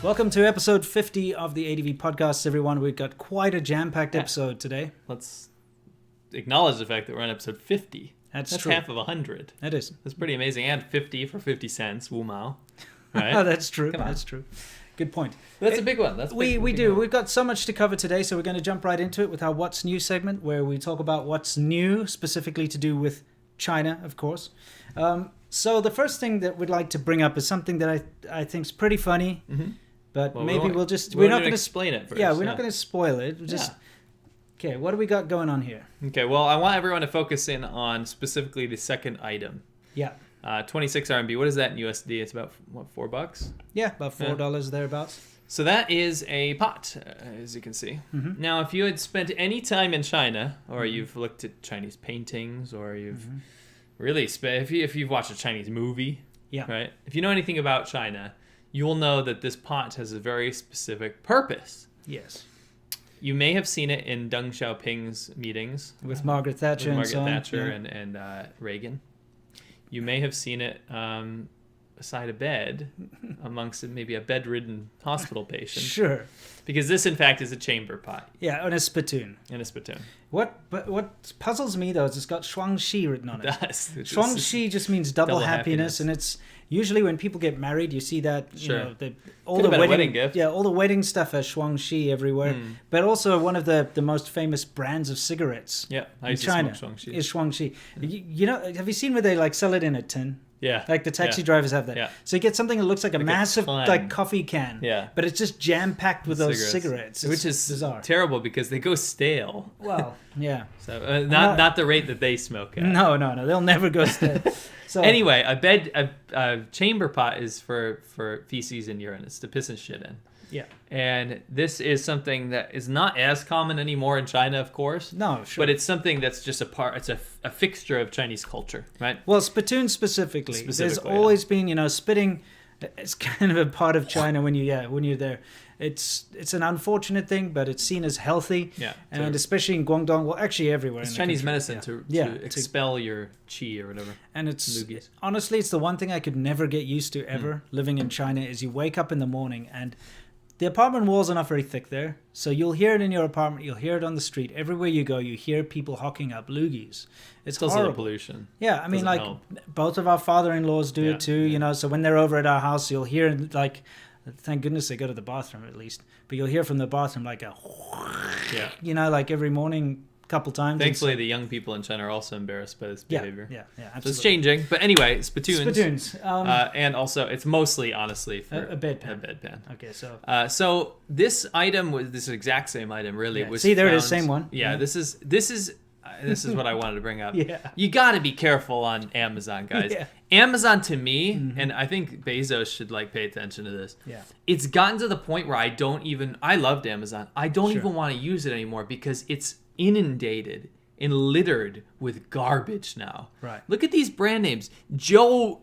Welcome to episode 50 of the ADV podcast, everyone. We've got quite a jam-packed episode today. Let's acknowledge the fact that we're on episode 50. That's true. half of 100. That is. That's pretty amazing. And 50 for 50 cents. Wu Mao. Right? Oh, that's true. That's true. Good point. That's a big one. We do. We've got so much to cover today, so we're going to jump right into it with our What's New segment, where we talk about what's new, specifically to do with China, of course. So the first thing that we'd like to bring up is something that I think is pretty funny, but maybe we're not going to explain it first. Yeah, we're not going to spoil it. Okay, what do we got going on here? Okay, well, I want everyone to focus in on specifically the second item. Yeah. 26 RMB. What is that in USD? It's about, what, $4? Yeah, about $4 thereabouts. So that is a pot, as you can see. Now, if you had spent any time in China, or you've looked at Chinese paintings, or you've really if you've watched a Chinese movie, right? If you know anything about China, you will know that this pot has a very specific purpose. Yes. You may have seen it in Deng Xiaoping's meetings with Margaret Thatcher and Reagan. You may have seen it beside a bed amongst maybe a bedridden hospital patient. Sure. Because this, in fact, is a chamber pot. Yeah, and a spittoon. What puzzles me, though, is it's got Shuangxi written on it. It does. Shuangxi just means double happiness, and it's usually when people get married, you see that, all the wedding gift. Yeah, all the wedding stuff has Shuangxi everywhere. But also one of the most famous brands of cigarettes in China is Shuangxi. You know, have you seen where they sell it in a tin? Yeah. Like the taxi drivers have that. Yeah. So you get something that looks like a massive coffee can. Yeah. But it's just jam-packed with those cigarettes. Which is bizarre. Terrible because they go stale. Well, yeah. So not the rate that they smoke at. No. They'll never go stale. So anyway, a chamber pot is for feces and urine. It's to piss and shit in. Yeah. And this is something that is not as common anymore in China, of course. No, sure. But it's something that's just it's a fixture of Chinese culture, right? Well, spittoon specifically. There's always been, spitting. It's kind of a part of China when you're there. It's an unfortunate thing, but it's seen as healthy. Yeah. And especially in Guangdong, well, actually everywhere. It's Chinese medicine to expel your qi or whatever. And honestly, it's the one thing I could never get used to ever living in China is you wake up in the morning and the apartment walls are not very thick there, so you'll hear it in your apartment, you'll hear it on the street. Everywhere you go, you hear people hocking up loogies. It's also horrible. The pollution. Yeah, I mean, both of our father-in-laws do it too, so when they're over at our house, you'll hear, thank goodness they go to the bathroom at least, but you'll hear from the bathroom every morning, couple times. Thankfully, the young people in China are also embarrassed by this behavior. Yeah, absolutely. So it's changing. But anyway, spittoons. And also, it's mostly, honestly, for a bedpan. A bedpan. Okay, so... so this item was this exact same item, really. Was see, there it is, same one. Yeah, this is what I wanted to bring up. Yeah. You got to be careful on Amazon, guys. Yeah. Amazon, to me, and I think Bezos should pay attention to this. Yeah. It's gotten to the point where I loved Amazon. I don't even want to use it anymore because it's inundated and littered with garbage now. Right. Look at these brand names. Joe.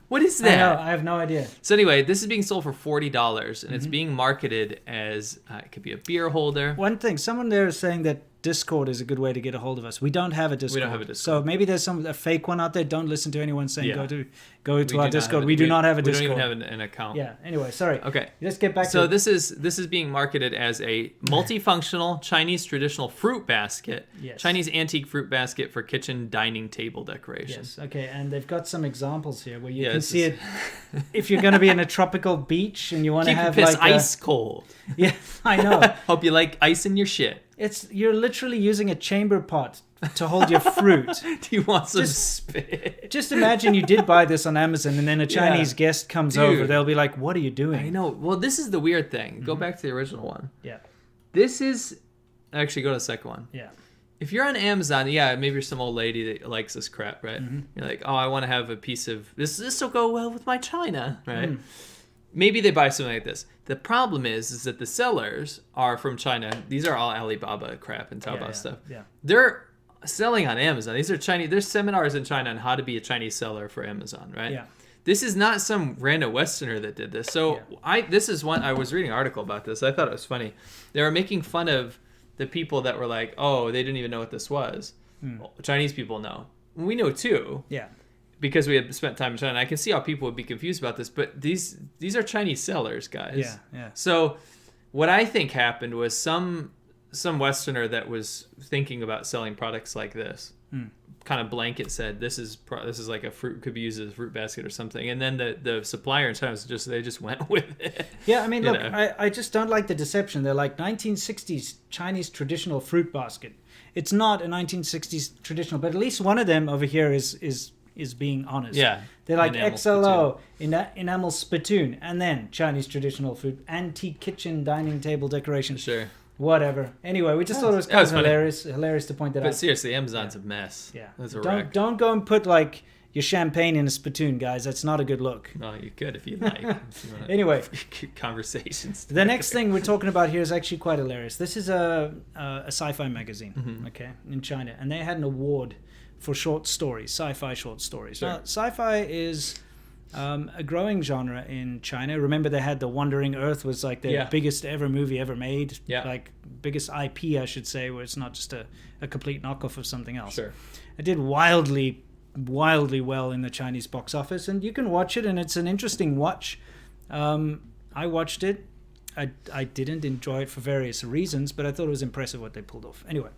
What is that? I know. I have no idea. So anyway, this is being sold for $40 and it's being marketed as it could be a beer holder. One thing, someone there is saying that Discord is a good way to get a hold of us. We don't have a Discord. So maybe there's a fake one out there. Don't listen to anyone saying go to our Discord. We do not have a Discord. We don't even have an account. Yeah. Anyway, sorry. Okay. Let's get back to So this is being marketed as a multifunctional Chinese traditional fruit basket. Yes. Chinese antique fruit basket for kitchen dining table decoration. Yes. Okay. And they've got some examples here where you can see it. If you're going to be in a tropical beach and you want to have ice cold. Yeah, I know. Hope you like ice in your shit. You're literally using a chamber pot to hold your fruit. Do you want some spit? Just imagine you did buy this on Amazon and then a Chinese guest comes over. They'll be like, what are you doing? I know. Well, this is the weird thing. Go back to the original one. Yeah. This is... Actually, go to the second one. Yeah. If you're on Amazon, maybe you're some old lady that likes this crap, right? You're like, I want to have a piece of... This will go well with my china, right? Maybe they buy something like this. The problem is that the sellers are from China. These are all Alibaba crap and Taobao stuff. Yeah. They're selling on Amazon. These are Chinese. There's seminars in China on how to be a Chinese seller for Amazon, right? Yeah. This is not some random Westerner that did this. So I was reading an article about this. I thought it was funny. They were making fun of the people that were like, oh, they didn't even know what this was. Well, Chinese people know. We know too. Yeah. because we had spent time in China, I can see how people would be confused about this, but these are Chinese sellers, guys. Yeah, yeah. So what I think happened was some Westerner that was thinking about selling products like this kind of blanket said this is like a fruit, could be used as a fruit basket or something, and then the supplier in China was they just went with it. Yeah, I mean, look, I just don't like the deception. They're like 1960s Chinese traditional fruit basket. It's not a 1960s traditional, but at least one of them over here is being honest. Yeah, they're like enamel XLO, enamel spittoon, and then Chinese traditional food, antique kitchen dining table decoration. Sure. Whatever. Anyway, we just thought it was kind of hilarious to point that out. But seriously, Amazon's a mess. Yeah. That's a wreck. Don't go and put like your champagne in a spittoon, guys. That's not a good look. No, you could if you like. Anyway, conversations. The next thing we're talking about here is actually quite hilarious. This is a sci-fi magazine, okay, in China, and they had an award for short stories, sci-fi short stories. Sure. Now, sci-fi is a growing genre in China. Remember, they had The Wandering Earth was like the biggest ever movie ever made, like biggest IP, I should say, where it's not just a complete knockoff of something else. Sure. It did wildly well in the Chinese box office, and you can watch it, and it's an interesting watch. I watched it. I didn't enjoy it for various reasons, but I thought it was impressive what they pulled off. Anyway,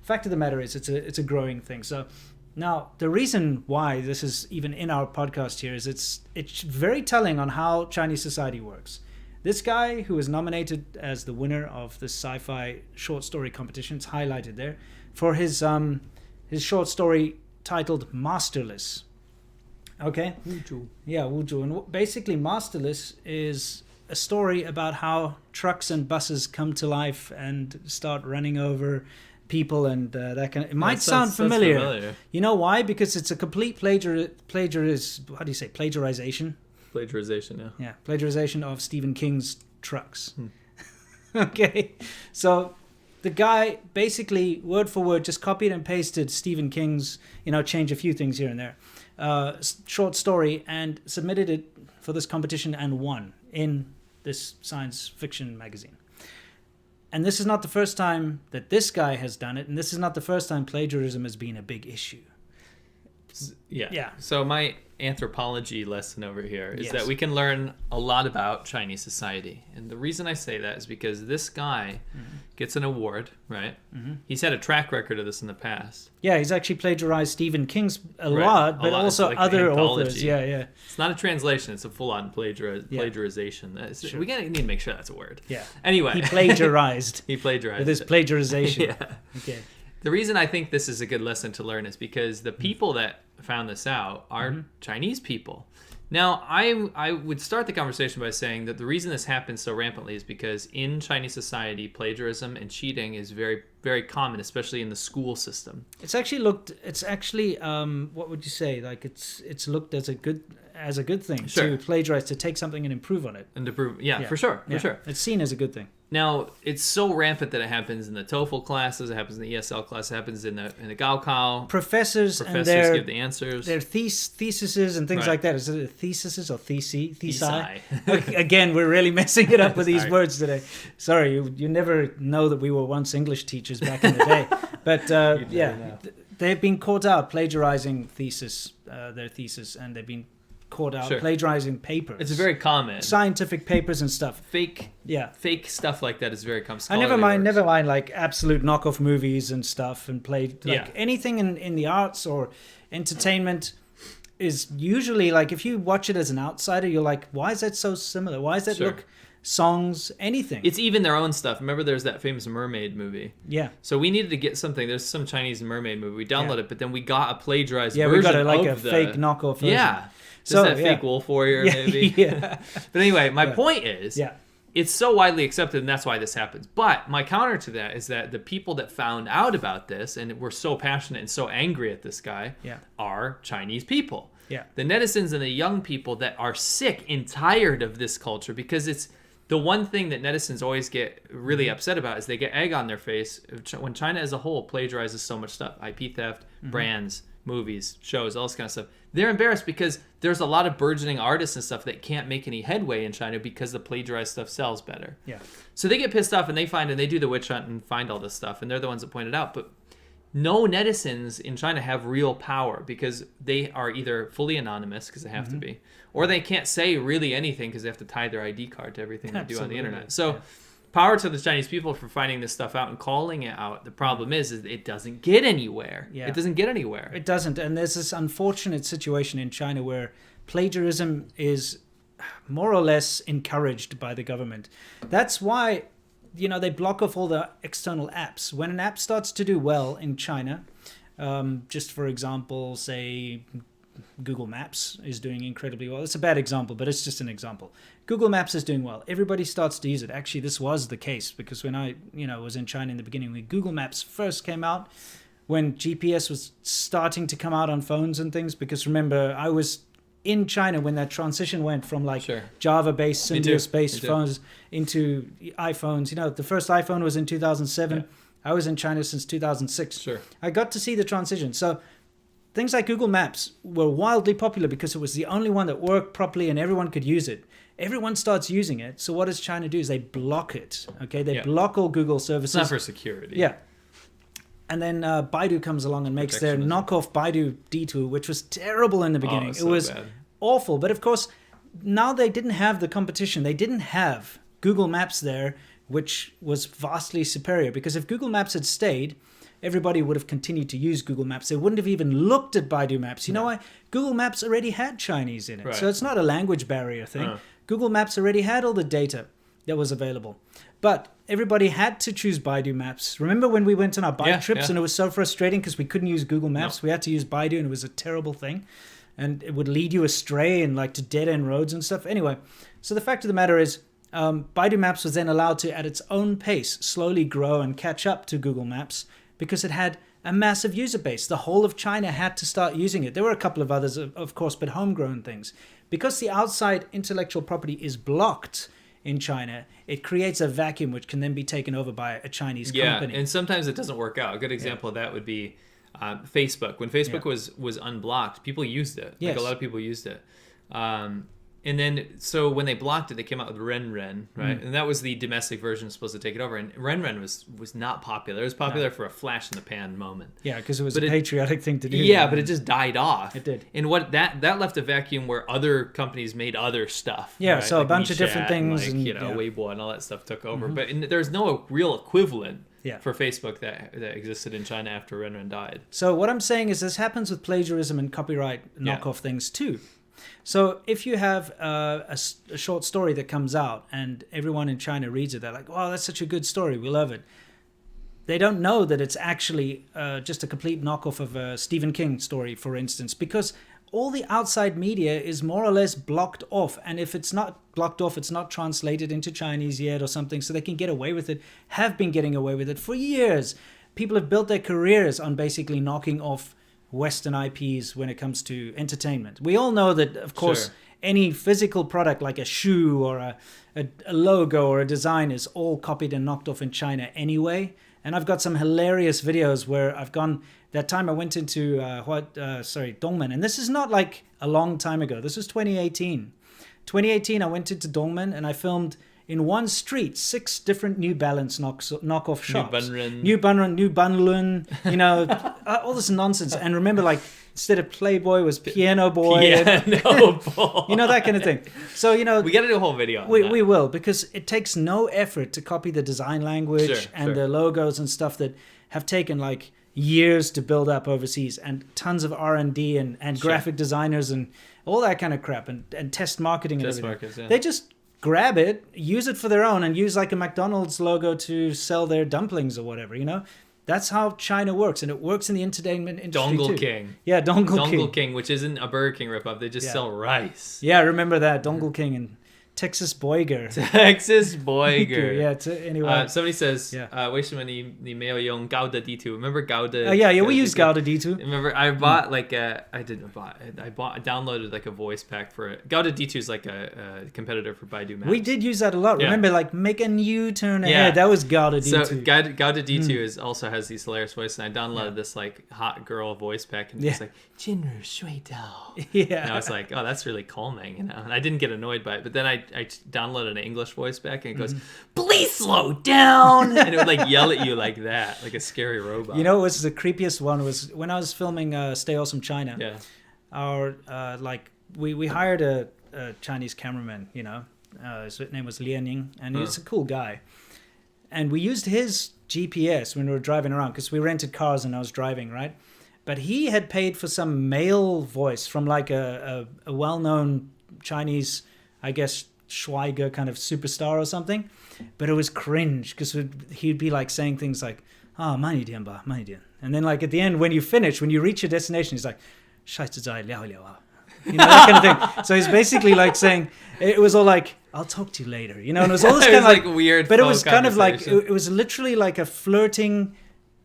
fact of the matter is it's a growing thing. So now the reason why this is even in our podcast here is it's very telling on how Chinese society works. This guy who was nominated as the winner of the sci-fi short story competition, it's highlighted there, for his short story titled Masterless. Okay? Wuzhu. Yeah, Wuzhu. And basically Masterless is a story about how trucks and buses come to life and start running over people, and that kind of, it might sound familiar. You know why? Because it's a complete plagiarization. Yeah, plagiarization of Stephen King's Trucks. Okay, so the guy basically word for word just copied and pasted Stephen King's, change a few things here and there, short story, and submitted it for this competition and won in this science fiction magazine. And this is not the first time that this guy has done it, and this is not the first time plagiarism has been a big issue. Yeah. So my anthropology lesson over here is that we can learn a lot about Chinese society. And the reason I say that is because this guy gets an award, right? He's had a track record of this in the past. Yeah, he's actually plagiarized Stephen King's a lot, but also like other authors. Yeah. It's not a translation. It's a full-on plagiarization. Sure. We need to make sure that's a word. Yeah. Anyway. He plagiarized. With his plagiarization. Yeah. Okay. The reason I think this is a good lesson to learn is because the people that found this out are Chinese people. Now, I would start the conversation by saying that the reason this happens so rampantly is because in Chinese society, plagiarism and cheating is very, very common, especially in the school system. It's actually what would you say? Like it's looked as a good thing to plagiarize, to take something and improve on it. And to prove, for sure. It's seen as a good thing. Now, it's so rampant that it happens in the TOEFL classes, it happens in the ESL class, it happens in the Gaokao. Professors and give the answers. Their theses and things like that. Is it theses or thesi? Again, we're really messing it up with these words today. Sorry, you never know that we were once English teachers back in the day. But they've been caught out plagiarizing their thesis, and they've been caught out plagiarizing papers. It's very common. Scientific papers and stuff. Fake stuff like that is very common. I never mind like absolute knockoff movies and stuff, and anything in the arts or entertainment is usually like, if you watch it as an outsider, you're like, why is that so similar? Why does that look, songs, anything? It's even their own stuff. Remember there's that famous mermaid movie. Yeah. So we needed to get something. There's some Chinese mermaid movie. We downloaded it, but then we got a plagiarized version. Yeah, we got a fake knockoff version. Yeah. Just that fake wolf warrior, maybe. Yeah. But anyway, my point is, it's so widely accepted, and that's why this happens. But my counter to that is that the people that found out about this and were so passionate and so angry at this guy are Chinese people. Yeah. The netizens and the young people that are sick and tired of this culture, because it's the one thing that netizens always get really upset about is they get egg on their face when China as a whole plagiarizes so much stuff, IP theft, brands, movies, shows, all this kind of stuff. They're embarrassed because there's a lot of burgeoning artists and stuff that can't make any headway in China because the plagiarized stuff sells better. Yeah. So they get pissed off and they do the witch hunt and find all this stuff, and they're the ones that point it out. But no netizens in China have real power because they are either fully anonymous because they have to be, or they can't say really anything because they have to tie their ID card to everything they do on the internet. So power to the Chinese people for finding this stuff out and calling it out. The problem is it doesn't get anywhere. Yeah. It doesn't get anywhere. It doesn't. And there's this unfortunate situation in China where plagiarism is more or less encouraged by the government. That's why, they block off all the external apps. When an app starts to do well in China, just for example, say Google Maps is doing incredibly well. It's a bad example, but it's just an example. Google Maps is doing well. Everybody starts to use it. Actually, this was the case because when I, was in China in the beginning, when Google Maps first came out, when GPS was starting to come out on phones and things, because remember, I was in China when that transition went from Java-based, Symbios-based phones into iPhones. The first iPhone was in 2007. Yeah. I was in China since 2006. Sure. I got to see the transition. So things like Google Maps were wildly popular because it was the only one that worked properly and everyone could use it. Everyone starts using it. So what does China do is they block it. Okay, they block all Google services. It's not for security. Yeah. And then Baidu comes along and makes their knockoff Baidu Detour, which was terrible in the beginning. It was bad. Awful. But of course, now they didn't have the competition. They didn't have Google Maps there, which was vastly superior. Because if Google Maps had stayed, everybody would have continued to use Google Maps. They wouldn't have even looked at Baidu Maps. You know why? Google Maps already had Chinese in it. Right. So it's not a language barrier thing. Google Maps already had all the data that was available. But everybody had to choose Baidu Maps. Remember when we went on our bike trips and it was so frustrating because we couldn't use Google Maps? We had to use Baidu and it was a terrible thing. And it would lead you astray and to dead-end roads and stuff. Anyway, so the fact of the matter is Baidu Maps was then allowed to, at its own pace, slowly grow and catch up to Google Maps because it had a massive user base. The whole of China had to start using it. There were a couple of others, of course, but homegrown things. Because the outside intellectual property is blocked in China, it creates a vacuum which can then be taken over by a Chinese company. Yeah, and sometimes it doesn't work out. A good example of that would be Facebook. When Facebook was unblocked, people used it. Yes. A lot of people used it. And then, so when they blocked it, they came out with Renren, right? And that was the domestic version supposed to take it over. And Renren was not popular. It was popular for a flash in the pan moment. Yeah, because it was a patriotic thing to do. Yeah, but it just died off. It did. And what that left a vacuum where other companies made other stuff. Yeah, right? so a bunch of different things. And Weibo and all that stuff took over. But there's no real equivalent for Facebook that existed in China after Renren died. So what I'm saying is this happens with plagiarism and copyright knockoff things too. So if you have a short story that comes out and everyone in China reads it, they're like, wow, that's such a good story. We love it. They don't know that it's actually just a complete knockoff of a Stephen King story, for instance, because all the outside media is more or less blocked off. And if it's not blocked off, it's not translated into Chinese yet or something, so they can get away with it, have been getting away with it for years. People have built their careers on basically knocking off Western IPs when it comes to entertainment. We all know that, of course, any physical product like a shoe or a logo or a design is all copied and knocked off in China anyway. And I've got some hilarious videos where I've gone, that time I went into Dongmen, and this is not like a long time ago. This was 2018. 2018, I went into Dongmen and I filmed in one street 6 different New Balance knockoff shops. New Banlun, all this nonsense. And remember, instead of Playboy was Piano Boy. Piano Boy. That kind of thing. So, we got to do a whole video on that. We will, because it takes no effort to copy the design language and the logos and stuff that have taken years to build up overseas, and tons of R&D and graphic designers and all that kind of crap and test marketing and everything. Markets, They just grab it, use it for their own, and use a McDonald's logo to sell their dumplings or whatever, That's how China works, and it works in the entertainment industry Dongle too. King. Yeah, Dongle King, which isn't a Burger King ripoff. They just sell rice. Yeah, remember that, Dongle King and Texas Boiger. Texas Boiger. Anyway. Somebody says, 为什么你没有用高的地图? Remember 高的? We use 高的地图. Remember, I bought I downloaded a voice pack for it. 高的地图is a competitor for Baidu Maps. We did use that a lot. Remember, make a U-turn ahead. That was 高的地图. So 高的地图also has these hilarious voices, and I downloaded this hot girl voice pack, and it's 今日睡觉. Yeah. And I was like, oh, that's really calming, And I didn't get annoyed by it, but then I downloaded an English voice back, and it goes, "Please slow down," and it would like yell at you like that, like a scary robot. You know, what was the creepiest one was when I was filming Stay Awesome China. Yeah. Our we hired a Chinese cameraman. You know, his name was Lianing, and he's a cool guy. And we used his GPS when we were driving around because we rented cars and I was driving, right? But he had paid for some male voice from like a well-known Chinese, I guess, Schweiger kind of superstar or something. But it was cringe because he'd be like saying things like, "Mani dian ba, mani dian." And then like at the end, when you reach your destination, he's like, "SerpentZA liao liao ah." You know, that kind of thing. So he's basically like saying, it was all like, "I'll talk to you later." You know, and it was all this kind of like weird. But it was kind of like, it was literally like a flirting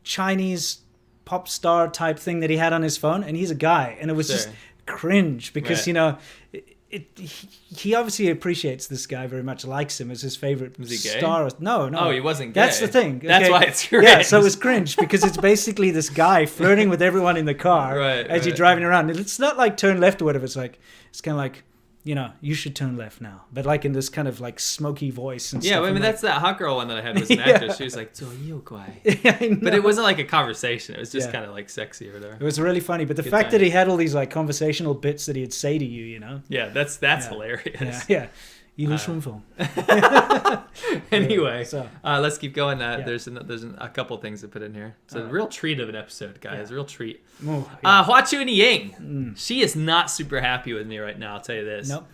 Chinese pop star type thing that he had on his phone, and he's a guy, and it was just cringe because you know he obviously appreciates this guy very much, likes him as his favorite star. No, oh, he wasn't gay. That's the thing. That's why it's cringe. Yeah, so it was cringe because it's basically this guy flirting with everyone in the car as you're driving around. And it's not like turn left or whatever. It's like, it's kind of like, you know, you should turn left now, but like in this kind of like smoky voice and stuff. Yeah, I mean, that's that hot girl one that I had was an actress. She was like, "So you guai," but it wasn't like a conversation. It was just kind of like sexy or whatever. It was really funny, but the fact that he had all these like conversational bits that he'd say to you, you know. Yeah, that's hilarious. Yeah. Anyway, let's keep going. There's a couple things to put in here. It's a real treat of an episode, guys. A real treat. Hua Chunying, she is not super happy with me right now. I'll tell you this. Nope.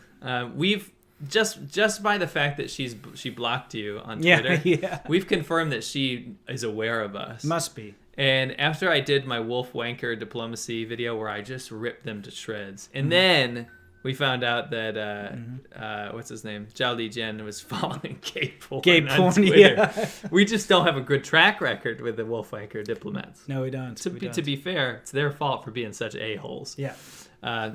We've just by the fact that she blocked you on Twitter, we've confirmed that she is aware of us. Must be. And after I did my Wolf Wanker diplomacy video where I just ripped them to shreds, and then we found out that what's his name, Zhao Lijian, was following gay porn on Twitter. Yeah. We just don't have a good track record with the Wolf Wanker diplomats. No, we don't. To be fair, it's their fault for being such a-holes. Yeah.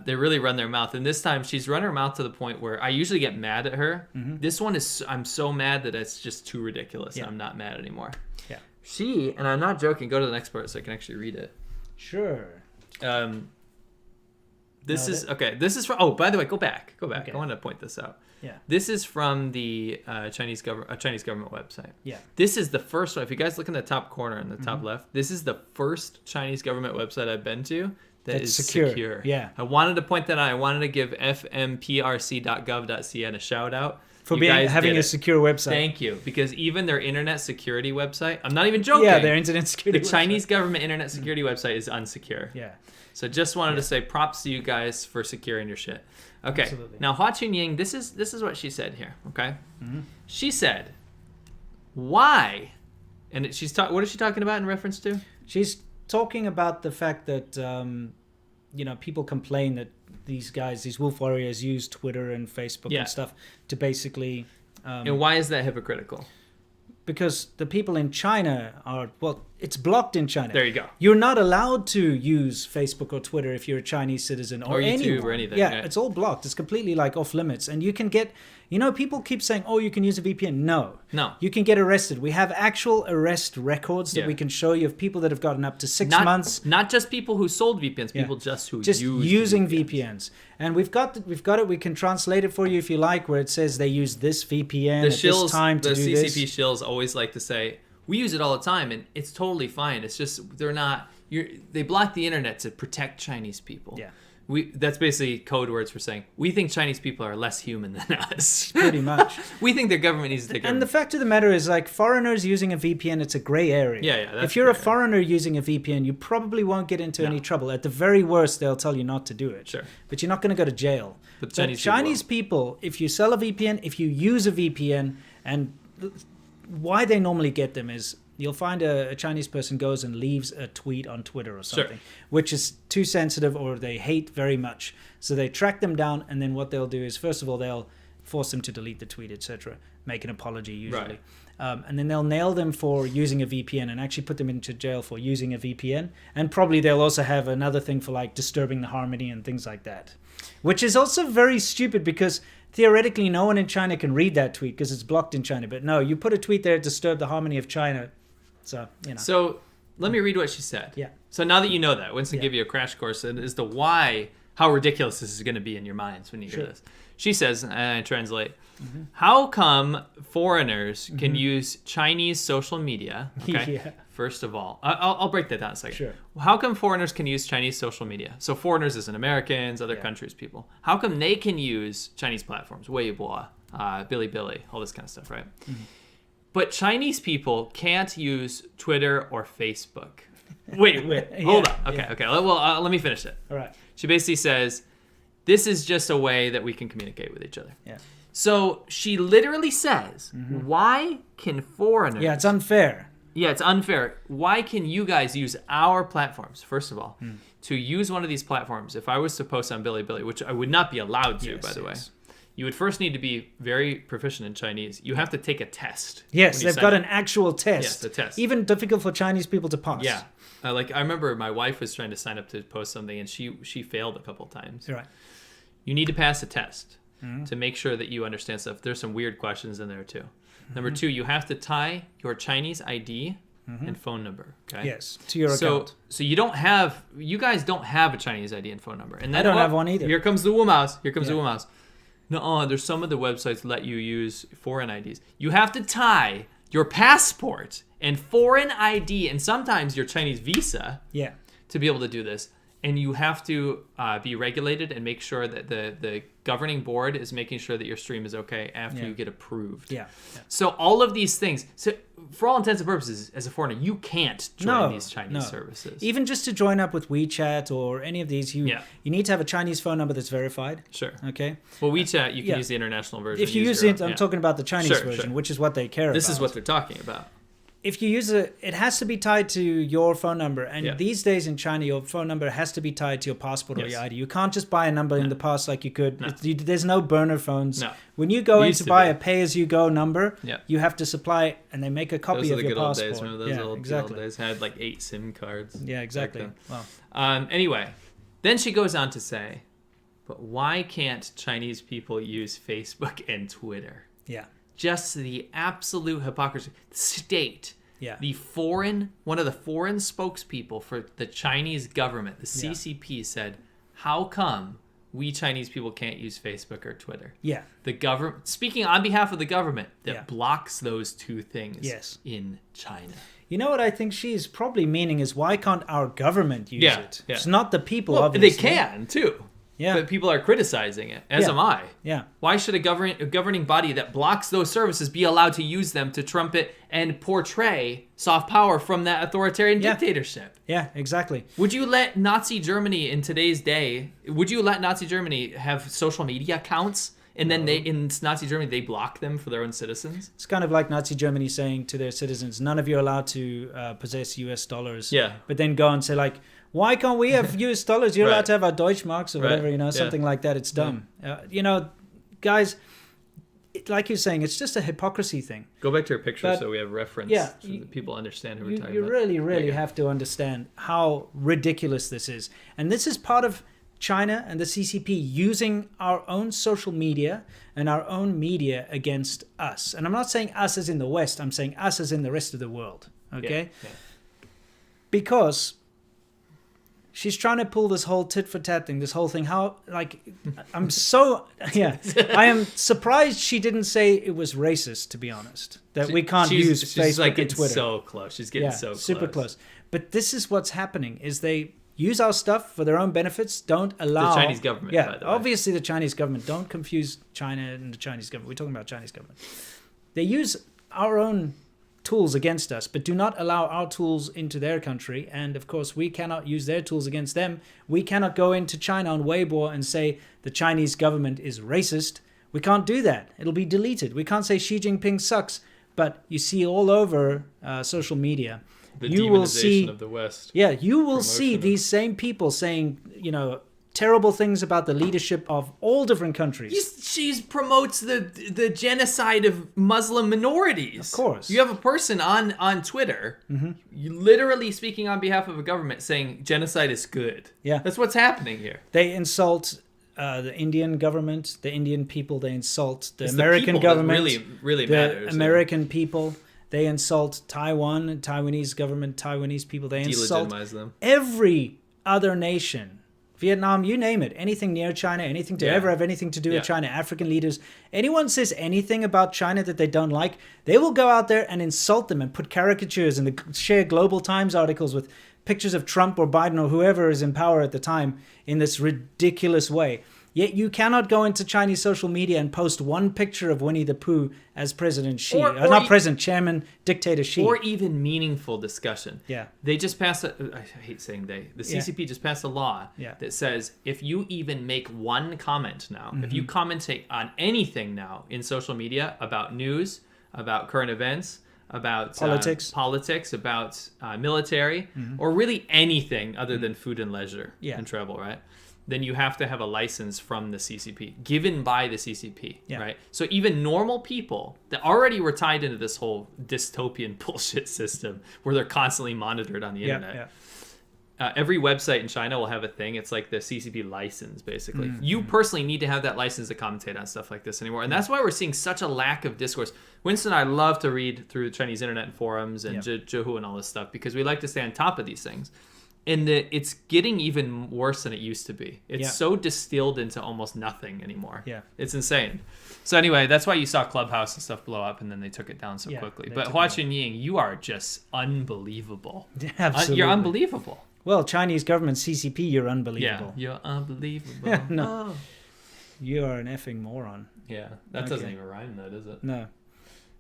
They really run their mouth, and this time she's run her mouth to the point where I usually get mad at her. This one I'm so mad that it's just too ridiculous, and I'm not mad anymore. Yeah. She, and I'm not joking, go to the next part so I can actually read it. Sure. This is from. Oh, by the way, go back. Okay. I want to point this out. Yeah. This is from the Chinese government website. Yeah. This is the first one. If you guys look in the top corner in the top left, this is the first Chinese government website I've been to that's secure. Yeah. I wanted to point that out. I wanted to give fmprc.gov.cn a shout out. For having a secure website. Thank you. Because even their internet security website, I'm not even joking. Yeah, their internet security The Chinese government internet security website is unsecure. Yeah. So just wanted to say props to you guys for securing your shit. Okay. Absolutely. Now Hua Chunying, this is what she said here. Okay. She said, "Why?" And what is she talking about in reference to? She's talking about the fact that people complain that these wolf warriors use Twitter and Facebook and stuff to basically. And why is that hypocritical? Because the people in China it's blocked in China. There you go. You're not allowed to use Facebook or Twitter if you're a Chinese citizen or YouTube anyone. or anything. Yeah, it's all blocked. It's completely like off limits. And you can get, people keep saying, "Oh, you can use a VPN." No. You can get arrested. We have actual arrest records that we can show you of people that have gotten up to 6 months. Not just people who sold VPNs, people just using VPNs. And we've got it. We can translate it for you if you like, where it says they use this VPN at this time to do this. The CCP shills always like to say, we use it all the time, and it's totally fine. It's just they're not. They block the internet to protect Chinese people. Yeah. That's basically code words for saying we think Chinese people are less human than us. Pretty much. We think their government needs to take. And the fact of the matter is, like, foreigners using a VPN, it's a gray area. Yeah. If you're a foreigner using a VPN, you probably won't get into any trouble. At the very worst, they'll tell you not to do it. Sure. But you're not going to go to jail. But Chinese people, if you sell a VPN, if you use a VPN, and why they normally get them is you'll find a Chinese person goes and leaves a tweet on Twitter or something, which is too sensitive or they hate very much. So they track them down, and then what they'll do is, first of all, they'll force them to delete the tweet, etc., make an apology usually. Right. And then they'll nail them for using a VPN and actually put them into jail for using a VPN. And probably they'll also have another thing for like disturbing the harmony and things like that, which is also very stupid because theoretically no one in China can read that tweet because it's blocked in China. But no, you put a tweet there to disturb the harmony of China. So, So let me read what she said. Yeah. So now that you know that, Winston gave you a crash course as to why how ridiculous this is going to be in your minds when you hear this. She says, and I translate, Mm-hmm. how come foreigners can use Chinese social media? Okay. Yeah. First of all, I'll break that down a second. Sure. How come foreigners can use Chinese social media? So foreigners as in Americans, other countries, people. How come they can use Chinese platforms, Weibo, Bilibili, all this kind of stuff, right? Mm-hmm. But Chinese people can't use Twitter or Facebook. Wait, hold on. Okay. Well, let me finish it. All right. She basically says, this is just a way that we can communicate with each other. Yeah. So she literally says, why can foreigners... Yeah, it's unfair. Yeah, it's unfair. Why can you guys use our platforms, first of all, to use one of these platforms? If I was to post on Bilibili, which I would not be allowed to, by the way, you would first need to be very proficient in Chinese. You have to take a test. Yes, they've got an actual test. Yes, a test. Even difficult for Chinese people to pass. Yeah. I remember my wife was trying to sign up to post something, and she failed a couple times. Right. You need to pass a test to make sure that you understand stuff. There's some weird questions in there, too. Number 2, you have to tie your Chinese ID and phone number. Okay. Yes, to your account. So you guys don't have a Chinese ID and phone number. And then, I don't have one either. Here comes the Wumouse. Here comes the Wumouse. No, there's some of the websites let you use foreign IDs. You have to tie your passport and foreign ID and sometimes your Chinese visa to be able to do this. And you have to be regulated and make sure that the governing board is making sure that your stream is okay after you get approved. Yeah. So all of these things. So for all intents and purposes, as a foreigner, you can't join these Chinese services. Even just to join up with WeChat or any of these, you need to have a Chinese phone number that's verified. Sure. Okay. Well, WeChat, you can use the international version. If you use it, I'm talking about the Chinese version, which is what they care about. This is what they're talking about. If you use it has to be tied to your phone number. And these days in China, your phone number has to be tied to your passport or your ID. You can't just buy a number in the past like you could. No. There's no burner phones. No. When you go in to buy a pay-as-you-go number, you have to supply, and they make a copy of your passport. Those are the good old days. Remember those old days? Had like 8 SIM cards. Yeah, exactly. Wow. Anyway, then she goes on to say, but why can't Chinese people use Facebook and Twitter? Yeah. Just the absolute hypocrisy. The state, one of the foreign spokespeople for the Chinese government, the CCP, said, how come we Chinese people can't use Facebook or Twitter? Yeah. The government, speaking on behalf of the government, that blocks those two things in China. You know what I think she's probably meaning is, why can't our government use it? It's not the people, obviously. They can, too. Yeah. But people are criticizing it, as am I. Yeah. Why should a governing body that blocks those services be allowed to use them to trumpet and portray soft power from that authoritarian dictatorship? Yeah, exactly. Would you let Nazi Germany in today's day, have social media accounts? And then in Nazi Germany, they block them for their own citizens? It's kind of like Nazi Germany saying to their citizens, none of you are allowed to possess US dollars. Yeah. But then go and say, like, why can't we have US dollars? You're allowed to have our Deutschmarks or whatever, something like that. It's dumb. Guys, like you're saying, it's just a hypocrisy thing. Go back to your picture so we have reference so that people understand who we're talking about. You really have to understand how ridiculous this is. And this is part of China and the CCP using our own social media and our own media against us. And I'm not saying us as in the West. I'm saying us as in the rest of the world. Okay? Yeah. Because she's trying to pull this whole tit for tat thing, this whole thing. I am surprised she didn't say it was racist, to be honest. That we can't use Facebook and Twitter. She's so close. She's getting so close. Super close. But this is what's happening, is they use our stuff for their own benefits, don't allow... The Chinese government, by the way. Obviously the Chinese government. Don't confuse China and the Chinese government. We're talking about Chinese government. They use our own tools against us, but do not allow our tools into their country. And of course, we cannot use their tools against them. We cannot go into China on Weibo and say the Chinese government is racist. We can't do that. It'll be deleted. We can't say Xi Jinping sucks. But you see all over social media, you will see of the West. Yeah, you will see these same people saying, terrible things about the leadership of all different countries. She promotes the genocide of Muslim minorities. Of course. You have a person on Twitter, literally speaking on behalf of a government, saying genocide is good. Yeah. That's what's happening here. They insult the Indian government, the Indian people. They insult the American government. Really the matters. American people. They insult Taiwan, Taiwanese government, Taiwanese people. They insult delegitimize them. Every other nation Vietnam, you name it. Anything near China, anything to ever have anything to do with China, African leaders. Anyone says anything about China that they don't like, they will go out there and insult them and put caricatures and share Global Times articles with pictures of Trump or Biden or whoever is in power at the time in this ridiculous way. Yet you cannot go into Chinese social media and post one picture of Winnie the Pooh as President Xi. Not President, Chairman, Dictator Xi. Or even meaningful discussion. Yeah. They just passed, I hate saying they, the CCP just passed a law that says if you even make one comment now, if you commentate on anything now in social media about news, about current events, about politics, about military, or really anything other than food and leisure and travel, right? Then you have to have a license from the CCP, given by the CCP, right? So even normal people that already were tied into this whole dystopian bullshit system where they're constantly monitored on the internet. Every website in China will have a thing. It's like the CCP license, basically. You personally need to have that license to commentate on stuff like this anymore. And that's why we're seeing such a lack of discourse. Winston and I love to read through Chinese internet forums and Zhihu and all this stuff because we like to stay on top of these things. And it's getting even worse than it used to be. It's so distilled into almost nothing anymore. Yeah, it's insane. So anyway, that's why you saw Clubhouse and stuff blow up, and then they took it down so quickly. But Hua Chunying, you are just unbelievable. Absolutely, you're unbelievable. Well, Chinese government CCP, you're unbelievable. Yeah, you're unbelievable. No, you are an effing moron. Yeah, that doesn't even rhyme, though, does it? No.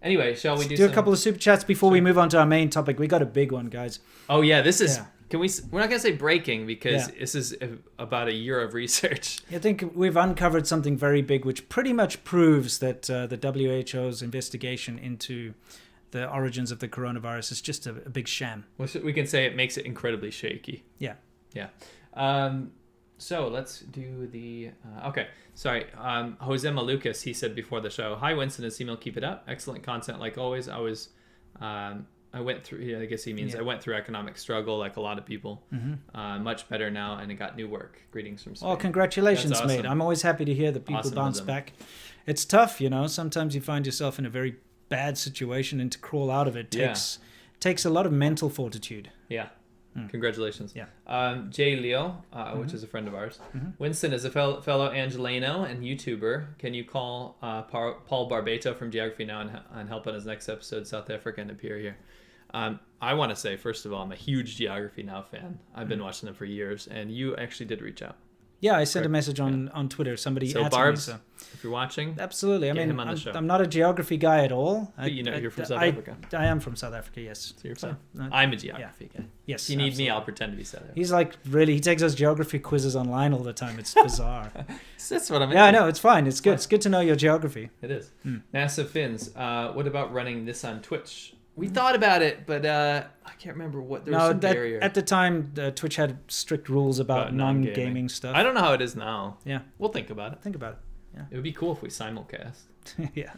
Anyway, shall we do a couple of super chats before we move on to our main topic? We got a big one, guys. Oh yeah, this is. We're not gonna say breaking because this is about a year of research. I think we've uncovered something very big, which pretty much proves that the WHO's investigation into the origins of the coronavirus is just a big sham. We can say it makes it incredibly shaky. Yeah. So let's do the Sorry, Jose Malukas. He said before the show, "Hi Winston and Seamil, keep it up. Excellent content like always. I went through, I guess he means I went through economic struggle like a lot of people. Much better now, and I got new work. Greetings from Spain." Oh, congratulations, mate. I'm always happy to hear that people bounce back. It's tough, Sometimes you find yourself in a very bad situation, and to crawl out of it takes a lot of mental fortitude. Yeah. Congratulations. Jay Leo, which is a friend of ours. Winston is a fellow Angeleno and YouTuber. Can you call Paul Barbato from Geography Now and help on his next episode, South Africa, and appear here? I want to say, first of all, I'm a huge Geography Now fan. I've been watching them for years, and you actually did reach out. Yeah, I sent a message on Twitter. Somebody asked Barbs, me. If you're watching, absolutely. I mean, I'm not a geography guy at all. But you're from South Africa. I am from South Africa, yes. So you're fine. I'm a geography guy. Yes. If you need me, I'll pretend to be South African. He's like, really, he takes us geography quizzes online all the time. It's bizarre. That's what I'm into. Yeah, I know. It's fine. It's good. It's good to know your geography. It is. NASA Fins, what about running this on Twitch? We thought about it, but I can't remember what there was some barrier. At the time, Twitch had strict rules about non-gaming stuff. I don't know how it is now. Yeah. We'll think about it. Yeah. It would be cool if we simulcast. Yeah.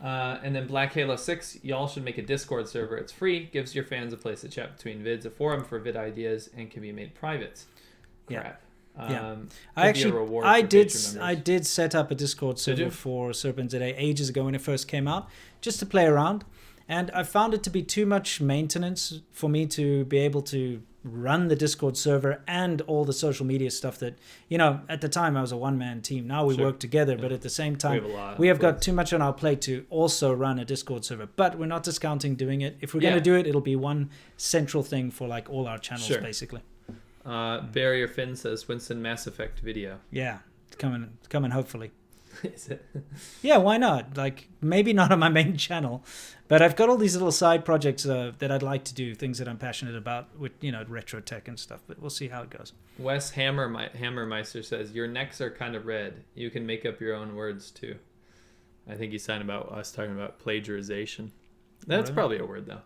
And then Black Halo 6, y'all should make a Discord server. It's free, gives your fans a place to chat between vids, a forum for vid ideas, and can be made private. Crap. I did set up a Discord server for SerpentZA ages ago when it first came out, just to play around. And I found it to be too much maintenance for me to be able to run the Discord server and all the social media stuff that, at the time I was a one-man team. Now we work together, but at the same time, we have got too much on our plate to also run a Discord server. But we're not discounting doing it. If we're going to do it, it'll be one central thing for like all our channels, basically. Barrier Finn says Winston Mass Effect video. Yeah, it's coming hopefully. Is it? Yeah, why not? Like, maybe not on my main channel, but I've got all these little side projects that I'd like to do, things that I'm passionate about with, retro tech and stuff, but we'll see how it goes. Wes Hammermeister says, your necks are kind of red. You can make up your own words, too. I think he's talking about us talking about plagiarization. That's probably a word, though.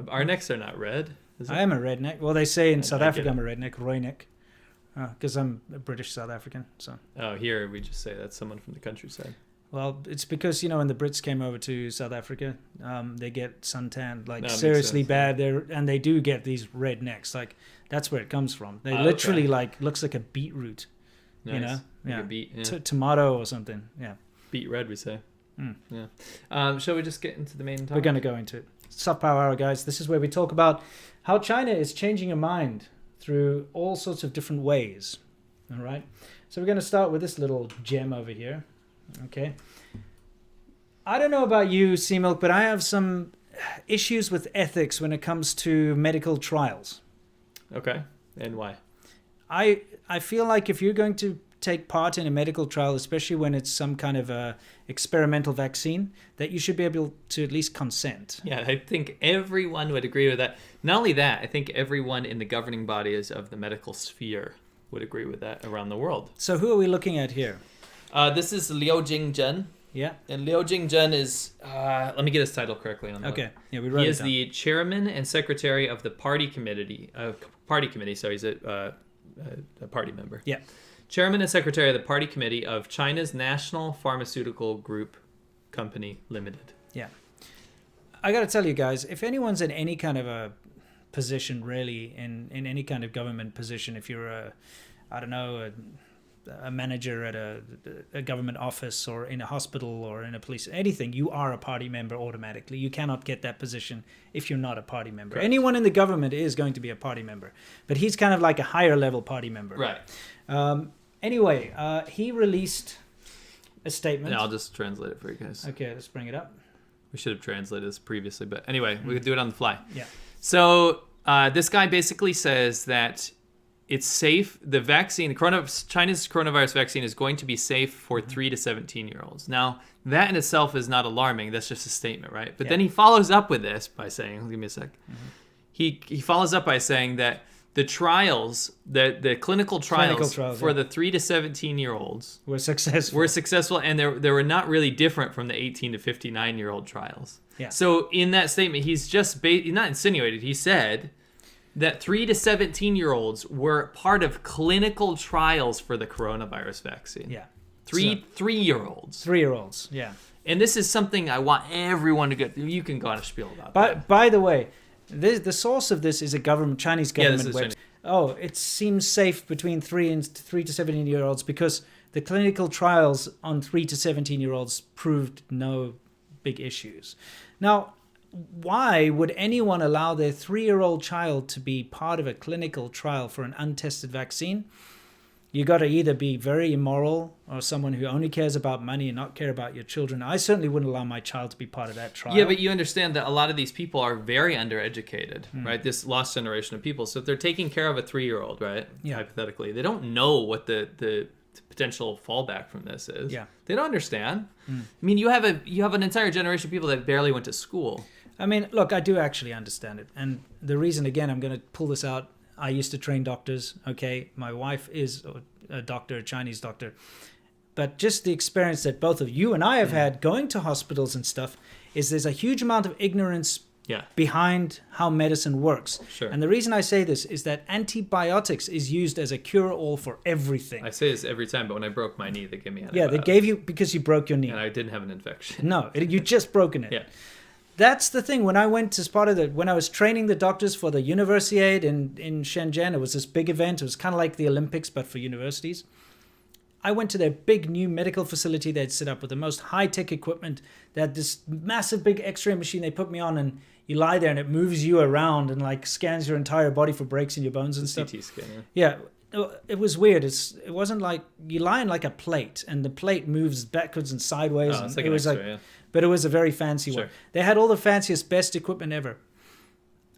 Our necks are not red. I am a redneck. Well, they say in South Africa I'm a redneck, Royneck. Because I'm a British South African, so. Oh, here we just say that's someone from the countryside. Well, it's because when the Brits came over to South Africa, they get suntanned seriously bad. And they do get these red necks. Like that's where it comes from. They literally looks like a beetroot. Nice. Like a beet, tomato or something. Yeah. Beet red, we say. Yeah. Shall we just get into the main topic? We're going to go into it. Soft Power Hour, guys. This is where we talk about how China is changing her mind through all sorts of different ways. All right. So we're going to start with this little gem over here. Okay. I don't know about you, Sea Milk, but I have some issues with ethics when it comes to medical trials. Okay. And why? I feel like if you're going to take part in a medical trial, especially when it's some kind of a experimental vaccine, that you should be able to at least consent. Yeah, I think everyone would agree with that. Not only that, I think everyone in the governing bodies of the medical sphere would agree with that around the world. So who are we looking at here? This is Liu Jingzhen. Yeah. And Liu Jingzhen is, let me get his title correctly. Okay. Yeah, we wrote it down. He is the chairman and secretary of the party committee. So he's a party member. Yeah. Chairman and secretary of the party committee of China's National Pharmaceutical Group Company Limited. Yeah. I got to tell you guys, if anyone's in any kind of a position, really, in any kind of government position, if you're a manager at a government office or in a hospital or in a police, anything, you are a party member automatically. You cannot get that position if you're not a party member. Correct. Anyone in the government is going to be a party member, but he's kind of like a higher level party member. Right. Anyway, he released a statement. Yeah, I'll just translate it for you guys. Okay, let's bring it up. We should have translated this previously, but anyway, we could do it on the fly. Yeah. So this guy basically says that it's safe. The vaccine, China's coronavirus vaccine is going to be safe for 3 to 17-year-olds. Now, that in itself is not alarming. That's just a statement, right? But then he follows up with this by saying, give me a sec. He follows up by saying that the trials, the clinical trials for the 3 to 17-year-olds were successful, and they were not really different from the 18 to 59-year-old trials. Yeah. So in that statement, he's just not insinuated. He said that 3 to 17-year-olds were part of clinical trials for the coronavirus vaccine. Yeah. 3-year-olds. 3-year-olds. Yeah. And this is something I want everyone to get. You can go on a spiel about that. By the way, the source of this is a Chinese government website. Oh, it seems safe between 3 to 17-year-olds because the clinical trials on 3 to 17-year-olds proved no big issues. Now, why would anyone allow their 3-year-old child to be part of a clinical trial for an untested vaccine? You got to either be very immoral or someone who only cares about money and not care about your children. I certainly wouldn't allow my child to be part of that trial. Yeah, but you understand that a lot of these people are very undereducated, right? This lost generation of people. So if they're taking care of a 3-year-old, right? Yeah. Hypothetically, they don't know what the potential fallback from this is. Yeah. They don't understand. I mean, you have an entire generation of people that barely went to school. I mean, look, I do actually understand it. And the reason, again, I'm going to pull this out, I used to train doctors, okay? My wife is a doctor, a Chinese doctor. But just the experience that both of you and I have had going to hospitals and stuff is there's a huge amount of ignorance behind how medicine works. Sure. And the reason I say this is that antibiotics is used as a cure-all for everything. I say this every time, but when I broke my knee, they gave me antibiotics. Yeah, they gave you because you broke your knee. And I didn't have an infection. No, you just broken it. Yeah. That's the thing. When I went as part of when I was training the doctors for the Universiade in Shenzhen, it was this big event. It was kind of like the Olympics, but for universities. I went to their big new medical facility they'd set up with the most high-tech equipment. They had this massive big x-ray machine they put me on, and you lie there and it moves you around and like scans your entire body for breaks in your bones and stuff. CT scan, yeah. It was weird. It wasn't like you lie in like a plate, and the plate moves backwards and sideways. Oh, it's like it an was X-ray, but it was a very fancy one. They had all the fanciest, best equipment ever.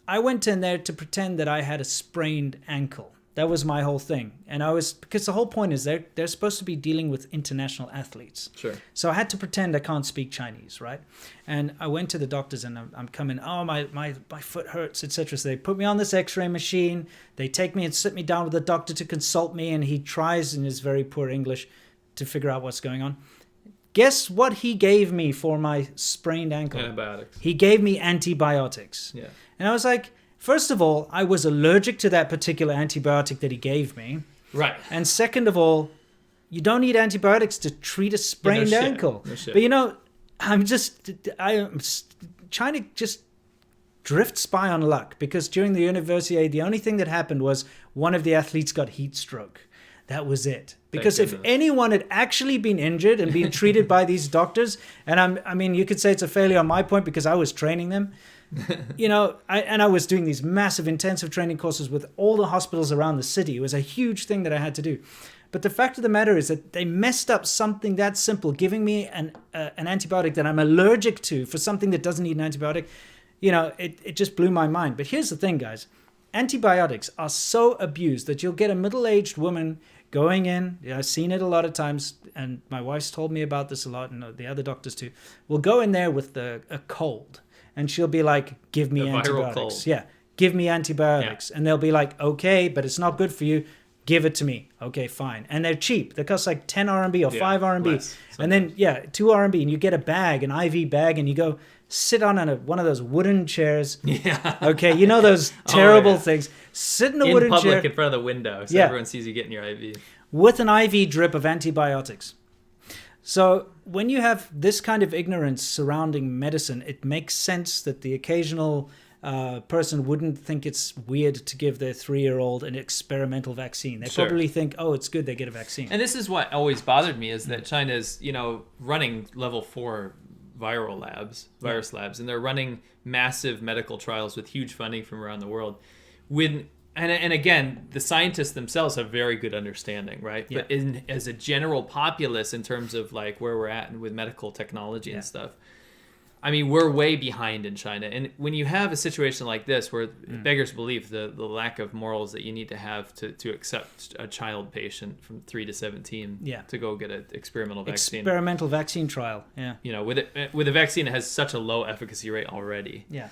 I went in there to pretend that I had a sprained ankle. That was my whole thing. And because the whole point is they're supposed to be dealing with international athletes. Sure. So I had to pretend I can't speak Chinese, right? And I went to the doctors and I'm coming, my foot hurts, etc. So they put me on this x-ray machine. They take me and sit me down with the doctor to consult me. And he tries in his very poor English to figure out what's going on. Guess what he gave me for my sprained ankle? Antibiotics. He gave me antibiotics. Yeah. And I was like, first of all, I was allergic to that particular antibiotic that he gave me. Right. And second of all, you don't need antibiotics to treat a sprained ankle. No shit. But China just drifts by on luck, because during the Universiade, the only thing that happened was one of the athletes got heat stroke. That was it. Because if anyone had actually been injured and been treated by these doctors, and you could say it's a failure on my point because I was training them, I was doing these massive intensive training courses with all the hospitals around the city. It was a huge thing that I had to do. But the fact of the matter is that they messed up something that simple, giving me an antibiotic that I'm allergic to for something that doesn't need an antibiotic. It just blew my mind. But here's the thing, guys. Antibiotics are so abused that you'll get a middle-aged woman going in. I've seen it a lot of times, and my wife's told me about this a lot, and the other doctors too. Will go in there with a cold, and she'll be like, give me antibiotics. Cold. Yeah, give me antibiotics. Yeah. And they'll be like, okay, but it's not good for you. Give it to me. Okay, fine. And they're cheap. They cost like 10 RMB or 5 RMB. Less, and then, 2 RMB, and you get a bag, an IV bag, and you go sit on one of those wooden chairs. Yeah. Okay, you know those terrible things. Sit in a wooden chair. In public, in front of the window, so everyone sees you getting your IV. With an IV drip of antibiotics. So when you have this kind of ignorance surrounding medicine, it makes sense that the occasional person wouldn't think it's weird to give their 3-year-old an experimental vaccine. They probably think, oh, it's good they get a vaccine. And this is what always bothered me, is that China's, running level 4 virus labs, and they're running massive medical trials with huge funding from around the world. And again, the scientists themselves have very good understanding, right? Yeah. But as a general populace, in terms of like where we're at with medical technology and stuff, I mean, we're way behind in China. And when you have a situation like this, where it beggars belief, the lack of morals that you need to have to accept a child patient from 3 to 17 to go get an experimental vaccine. Experimental vaccine trial, yeah. With a vaccine that has such a low efficacy rate already. Yeah.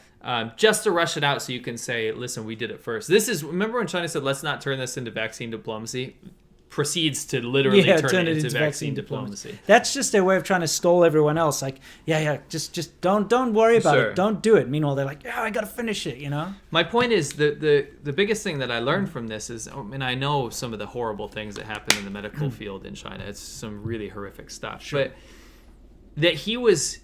Just to rush it out so you can say, listen, we did it first. Remember when China said, let's not turn this into vaccine diplomacy? Proceeds to literally turn it into vaccine diplomacy. That's just their way of trying to stall everyone else. Like, just don't worry about it. Don't do it. Meanwhile, they're like, I got to finish it, My point is, the biggest thing that I learned from this is, and I know some of the horrible things that happen in the medical field in China. It's some really horrific stuff. Sure. But that he was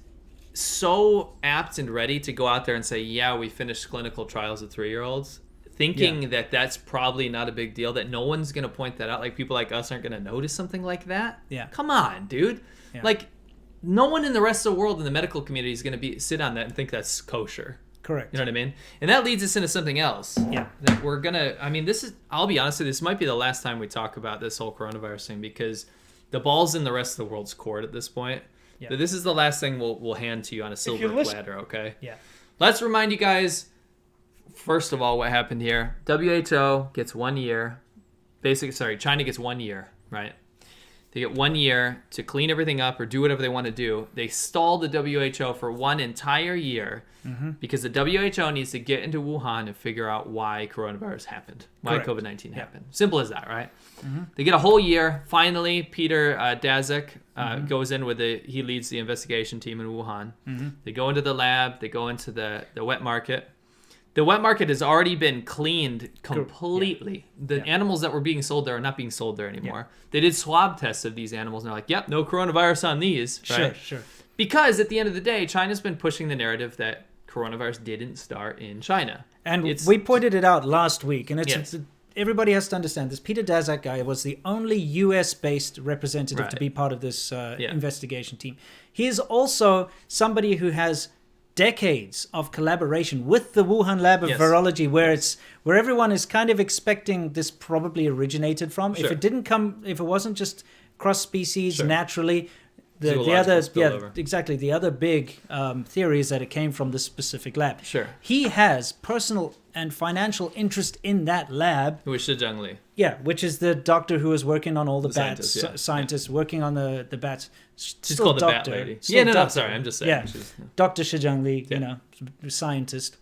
so apt and ready to go out there and say, we finished clinical trials with 3-year-olds. Thinking that that's probably not a big deal, that no one's going to point that out. Like, people like us aren't going to notice something like that. Yeah. Come on, dude. Yeah. Like, no one in the rest of the world in the medical community is going to sit on that and think that's kosher. Correct. You know what I mean? And that leads us into something else. Yeah. That we're going to, I'll be honest with you, this might be the last time we talk about this whole coronavirus thing, because the ball's in the rest of the world's court at this point. Yeah. But this is the last thing we'll hand to you on a silver platter, okay? Yeah. Let's remind you guys, first of all, what happened here. WHO gets 1 year. China gets 1 year, right? They get 1 year to clean everything up or do whatever they want to do. They stalled the WHO for 1 entire year because the WHO needs to get into Wuhan and figure out why coronavirus happened, why COVID-19 happened. Simple as that, right? They get a whole year. Finally, Peter Daszak goes in he leads the investigation team in Wuhan. They go into the lab. They go into the wet market. The wet market has already been cleaned completely. The animals that were being sold there are not being sold there anymore. They did swab tests of these animals, and they're like, yep, no coronavirus on these. Right? Sure. Because at the end of the day, China's been pushing the narrative that coronavirus didn't start in China. And we pointed it out last week, and everybody has to understand this. Peter Daszak guy was the only US-based representative to be part of this investigation team. He is also somebody who has decades of collaboration with the Wuhan lab of virology, where everyone is kind of expecting this probably originated from. If it wasn't just cross species naturally, the other big theory is that it came from this specific lab. Sure. He has personal and financial interest in that lab. Who is Shi Zhengli? Yeah, which is the doctor who was working on all the bats, scientist working on the bats. She's called the Bat Lady. Sorry, I'm just saying. Yeah, Dr. Shi Zhengli, scientist.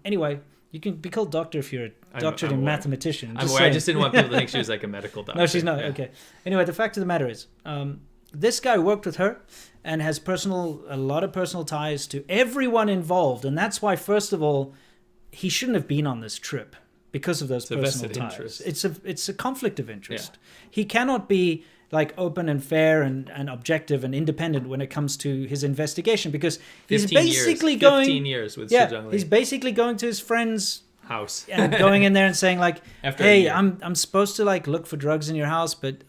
Anyway, you can be called doctor if you're a doctorate in mathematician. I'm aware. I just didn't want people to think she was like a medical doctor. No, she's not. Yeah. Okay. Anyway, the fact of the matter is, this guy worked with her and has a lot of personal ties to everyone involved, and that's why, first of all, he shouldn't have been on this trip because of those personal ties. It's a conflict of interest. Yeah. He cannot be like open and fair and objective and independent when it comes to his investigation, because he's basically 15 years with Shi Zhengli. He's basically going to his friend's house and going in there and saying like, hey, I'm supposed to like look for drugs in your house, but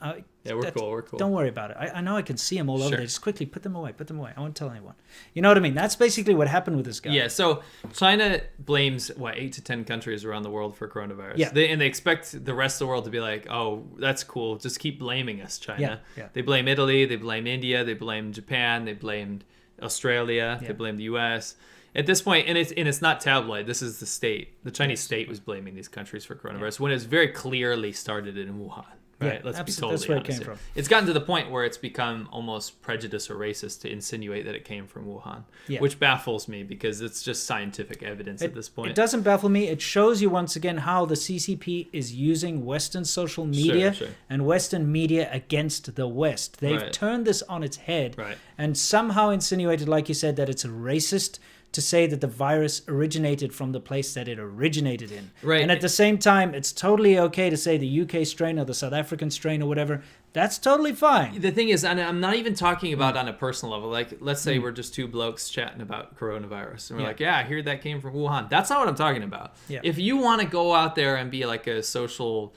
Yeah, we're cool. We're cool. Don't worry about it. I know I can see them all over Sure. there. Just quickly put them away. Put them away. I won't tell anyone. You know what I mean? That's basically what happened with this guy. Yeah, so China blames, 8 to 10 countries around the world for coronavirus. Yeah. They expect the rest of the world to be like, oh, that's cool. Just keep blaming us, China. Yeah, yeah. They blame Italy. They blame India. They blame Japan. They blamed Australia. Yeah. They blame the U.S. At this point, and it's not tabloid. This is the state. The Chinese state was blaming these countries for coronavirus when it's very clearly started in Wuhan. Right, Yeah, let's be absolutely. totally That's where it honest came here. from. It's gotten to the point where it's become almost prejudice or racist to insinuate that it came from Wuhan, Yeah. which baffles me because it's just scientific evidence at this point. It doesn't baffle me. It shows you once again how the CCP is using Western social media Sure. and Western media against the West. They've Right. turned this on its head Right. and somehow insinuated, like you said, that it's racist to say that the virus originated from the place that it originated in. Right. And at the same time, it's totally okay to say the UK strain or the South African strain or whatever. That's totally fine. The thing is, and I'm not even talking about on a personal level. Like, let's say we're just two blokes chatting about coronavirus, and we're Yeah. like, "Yeah, I hear that came from Wuhan." That's not what I'm talking about. Yeah. If you want to go out there and be like a social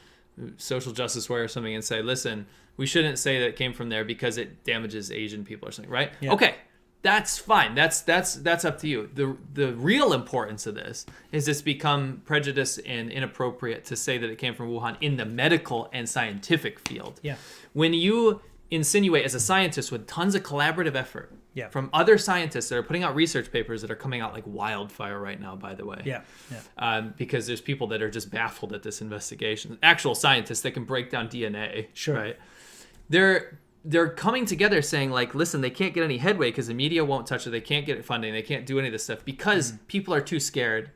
justice warrior or something, and say, "Listen, we shouldn't say that it came from there because it damages Asian people or something," right? Yeah. Okay. That's fine. That's up to you. The real importance of this is it's become prejudice and inappropriate to say that it came from Wuhan in the medical and scientific field. Yeah. When you insinuate as a scientist with tons of collaborative effort Yeah. from other scientists that are putting out research papers that are coming out like wildfire right now, by the way. Yeah. Yeah. Because there's people that are just baffled at this investigation. Actual scientists that can break down DNA. Sure. Right. They're coming together saying, like, listen, they can't get any headway because the media won't touch it. They can't get funding. They can't do any of this stuff because people are too scared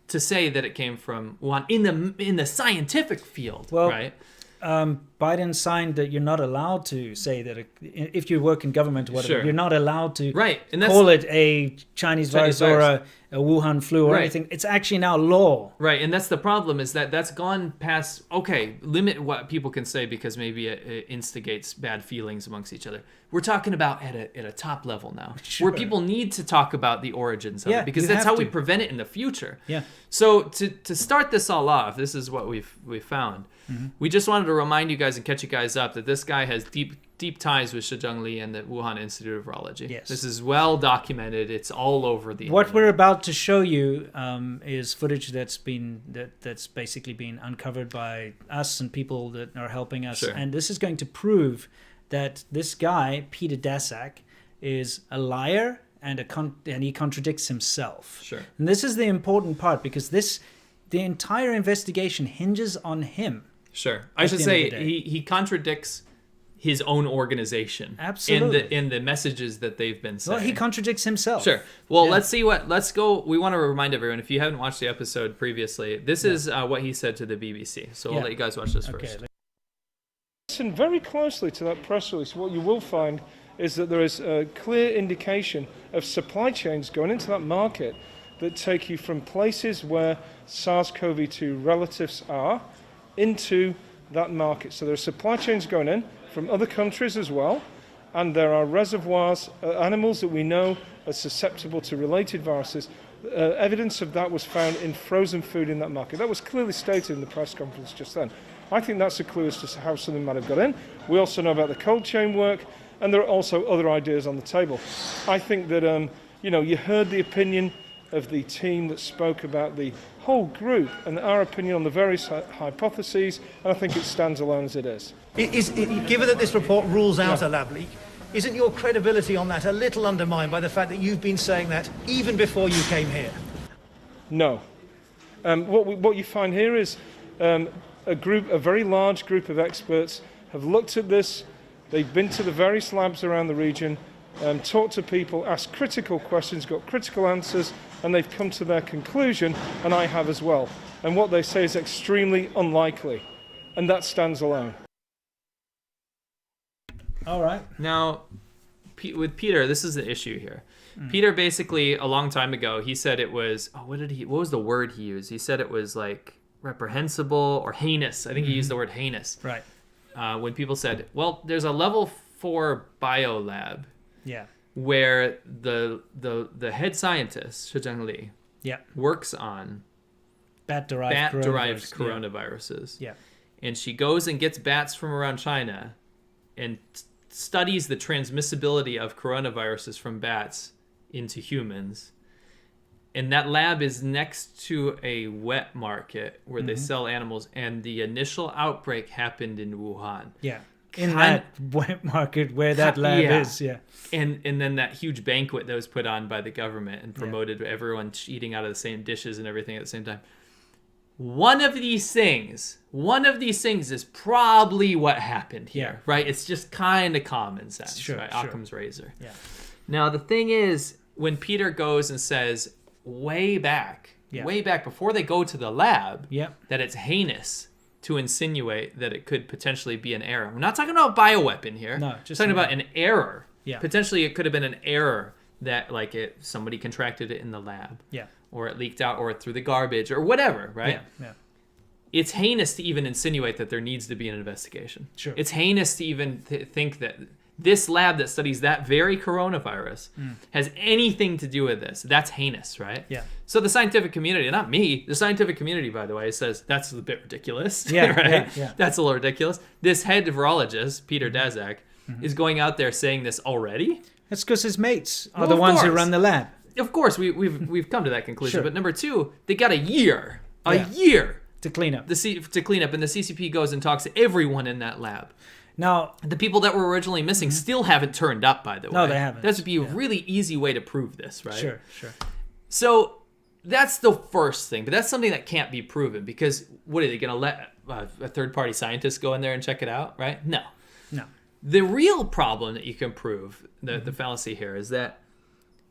to say that it came from Wuhan in the scientific field, Well, right? Biden signed that you're not allowed to say that if you work in government or whatever, Sure. you're not allowed to Right, and that's- call it a Chinese virus or virus. a Wuhan flu or Right. anything. It's actually now law. Right, and that's the problem is that that's gone past, okay, limit what people can say because maybe it instigates bad feelings amongst each other. We're talking about at a top level now, Sure. where people need to talk about the origins of Yeah, it because you that's have how we to. prevent it in the future. Yeah. So to start this all off, this is what we've found. Mm-hmm. We just wanted to remind you guys and catch you guys up that this guy has deep ties with Zhejiang Li and the Wuhan Institute of Virology. Yes. This is well documented. It's all over the What internet. we're about to show you is footage that's basically been uncovered by us and people that are helping us, Sure. and this is going to prove that this guy Peter Daszak is a liar and he contradicts himself. Sure. And this is the important part because the entire investigation hinges on him. Sure. I At should the say end of the day. he contradicts his own organization. Absolutely. In the messages that they've been saying. Well, he contradicts himself. Sure. Well, Yeah. let's go. We want to remind everyone, if you haven't watched the episode previously, this is what he said to the BBC. So Yeah. I'll let you guys watch this Okay. first. Listen very closely to that press release. What you will find is that there is a clear indication of supply chains going into that market that take you from places where SARS-CoV-2 relatives are into that market. So there are supply chains going in from other countries as well, and there are reservoirs, animals that we know are susceptible to related viruses. Evidence of that was found in frozen food in that market. That was clearly stated in the press conference just then. I think that's a clue as to how something might have got in. We also know about the cold chain work, and there are also other ideas on the table. I think that, you heard the opinion of the team that spoke about the whole group and our opinion on the various hypotheses, and I think it stands alone as it is. Given that this report rules out a lab leak, isn't your credibility on that a little undermined by the fact that you've been saying that even before you came here? No. What you find here is a very large group of experts have looked at this. They've been to the various labs around the region, talked to people, asked critical questions, got critical answers, and they've come to their conclusion, and I have as well. And what they say is extremely unlikely, and that stands alone. All right. Now, with Peter, this is the issue here. Peter basically, a long time ago, he said it was, what was the word he used? He said it was like reprehensible or heinous. I think he used the word heinous. Right. When people said, well, there's a level 4 biolab Yeah. where the head scientist, Zhejiang Li, Yeah. works on Bat-derived bat-derived coronaviruses. coronaviruses. Yeah. And she goes and gets bats from around China and studies the transmissibility of coronaviruses from bats into humans. And that lab is next to a wet market where they sell animals. And the initial outbreak happened in Wuhan. Yeah. In that wet market where that lab is. Yeah. And then that huge banquet that was put on by the government and promoted everyone eating out of the same dishes and everything at the same time. One of these things is probably what happened here, right? It's just kind of common sense, right? Occam's razor. Yeah. Now, the thing is, when Peter goes and says way back before they go to the lab, that it's heinous to insinuate that it could potentially be an error. We're not talking about a bioweapon here. No, just talking about an error. Yeah. Potentially, it could have been an error that somebody contracted it in the lab. Yeah. Or it leaked out, or through the garbage, or whatever, right? Yeah. It's heinous to even insinuate that there needs to be an investigation. Sure. It's heinous to even think that this lab that studies that very coronavirus has anything to do with this. That's heinous, right? Yeah. So the scientific community, not me, the scientific community, by the way, says that's a bit ridiculous. Yeah, right? Yeah. That's a little ridiculous. This head virologist, Peter Daszak, is going out there saying this already. That's because his mates are the ones who run the lab. Of course, we've come to that conclusion. Sure. But number two, they got a year to clean up. and the CCP goes and talks to everyone in that lab. Now, The people that were originally missing still haven't turned up, by the way. No, they haven't. That would be a really easy way to prove this, right? Sure. So that's the first thing, but that's something that can't be proven because what are they going to let a third-party scientist go in there and check it out, right? No. The real problem that you can prove, the fallacy here, is that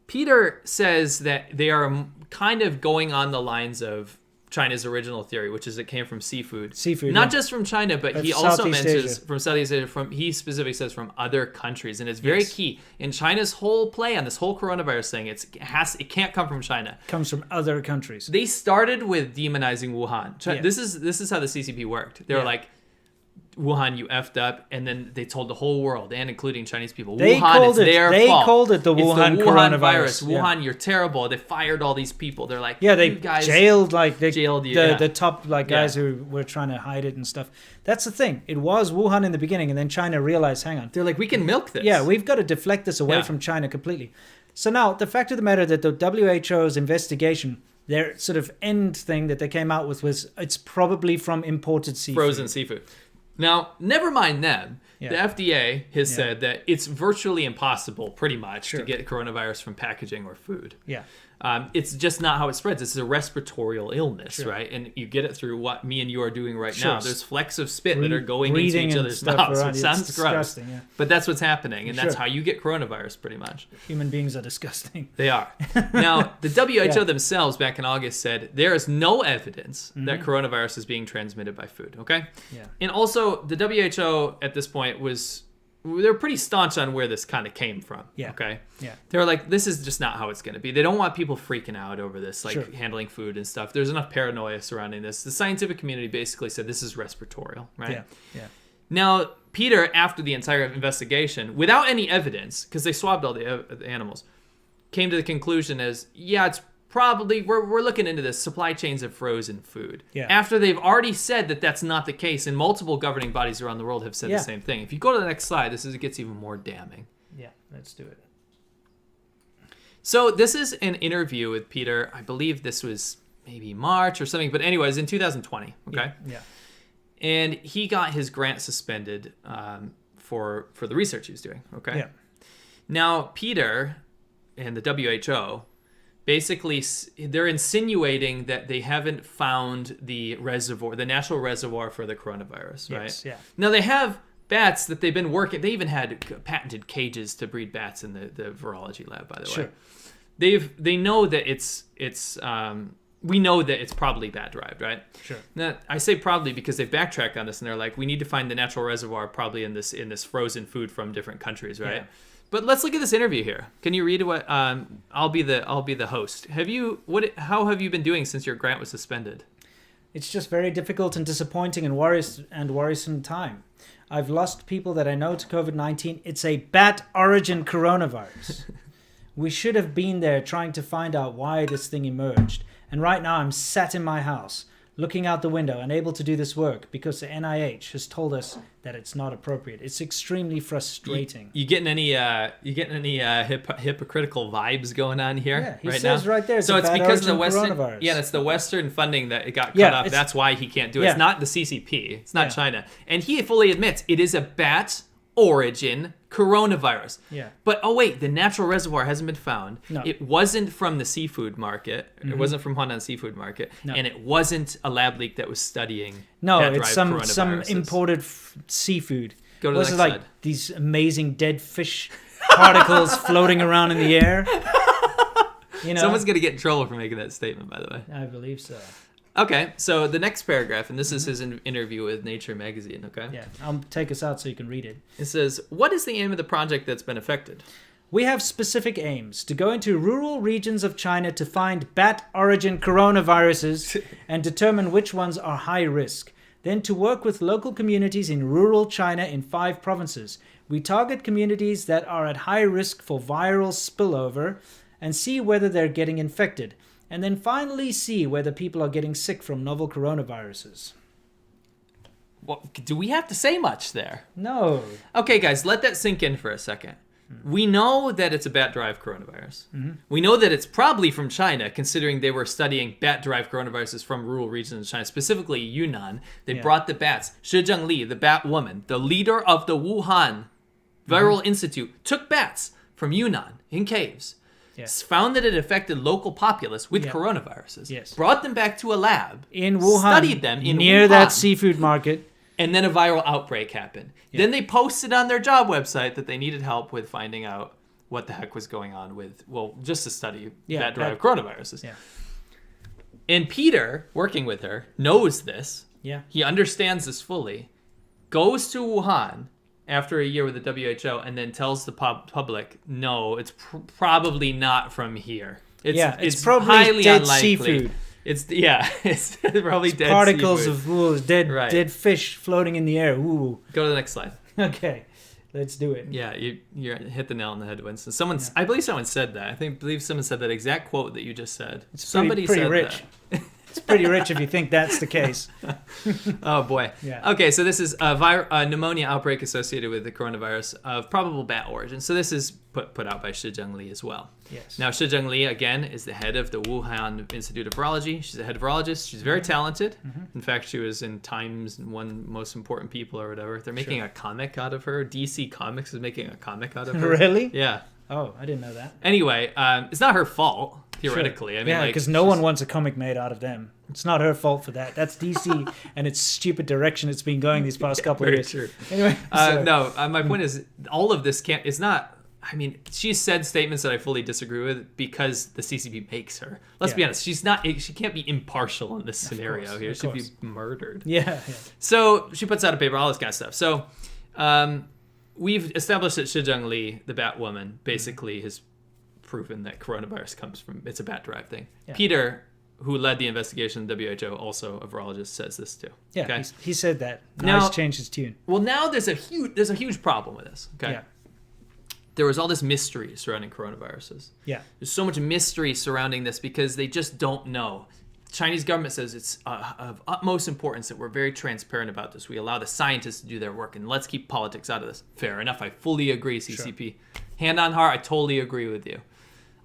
Peter says that they are kind of going on the lines of China's original theory, which is it came from seafood. Not just from China, but he also mentions from Southeast Asia. He specifically says from other countries, and it's very key in China's whole play on this whole coronavirus thing. It can't come from China. It comes from other countries. They started with demonizing Wuhan. This is how the CCP worked. They were like, Wuhan, you effed up, and then they told the whole world, and including Chinese people, Wuhan, it's their fault. They called it the Wuhan coronavirus. Wuhan, you're terrible. They fired all these people. They're like, they you guys jailed the top guys who were trying to hide it and stuff. That's the thing. It was Wuhan in the beginning, and then China realized, hang on, they're like, we can milk this. Yeah, we've got to deflect this away from China completely. So now the fact of the matter that the WHO's investigation, their sort of end thing that they came out with was it's probably from imported seafood. Frozen seafood. Now, never mind them. The FDA has said that it's virtually impossible, pretty much, to get coronavirus from packaging or food. Yeah. It's just not how it spreads. It's a respiratory illness, right? And you get it through what me and you are doing right now. There's flecks of spit that are going into each other's mouths. It sounds gross, but that's what's happening, and that's how you get coronavirus, pretty much. Human beings are disgusting. They are. Now, the WHO themselves back in August said there is no evidence that coronavirus is being transmitted by food, okay? Yeah. And also, the WHO at this point they're pretty staunch on where this kind of came from. Yeah. Okay. Yeah. They're like, this is just not how it's going to be. They don't want people freaking out over this, handling food and stuff. There's enough paranoia surrounding this. The scientific community basically said this is respiratory, right? Yeah. Now, Peter, after the entire investigation, without any evidence, because they swabbed all the animals, came to the conclusion it's probably we're looking into this supply chains of frozen food. Yeah. After they've already said that that's not the case, and multiple governing bodies around the world have said the same thing. If you go to the next slide, it gets even more damning. Yeah, let's do it. So this is an interview with Peter. I believe this was maybe March or something, but anyways, in 2020. Okay. Yeah. And he got his grant suspended for the research he was doing. Okay. Yeah. Now Peter and the WHO. Basically, they're insinuating that they haven't found the natural reservoir for the coronavirus, right? Yes, yeah. Now, they have bats that they've been working. They even had patented cages to breed bats in the virology lab, by the way. They know that we know that it's probably bat-derived, right? Sure. Now, I say probably because they've backtracked on this, and they're like, we need to find the natural reservoir probably in this frozen food from different countries, right? Yeah. But let's look at this interview here. Can you read what? I'll be the host. How have you been doing since your grant was suspended? It's just very difficult and disappointing and worrisome time. I've lost people that I know to COVID-19. It's a bat origin coronavirus. We should have been there trying to find out why this thing emerged. And right now I'm sat in my house looking out the window, unable to do this work because the NIH has told us that it's not appropriate. It's extremely frustrating. You getting any hypocritical vibes going on here? Yeah, he right says now? right there. So it's because of the Western coronavirus. Yeah, it's the Western funding that it got cut off. That's why he can't do it. Yeah. It's not the CCP. It's not China. And he fully admits it is a bat origin coronavirus. Yeah. But oh wait, the natural reservoir hasn't been found. No. It wasn't from the seafood market. It wasn't from Hunan seafood market. No. And it wasn't a lab leak that was studying No, bat-derived it's some coronaviruses. imported seafood. Go to the Was next it like slide. these amazing dead fish particles floating around in the air? You know, Someone's gonna get in trouble for making that statement, by the way. I believe so. Okay, so the next paragraph, and this is his interview with Nature magazine, okay? Yeah, I'll take us out so you can read it. It says, what is the aim of the project that's been affected? We have specific aims to go into rural regions of China to find bat origin coronaviruses and determine which ones are high risk. Then to work with local communities in rural China in 5 provinces. We target communities that are at high risk for viral spillover and see whether they're getting infected. And then finally see whether people are getting sick from novel coronaviruses. Well, do we have to say much there? No. Okay, guys, let that sink in for a second. We know that it's a bat-derived coronavirus. We know that it's probably from China, considering they were studying bat-derived coronaviruses from rural regions of China, specifically Yunnan. They brought the bats. Shi Zhengli, the bat woman, the leader of the Wuhan Viral Institute, took bats from Yunnan in caves. Found that it affected local populace with coronaviruses. Brought them back to a lab. In Wuhan. Studied them in near Wuhan. that seafood market. And then a viral outbreak happened. Then they posted on their job website that they needed help with finding out what the heck was going on with, well, just to study bat-derived coronaviruses. Yeah. And Peter, working with her, knows this. Yeah. He understands this fully. Goes to Wuhan after a year with the WHO and then tells the public, no, it's probably not from here. It's probably highly dead unlikely. seafood. It's probably dead Particles seafood. of dead fish floating in the air. Ooh. Go to the next slide. Okay, let's do it. Yeah, you hit the nail on the head, Winston. I believe someone said that. believe someone said that exact quote that you just said. Somebody pretty said rich. that. It's pretty rich if you think that's the case. Oh boy. Yeah. Okay, so this is a pneumonia outbreak associated with the coronavirus of probable bat origin. So this is put out by Shi Zhengli as well. Yes. Now Shi Zhengli again is the head of the Wuhan Institute of Virology. She's a head virologist. She's very talented. In fact, she was in Times One Most Important People or whatever. They're making a comic out of her. DC Comics is making a comic out of her. Really? Yeah. Oh, I didn't know that. Anyway, it's not her fault. Theoretically, Sure. I mean, because no one wants a comic made out of them. It's not her fault for that. That's DC and its stupid direction it's been going these past couple of years. True. Anyway, my point is, all of this can't. It's not. I mean, she's said statements that I fully disagree with because the CCP makes her. Let's be honest. She's not. She can't be impartial in this scenario here. She should be murdered. Yeah. So she puts out a paper, all this kind of stuff. So we've established that Shi Zhengli, the bat woman, basically has proven that coronavirus comes from, it's a bat-derived thing. Yeah. Peter, who led the investigation in the WHO, also a virologist, says this too. Yeah, okay? he said that. Now, Nice changed his tune. Well, now there's a huge problem with this. Okay. Yeah. There was all this mystery surrounding coronaviruses. Yeah. There's so much mystery surrounding this because they just don't know. The Chinese government says it's of utmost importance that we're very transparent about this. We allow the scientists to do their work, and let's keep politics out of this. Fair enough. I fully agree, CCP. Sure. Hand on heart, I totally agree with you.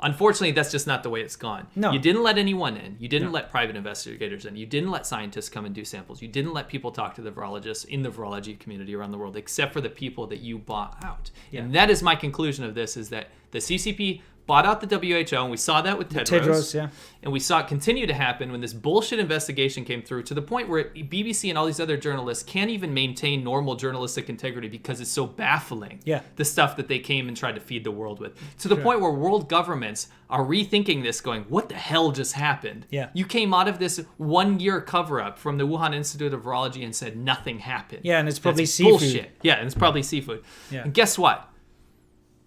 Unfortunately, that's just not the way it's gone. No. You didn't let anyone in. You didn't let private investigators in. You didn't let scientists come and do samples. You didn't let people talk to the virologists in the virology community around the world, except for the people that you bought out. Yeah. And that is my conclusion of this, is that the CCP bought out the WHO, and we saw that with Tedros. Yeah. And we saw it continue to happen when this bullshit investigation came through to the point where BBC and all these other journalists can't even maintain normal journalistic integrity because it's so baffling. Yeah. The stuff that they came and tried to feed the world with. To the point where world governments are rethinking this, going, what the hell just happened? Yeah. You came out of this 1 year cover-up from the Wuhan Institute of Virology and said nothing happened. Yeah, and it's probably That's seafood. Bullshit. Yeah, and it's probably seafood. Yeah. And guess what?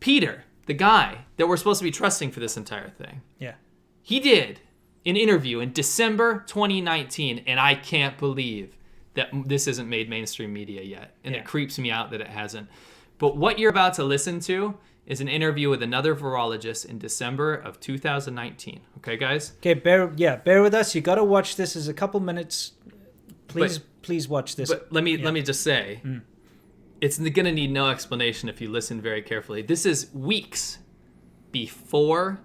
Peter, the guy that we're supposed to be trusting for this entire thing. Yeah. He did an interview in December 2019, and I can't believe that this isn't made mainstream media yet. And it creeps me out that it hasn't. But what you're about to listen to is an interview with another virologist in December of 2019. Okay, guys? Okay, bear with us. You got to watch this. Is a couple minutes. Please watch this. But let me just say, it's going to need no explanation if you listen very carefully. This is weeks before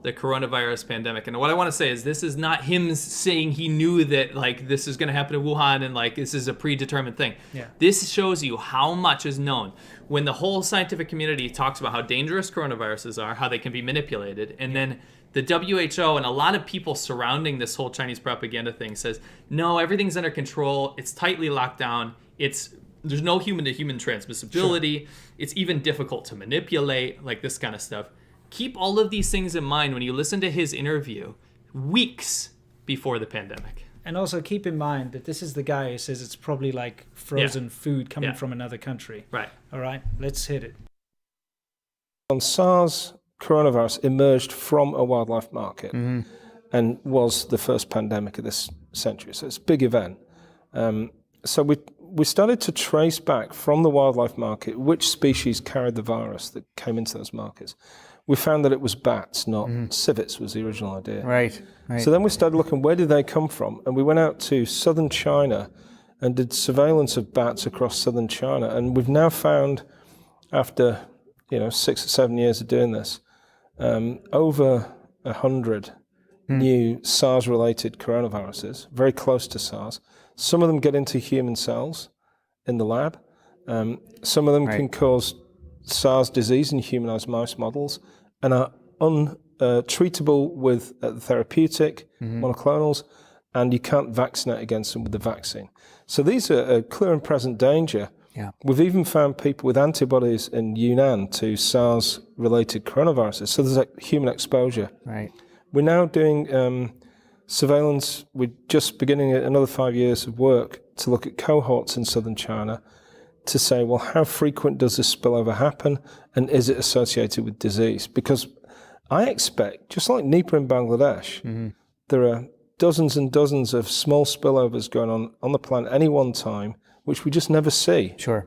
the coronavirus pandemic. And what I want to say is this is not him saying he knew that like this is going to happen in Wuhan and like this is a predetermined thing. Yeah. This shows you how much is known. When the whole scientific community talks about how dangerous coronaviruses are, how they can be manipulated, and then the WHO and a lot of people surrounding this whole Chinese propaganda thing says, no, everything's under control. It's tightly locked down. There's no human-to-human transmissibility. Sure. It's even difficult to manipulate, like this kind of stuff. Keep all of these things in mind when you listen to his interview weeks before the pandemic. And also keep in mind that this is the guy who says it's probably like frozen food coming from another country. Right. All right, let's hit it. SARS coronavirus emerged from a wildlife market and was the first pandemic of this century. So it's a big event. So we started to trace back from the wildlife market which species carried the virus that came into those markets. We found that it was bats, not civets was the original idea. Right. So then we started looking, where did they come from? And we went out to southern China and did surveillance of bats across southern China. And we've now found, after 6 or 7 years of doing this, over 100 new SARS-related coronaviruses, very close to SARS. Some of them get into human cells in the lab. Some of them can cause SARS disease in humanized mouse models and are treatable with therapeutic monoclonals, and you can't vaccinate against them with the vaccine. So these are a clear and present danger. Yeah. We've even found people with antibodies in Yunnan to SARS-related coronaviruses. So there's human exposure. Right. We're now doing surveillance. We're just beginning another 5 years of work to look at cohorts in southern China to say, well, how frequent does this spillover happen, and is it associated with disease? Because I expect, just like Nipah in Bangladesh, there are dozens and dozens of small spillovers going on the planet at any one time, which we just never see. Sure.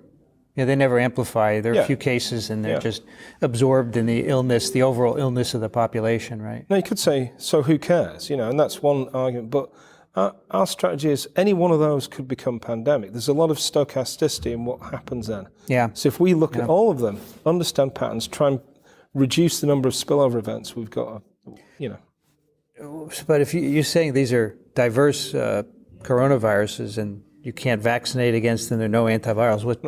Yeah, they never amplify. There are a few cases, and they're just absorbed in the illness, the overall illness of the population, right? Now, you could say, so who cares? And that's one argument. But our strategy is any one of those could become pandemic. There's a lot of stochasticity in what happens then. Yeah. So if we look at all of them, understand patterns, try and reduce the number of spillover events, we've got, But if you're saying these are diverse coronaviruses and you can't vaccinate against them, there are no antivirals, what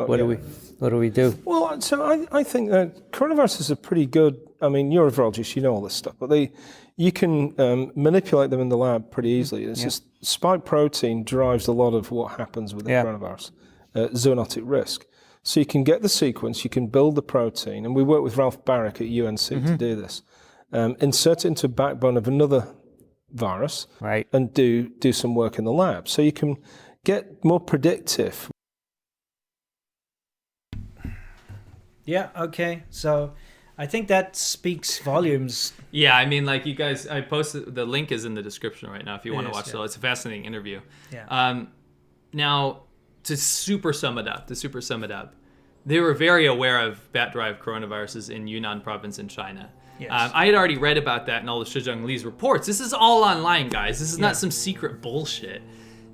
do we do? Well, so I think that coronaviruses are pretty good. I mean, you're a virologist, you know all this stuff, but you can manipulate them in the lab pretty easily. It's just spike protein drives a lot of what happens with the coronavirus, zoonotic risk. So you can get the sequence, you can build the protein, and we work with Ralph Barrick at UNC to do this. Insert it into a backbone of another virus, and do some work in the lab. So you can get more predictive. Yeah, okay. So I think that speaks volumes. Yeah, I mean, like you guys, I posted, the link is in the description right now if you want to watch it. It's a fascinating interview. Yeah. Now, to super sum it up, they were very aware of bat-derived coronaviruses in Yunnan province in China. Yes. I had already read about that in all the Shizhong Li's reports. This is all online, guys. This is not some secret bullshit.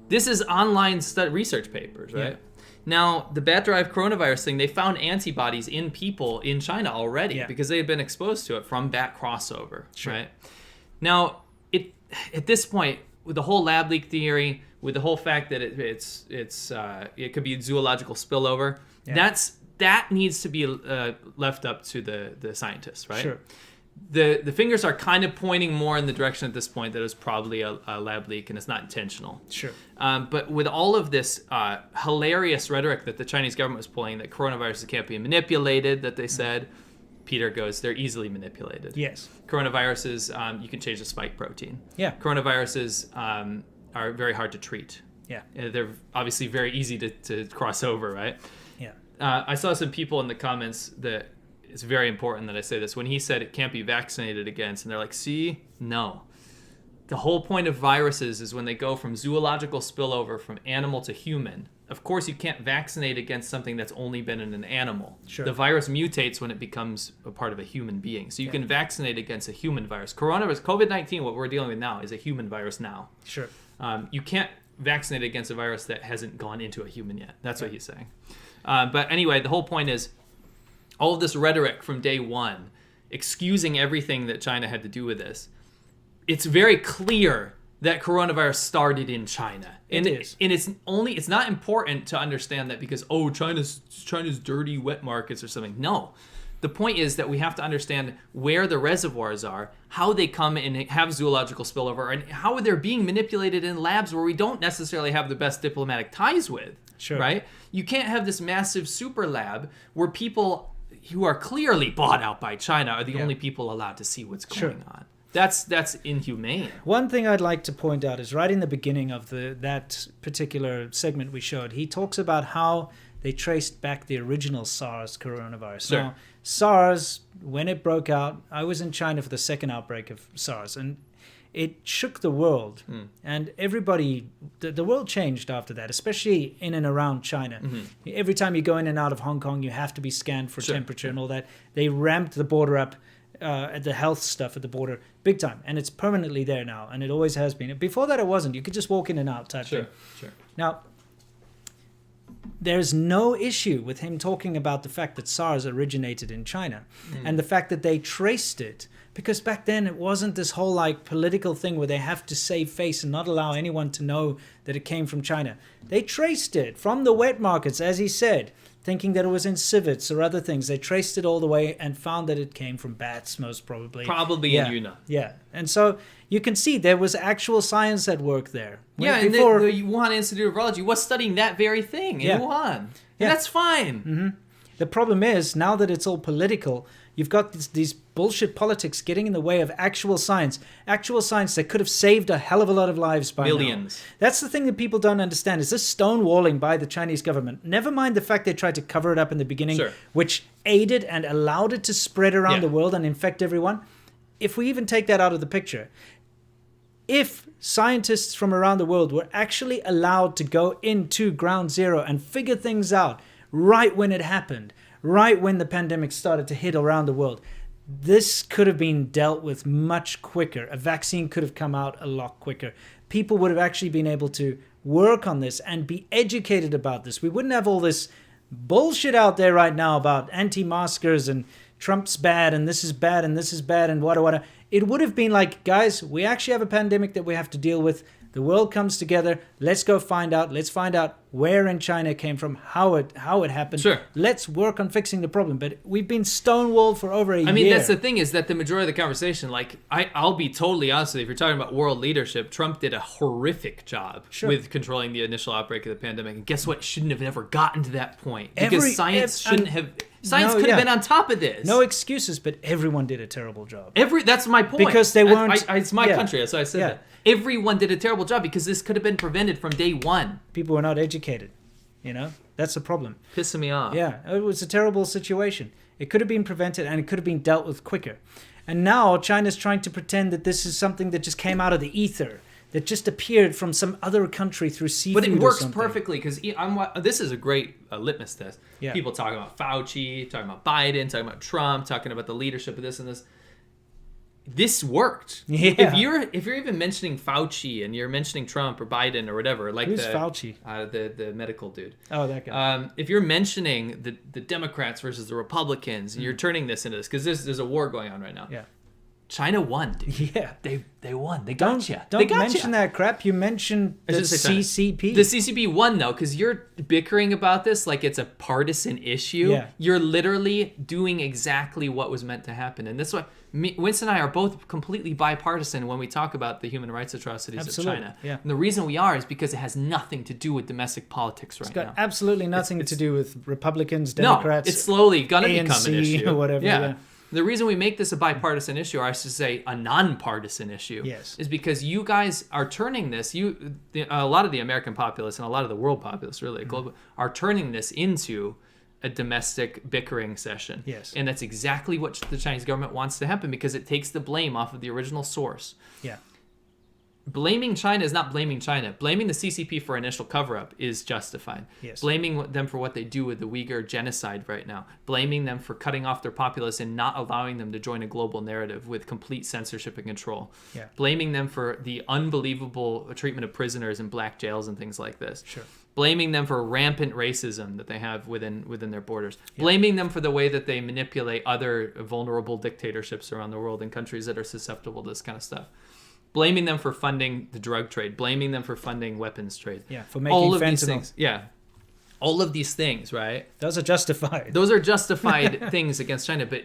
This is online research papers, right? Yeah. Now, the bat-derived coronavirus thing, they found antibodies in people in China already because they had been exposed to it from bat crossover, right? Now, at this point, with the whole lab leak theory, with the whole fact that it could be a zoological spillover, that needs to be left up to the scientists, right? Sure. The fingers are kind of pointing more in the direction at this point that it was probably a lab leak and it's not intentional. Sure. But with all of this hilarious rhetoric that the Chinese government was pulling, that coronaviruses can't be manipulated, that they said, Peter goes, they're easily manipulated. Yes. Coronaviruses, you can change the spike protein. Yeah. Coronaviruses are very hard to treat. Yeah. They're obviously very easy to cross over, right? Yeah. I saw some people in the comments that it's very important that I say this. When he said it can't be vaccinated against, and they're like, see, no. The whole point of viruses is when they go from zoological spillover from animal to human, of course, you can't vaccinate against something that's only been in an animal. Sure. The virus mutates when it becomes a part of a human being. So you can vaccinate against a human virus. Coronavirus, COVID-19, what we're dealing with now, is a human virus now. Sure. You can't vaccinate against a virus that hasn't gone into a human yet. That's what he's saying. But anyway, the whole point is all of this rhetoric from day one, excusing everything that China had to do with this. It's very clear that coronavirus started in China. And it's not important to understand that because China's dirty wet markets or something. No. The point is that we have to understand where the reservoirs are, how they come and have zoological spillover, and how they're being manipulated in labs where we don't necessarily have the best diplomatic ties with. Sure. Right? You can't have this massive super lab where people who are clearly bought out by China are the only people allowed to see what's going on. That's inhumane. One thing I'd like to point out is right in the beginning of that particular segment we showed, he talks about how they traced back the original SARS coronavirus. Sure. Now, SARS, when it broke out, I was in China for the second outbreak of SARS, and it shook the world. And everybody, the world changed after that, especially in and around China. Every time you go in and out of Hong Kong, you have to be scanned for temperature and all that. They ramped the border up. The health stuff at the border big time, and it's permanently there now, and it always has been. Before that, it wasn't. You could just walk in and out type thing. Sure. Now, there's no issue with him talking about the fact that SARS originated in China and the fact that they traced it, because back then it wasn't this whole like political thing where they have to save face and not allow anyone to know that it came from China. They traced it from the wet markets, as he said, thinking that it was in civets or other things. They traced it all the way and found that it came from bats, most probably. Probably in Yunnan. Yeah. And so you can see there was actual science at work there. And the Wuhan Institute of Virology was studying that very thing in Wuhan. And that's fine. The problem is, now that it's all political, you've got these bullshit politics getting in the way of actual science that could have saved a hell of a lot of lives by Millions. now. That's the thing that people don't understand, is this stonewalling by the Chinese government. Never mind the fact they tried to cover it up in the beginning, which aided and allowed it to spread around the world and infect everyone. If we even take that out of the picture, if scientists from around the world were actually allowed to go into ground zero and figure things out right when it happened, right when the pandemic started to hit around the world, this could have been dealt with much quicker. A vaccine could have come out a lot quicker. People would have actually been able to work on this and be educated about this. We wouldn't have all this bullshit out there right now about anti-maskers and Trump's bad and this is bad and this is bad and what. It would have been like, guys, we actually have a pandemic that we have to deal with. The world comes together. Let's go find out. Let's find out where in China it came from, how it happened. Sure. Let's work on fixing the problem. But we've been stonewalled for over a year. I mean, that's the thing, is that the majority of the conversation, like, I'll be totally honest with you, if you're talking about world leadership, Trump did a horrific job with controlling the initial outbreak of the pandemic. And guess what? It shouldn't have ever gotten to that point. Because science could have been on top of this. No excuses, but everyone did a terrible job. That's my point. Because they weren't... it's my country, that's why I said that. Everyone did a terrible job because this could have been prevented from day one. People were not educated, That's the problem. Pissing me off. Yeah, it was a terrible situation. It could have been prevented and it could have been dealt with quicker. And now China's trying to pretend that this is something that just came out of the ether, that just appeared from some other country through seafood. But it works perfectly, because this is a great litmus test. Yeah. People talking about Fauci, talking about Biden, talking about Trump, talking about the leadership of this and this. This worked. Yeah. If you're even mentioning Fauci and you're mentioning Trump or Biden or whatever, like Who's Fauci? The medical dude. Oh, that guy. If you're mentioning the Democrats versus the Republicans, and you're turning this into this, because there's a war going on right now. Yeah. China won, dude. Yeah. They won. They got you. Don't mention that crap. You mentioned the CCP. The CCP won, though, because you're bickering about this like it's a partisan issue. Yeah. You're literally doing exactly what was meant to happen. And that's why Winston and I are both completely bipartisan when we talk about the human rights atrocities of China. Yeah. And the reason we are is because it has nothing to do with domestic politics right now. It's got absolutely nothing to do with Republicans, Democrats. No, it's slowly going to become an ANC, issue. or whatever. Yeah. The reason we make this a bipartisan issue, or I should say a non-partisan issue, is because you guys are turning this, a lot of the American populace and a lot of the world populace, really, global, are turning this into a domestic bickering session. Yes. And that's exactly what the Chinese government wants to happen, because it takes the blame off of the original source. Yeah. blaming China is not blaming China. Blaming the CCP for initial cover-up is justified. Yes. Blaming them for what they do with the Uyghur genocide right now. Blaming them for cutting off their populace and not allowing them to join a global narrative with complete censorship and control. Yeah. Blaming them for the unbelievable treatment of prisoners in black jails and things like this. Sure. Blaming them for rampant racism that they have within their borders. Yeah. Blaming them for the way that they manipulate other vulnerable dictatorships around the world in countries that are susceptible to this kind of stuff. Blaming them for funding the drug trade, blaming them for funding weapons trade. Yeah, for making all of fentanyl. these things. Yeah. All of these things, right? Those are justified. Those are justified things against China, but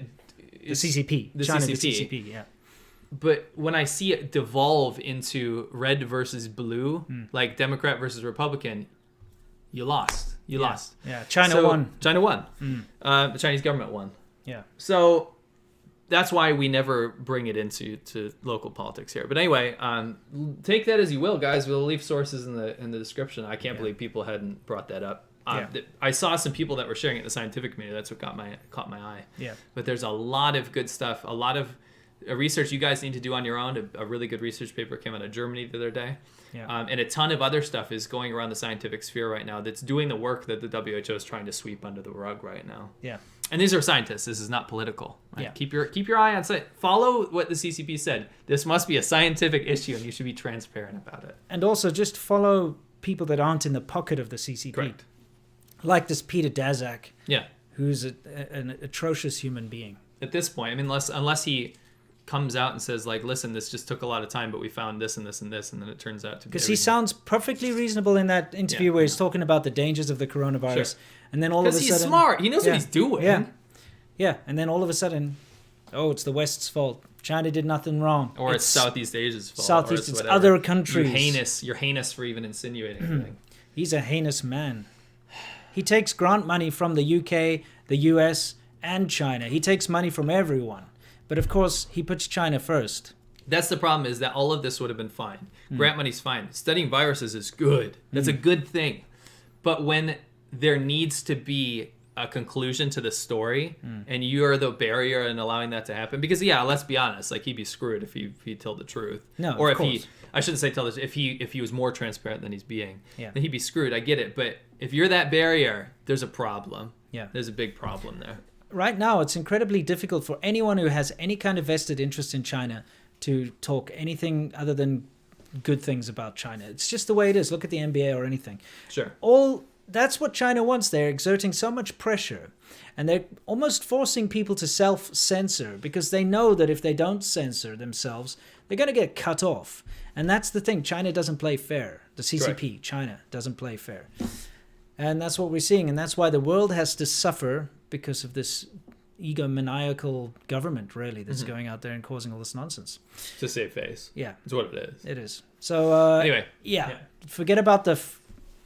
the CCP. The China, CCP. the CCP, yeah. But when I see it devolve into red versus blue, like Democrat versus Republican, you lost. You lost. Yeah, China won. China won. The Chinese government won. Yeah. So that's why we never bring it into local politics here. But anyway, take that as you will, guys. We'll leave sources in the description. I can't believe people hadn't brought that up. I saw some people that were sharing it in the scientific community. That's what caught my eye. Yeah. But there's a lot of good stuff. A lot of research you guys need to do on your own. A really good research paper came out of Germany the other day. Yeah. And a ton of other stuff is going around the scientific sphere right now that's doing the work that the WHO is trying to sweep under the rug right now. Yeah. And these are scientists. This is not political. Right? Yeah. Keep your eye on science. Follow what the CCP said. This must be a scientific issue, and you should be transparent about it. And also just follow people that aren't in the pocket of the CCP. Correct. Like this Peter Daszak. Yeah. Who's an atrocious human being. At this point, I mean, unless he comes out and says, like, listen, this just took a lot of time, but we found this and this and this, and then it turns out to be because he sounds perfectly reasonable in that interview where he's talking about the dangers of the coronavirus, and then all of a sudden, because he's smart, he knows what he's doing. Yeah, and then all of a sudden, oh, it's the West's fault. China did nothing wrong. Or it's Southeast Asia's fault. Southeast, it's other countries. You're heinous for even insinuating anything. He's a heinous man. He takes grant money from the UK, the US, and China. He takes money from everyone. But of course, he puts China first. That's the problem, is that all of this would have been fine. Grant money's fine. Studying viruses is good. That's a good thing. But when there needs to be a conclusion to the story, and you're the barrier in allowing that to happen, because let's be honest, like, he'd be screwed if he told the truth. No, or of if course. I shouldn't say tell this, if he was more transparent than he's being, Yeah. then he'd be screwed. I get it. But if you're that barrier, there's a problem. Yeah. There's a big problem there. Right now, it's incredibly difficult for anyone who has any kind of vested interest in China to talk anything other than good things about China. It's just the way it is. Look at the NBA or anything. Sure. That's what China wants. They're exerting so much pressure, and they're almost forcing people to self-censor because they know that if they don't censor themselves, they're going to get cut off. And that's the thing. China doesn't play fair. The CCP, Correct. China, doesn't play fair. And that's what we're seeing. And that's why the world has to suffer because of this egomaniacal government, really, that's going out there and causing all this nonsense. To save face. Yeah. That's what it is. It is. So, Anyway. Yeah. Forget about the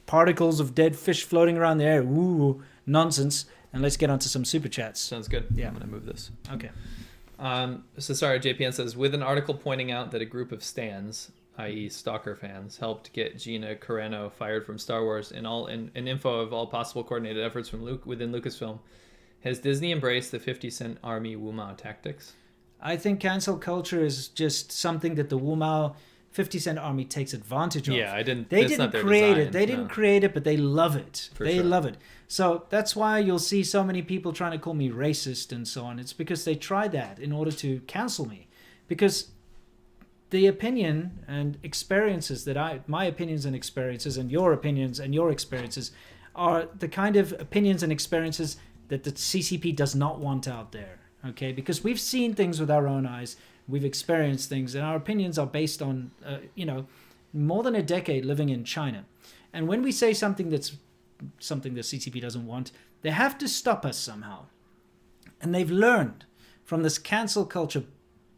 particles of dead fish floating around the air. Woo, nonsense. And let's get on to some super chats. Sounds good. Yeah. I'm going to move this. Okay. So sorry, JPN says, with an article pointing out that a group of stans, i.e. stalker fans, helped get Gina Carano fired from Star Wars, and info of all possible coordinated efforts from within Lucasfilm, has Disney embraced the 50 Cent Army Wu-Mao tactics? I think cancel culture is just something that the Wu-Mao 50 Cent Army takes advantage of. Yeah, They didn't create it. They didn't create it, but they love it. They love it. So that's why you'll see so many people trying to call me racist and so on. It's because they tried that in order to cancel me. Because the opinion and experiences my opinions and experiences and your opinions and your experiences are the kind of opinions and experiences that the CCP does not want out there. Okay? Because we've seen things with our own eyes. We've experienced things, and our opinions are based on, more than a decade living in China. And when we say something that's something the CCP doesn't want, they have to stop us somehow. And they've learned from this cancel culture,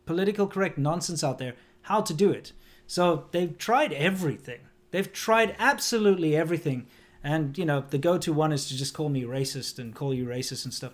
political correct nonsense out there, how to do it. So they've tried everything. They've tried absolutely everything. And, the go-to one is to just call me racist and call you racist and stuff.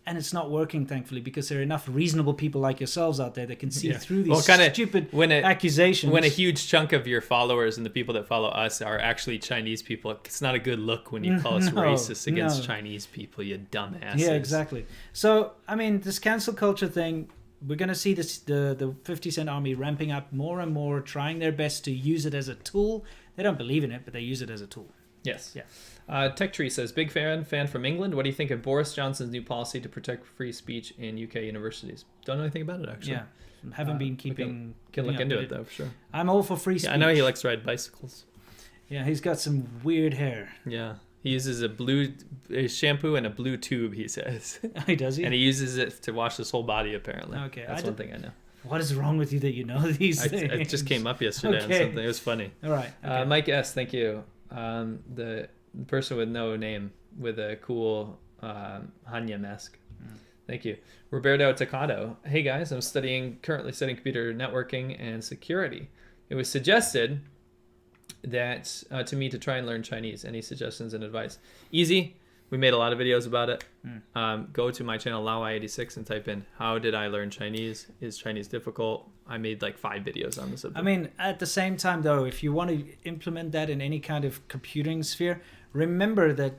And it's not working, thankfully, because there are enough reasonable people like yourselves out there that can see through these stupid accusations. When a huge chunk of your followers and the people that follow us are actually Chinese people, it's not a good look when you call us racist against Chinese people, you dumbasses. Yeah, exactly. So, this cancel culture thing, we're going to see the 50 Cent Army ramping up more and more, trying their best to use it as a tool. They don't believe in it, but they use it as a tool. Yes. Yeah. Tech Tree says, big fan from England. What do you think of Boris Johnson's new policy to protect free speech in UK universities? Don't know anything about it, actually. Yeah. Haven't been keeping... Can look into it, though, for sure. I'm all for free speech. Yeah, I know he likes to ride bicycles. Yeah, he's got some weird hair. Yeah. He uses a shampoo and a blue tube, he says. Does he? And he uses it to wash his whole body, apparently. Okay. That's one thing I know. What is wrong with you that you know these things? It just came up yesterday on something. It was funny. All right. Okay. Mike S., thank you. The person with no name with a cool Hanya mask. Thank you. Roberto Tacado. Hey guys, I'm currently studying computer networking and security. It was suggested that to me to try and learn Chinese. Any suggestions and advice? Easy. We made a lot of videos about it. Go to my channel Laowhy86 and type in how did I learn Chinese? Is Chinese difficult? I made like 5 videos on the subject. I mean, at the same time though, if you want to implement that in any kind of computing sphere, remember that,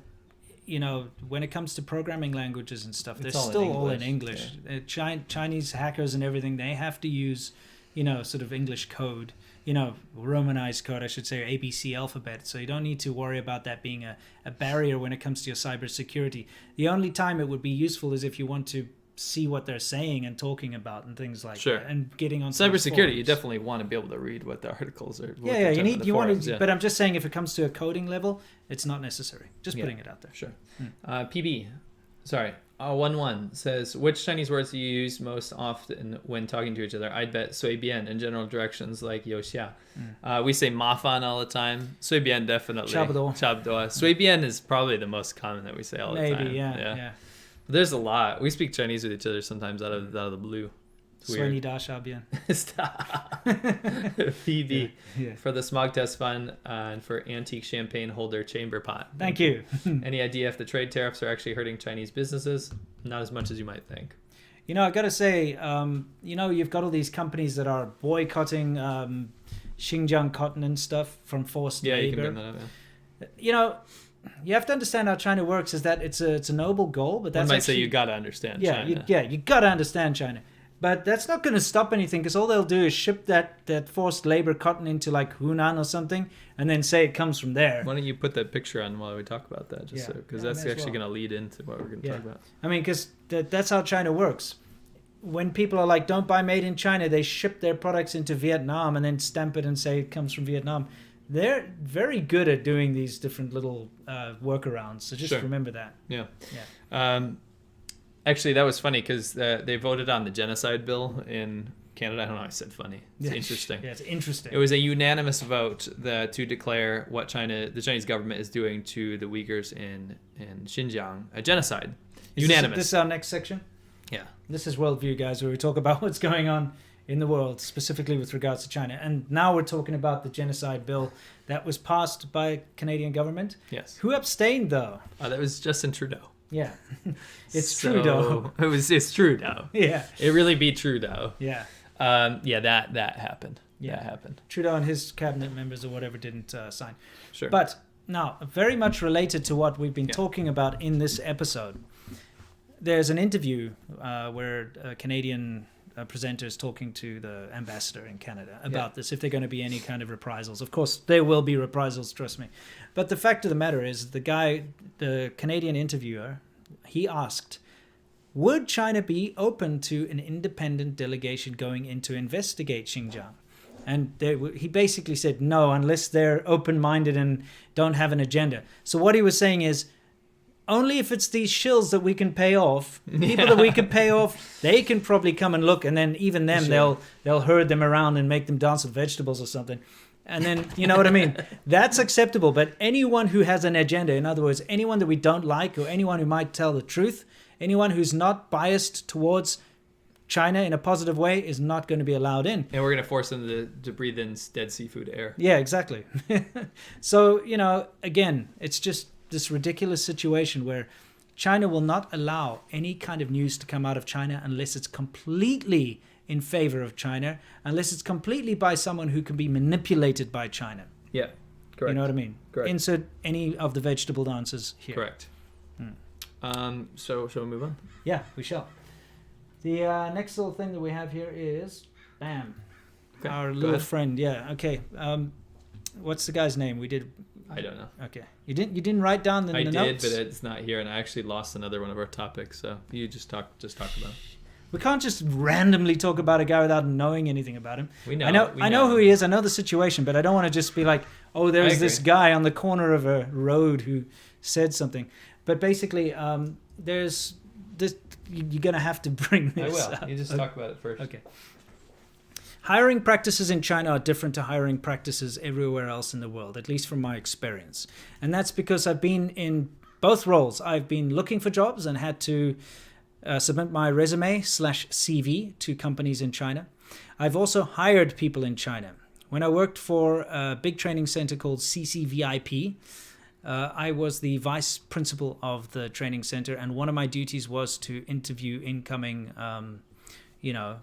you know, when it comes to programming languages and stuff, they're still all in English. Yeah. Chinese hackers and everything, they have to use, you know, sort of English code, you know, Romanized code, I should say, or ABC alphabet. So you don't need to worry about that being a barrier when it comes to your cybersecurity. The only time it would be useful is if you want to see what they're saying and talking about and things like that, and getting on cybersecurity. You definitely want to be able to read what the articles are. You want to, but I'm just saying if it comes to a coding level, it's not necessary. Just putting it out there. Sure. PB, sorry, 11 says, which Chinese words do you use most often when talking to each other? I'd bet sui bian in general directions like you xia. We say ma fan all the time. Sui bian definitely. Chabuduo. Sui bian is probably the most common that we say all the time. Maybe, yeah. There's a lot. We speak Chinese with each other sometimes out of the blue. Sui da sha bian. Stop. PB Yeah. for the smog test fund and for antique champagne holder chamber pot. Thank you. Any idea if the trade tariffs are actually hurting Chinese businesses? Not as much as you might think. You know, I got to say, you know, you've got all these companies that are boycotting Xinjiang cotton and stuff from forced labor. Yeah, you can bring that up. Yeah. You know, you have to understand how China works. Is that it's a noble goal, but that's one might say you got to understand China. You got to understand China. But that's not going to stop anything because all they'll do is ship that forced labor cotton into like Hunan or something and then say it comes from there. Why don't you put that picture on while we talk about that? Because that's actually going to lead into what we're going to talk about. I mean, because that's how China works. When people are like, don't buy made in China, they ship their products into Vietnam and then stamp it and say it comes from Vietnam. They're very good at doing these different little workarounds. So just remember that. Yeah. Actually, that was funny because they voted on the genocide bill in Canada. I don't know. I said funny. It's interesting. Yeah, it's interesting. It was a unanimous vote to declare what the Chinese government is doing to the Uyghurs in Xinjiang a genocide. Unanimous. This is our next section? Yeah. This is Worldview, guys, where we talk about what's going on in the world, specifically with regards to China. And now we're talking about the genocide bill that was passed by Canadian government. Yes. Who abstained, though? That was Justin Trudeau. Yeah. It's Trudeau. It's Trudeau. Yeah. It really be Trudeau. Yeah. That happened. Yeah. That happened. Trudeau and his cabinet members or whatever didn't sign. Sure. But now, very much related to what we've been talking about in this episode, there's an interview where a Canadian presenter is talking to the ambassador in Canada about this, if there are going to be any kind of reprisals. Of course, there will be reprisals, trust me. But the fact of the matter is, the Canadian interviewer, he asked, would China be open to an independent delegation going in to investigate Xinjiang? And he basically said no, unless they're open-minded and don't have an agenda. So what he was saying is, only if it's these shills that we can pay off, people that we can pay off, they can probably come and look, and then even them, they'll herd them around and make them dance with vegetables or something. And then, you know what I mean? That's acceptable. But anyone who has an agenda, in other words, anyone that we don't like or anyone who might tell the truth, anyone who's not biased towards China in a positive way is not going to be allowed in. And we're going to force them to breathe in dead seafood air. Yeah, exactly. So, you know, again, it's just this ridiculous situation where China will not allow any kind of news to come out of China unless it's completely in favor of China, unless it's completely by someone who can be manipulated by China. Yeah, correct. You know what I mean? Correct. Insert any of the vegetable dancers here. Correct. So shall we move on? Yeah, we shall. The next little thing that we have here is, bam, Okay, our go little ahead. friend. Yeah, okay. What's the guy's name? We did. I don't know. Okay, you didn't write down the I did, notes. but it's not here, and I actually lost another one of our topics. So you just talk about it. We can't just randomly talk about a guy without knowing anything about him. We know. I know who he is. I know the situation, but I don't want to just be like, oh, there's this agree. guy on the corner of a road who said something. But basically, there's this. You're gonna have to bring I this will. up. You just talk about it first. Okay. Hiring practices in China are different to hiring practices everywhere else in the world, at least from my experience. And that's because I've been in both roles. I've been looking for jobs and had to submit my resume/CV to companies in China. I've also hired people in China. When I worked for a big training center called CCVIP, I was the vice principal of the training center, and one of my duties was to interview incoming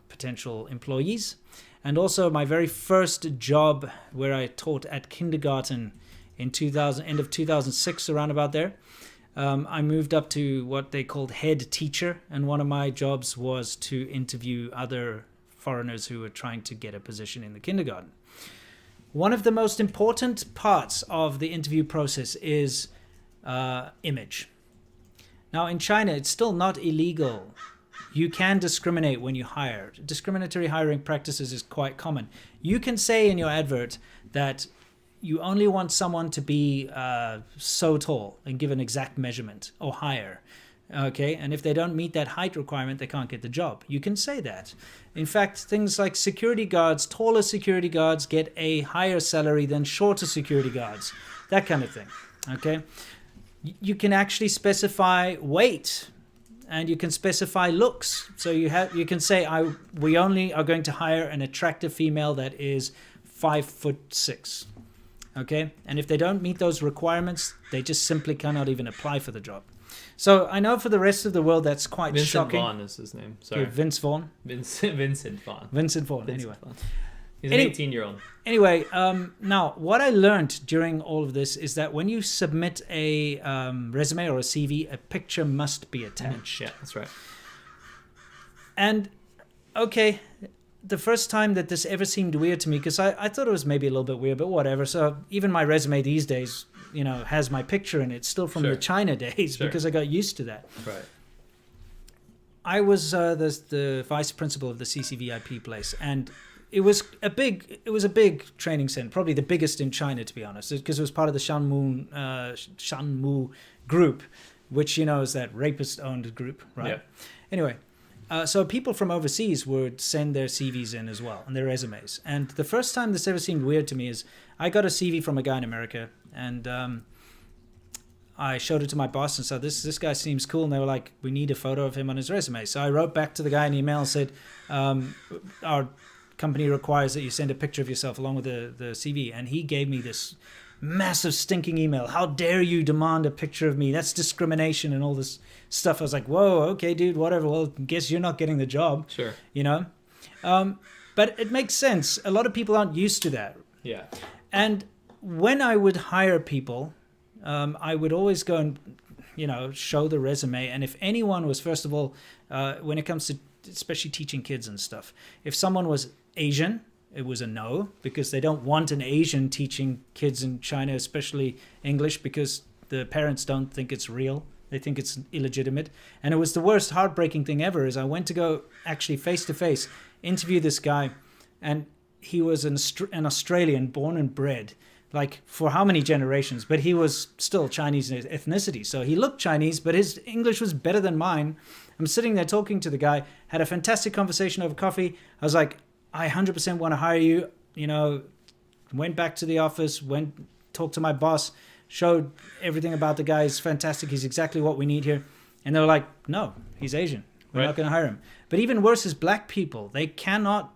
potential employees. And also my very first job, where I taught at kindergarten in end of 2006, around about there, I moved up to what they called head teacher, and one of my jobs was to interview other foreigners who were trying to get a position in the kindergarten. One of the most important parts of the interview process is image. Now, in China, it's still not illegal. You can discriminate when you hire. Discriminatory hiring practices is quite common. You can say in your advert that you only want someone to be so tall and give an exact measurement or higher. Okay, and if they don't meet that height requirement, they can't get the job. You can say that. In fact, things like security guards, taller security guards get a higher salary than shorter security guards. That kind of thing. Okay, you can actually specify weight, and you can specify looks. So you can say we only are going to hire an attractive female that is 5'6". Okay, and if they don't meet those requirements, they just simply cannot even apply for the job. So I know for the rest of the world that's quite Vincent shocking. Vaughn is his name. Sorry. Okay, Vince Vaughn. Vincent Vaughn. Vincent Vaughn. Vincent Anyway. Vaughn. He's an 18-year-old. Anyway, now what I learned during all of this is that when you submit a resume or a CV, a picture must be attached. Yeah, that's right. And okay, the first time that this ever seemed weird to me, because I thought it was maybe a little bit weird, but whatever. So even my resume these days, has my picture in it, still from the China days, because I got used to that. Right. I was the vice principal of the CCVIP place, and it was a big training center, probably the biggest in China, to be honest, because it was part of the Shanmu group, which is that rapist-owned group, right? Yeah. Anyway, so people from overseas would send their CVs in as well, and their resumes. And the first time this ever seemed weird to me is I got a CV from a guy in America, and I showed it to my boss and said, this guy seems cool. And they were like, we need a photo of him on his resume. So I wrote back to the guy an email and said, our company requires that you send a picture of yourself along with the CV. And he gave me this massive stinking email. How dare you demand a picture of me? That's discrimination and all this stuff. I was like, whoa, okay, dude, whatever. Well, guess you're not getting the job. Sure. But it makes sense. A lot of people aren't used to that. Yeah. And when I would hire people, I would always go and, show the resume. And if anyone was, first of all, when it comes to especially teaching kids and stuff, if someone was Asian, it was a no, because they don't want an Asian teaching kids in China, especially English, because the parents don't think it's real. They think it's illegitimate. And it was the worst heartbreaking thing ever is I went to go actually face-to-face interview this guy, and he was an Australian born and bred, like for how many generations, but he was still Chinese ethnicity. So he looked Chinese, but his English was better than mine. I'm sitting there talking to the guy, had a fantastic conversation over coffee. I was like, I 100% want to hire you. Went back to the office, talked to my boss, showed everything about the guy. He's fantastic. He's exactly what we need here. And they were like, no, he's Asian. We're not going to hire him. But even worse is black people. They cannot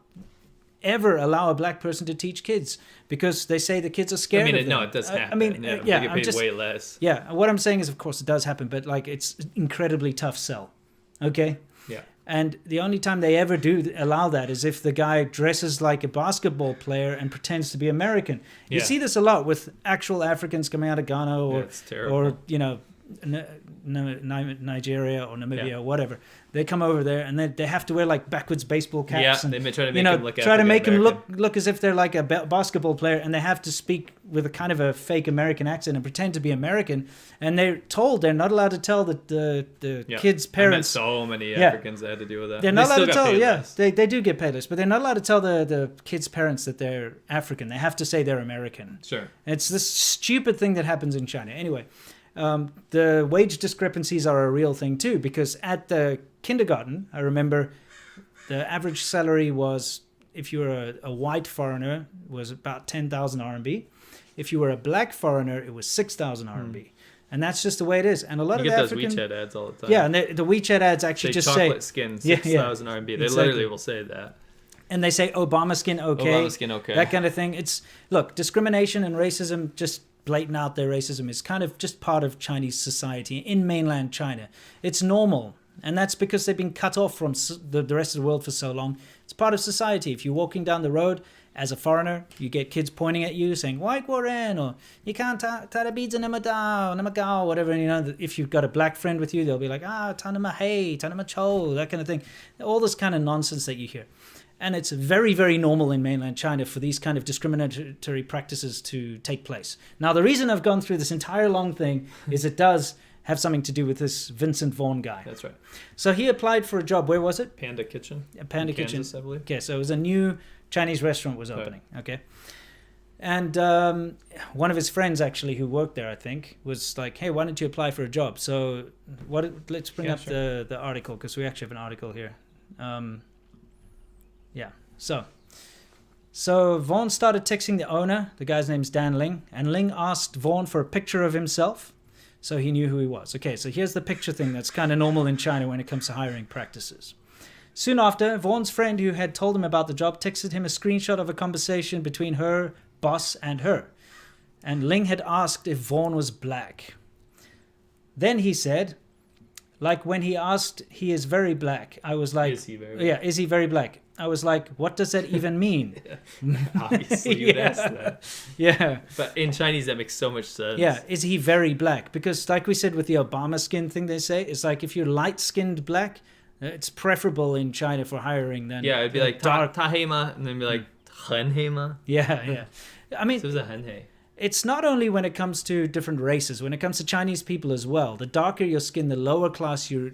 ever allow a black person to teach kids because they say the kids are scared of them. No, it does happen. They get paid way less. Yeah, what I'm saying is, of course, it does happen, but it's incredibly tough sell. Okay? Yeah. And the only time they ever do allow that is if the guy dresses like a basketball player and pretends to be American. You see this a lot with actual Africans coming out of Ghana or Nigeria or Namibia or whatever. They come over there and they have to wear like backwards baseball caps. Yeah, and, they may try to make them look African-American. look as if they're like a basketball player, and they have to speak with a kind of a fake American accent and pretend to be American. And they're told they're not allowed to tell the kids' parents. I met so many Africans that had to deal with that. They're not allowed to tell. Yeah, they do get paid less, but they're not allowed to tell the kids' parents that they're African. They have to say they're American. Sure. It's this stupid thing that happens in China. Anyway, the wage discrepancies are a real thing too, because at the kindergarten, I remember the average salary was, if you were a white foreigner, was about 10,000 RMB. If you were a black foreigner, it was 6,000 RMB. And that's just the way it is. And a lot you of get African... those WeChat ads all the time. Yeah, and the WeChat ads actually just say... chocolate skin, 6,000 RMB. They literally will say that. And they say Obama skin okay. Obama skin okay. That kind of thing. Look, discrimination and racism, just blatant out there racism, is kind of just part of Chinese society in mainland China. It's normal. And that's because they've been cut off from the rest of the world for so long. It's part of society. If you're walking down the road as a foreigner, you get kids pointing at you saying, "Wai Guoren," or "You can't namagao," whatever. And, you know, if you've got a black friend with you, they'll be like, "Tanama hey, Tanama cho," that kind of thing. All this kind of nonsense that you hear. And it's very, very normal in mainland China for these kind of discriminatory practices to take place. Now, the reason I've gone through this entire long thing is it does have something to do with this Vincent Vaughn guy. That's right. So he applied for a job. Where was it? Panda Kitchen. Panda Kitchen. Kansas, I believe. Okay, so it was a new Chinese restaurant was opening. Right. Okay. And one of his friends actually who worked there, I think, was like, "Hey, why don't you apply for a job?" So let's bring up the article, because we actually have an article here. So Vaughn started texting the owner. The guy's name's Dan Ling. And Ling asked Vaughn for a picture of himself, so he knew who he was. Okay, so here's the picture thing that's kind of normal in China when it comes to hiring practices. Soon after, Vaughn's friend who had told him about the job texted him a screenshot of a conversation between her boss and her. And Ling had asked if Vaughn was black. Then he said, like when he asked, "He is very black." I was like, "Is he very black?" Yeah, "Is he very black?" I was like, what does that even mean? Obviously, you'd ask that. Yeah. But in Chinese, that makes so much sense. Yeah, "Is he very black?" Because like we said with the Obama skin thing, they say, it's like if you're light-skinned black, it's preferable in China for hiring than... Yeah, it'd be like dark. ta hei ma, and then be like, hen hei ma. Yeah. I mean... So it's a hen hei. It's not only when it comes to different races, when it comes to Chinese people as well. The darker your skin, the lower class you're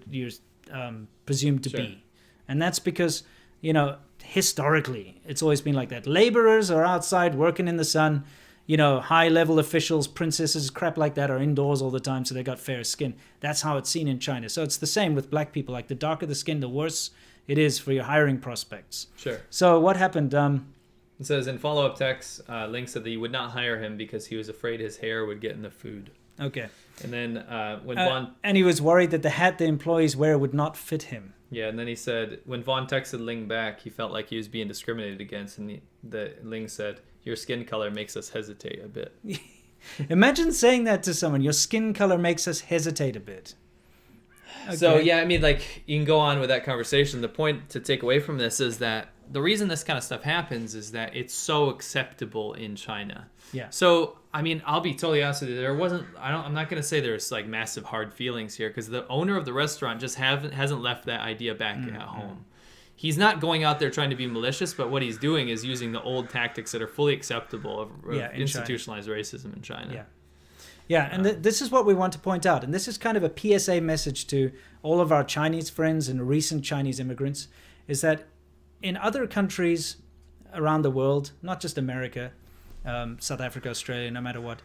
presumed to be. And that's because, you know, historically, it's always been like that. Laborers are outside working in the sun. You know, high-level officials, princesses, crap like that are indoors all the time, so they got fair skin. That's how it's seen in China. So it's the same with black people. Like, the darker the skin, the worse it is for your hiring prospects. Sure. So what happened? It says in follow-up text, Ling said that he would not hire him because he was afraid his hair would get in the food. Okay. And then when Vaughn... And he was worried that the hat the employees wear would not fit him. Yeah, and then he said, when Vaughn texted Ling back, he felt like he was being discriminated against, and Ling said, "Your skin color makes us hesitate a bit." Imagine saying that to someone. "Your skin color makes us hesitate a bit." Okay. So, yeah, I mean, like, you can go on with that conversation. The point to take away from this is that the reason this kind of stuff happens is that it's so acceptable in China. Yeah. So, I mean, I'll be totally honest with you. I'm not going to say there's like massive hard feelings here, because the owner of the restaurant just hasn't left that idea back at home. He's not going out there trying to be malicious, but what he's doing is using the old tactics that are fully acceptable of institutionalized racism in China. Yeah. Yeah, and this is what we want to point out. And this is kind of a PSA message to all of our Chinese friends and recent Chinese immigrants, is that in other countries around the world, not just America, South Africa, Australia, no matter what,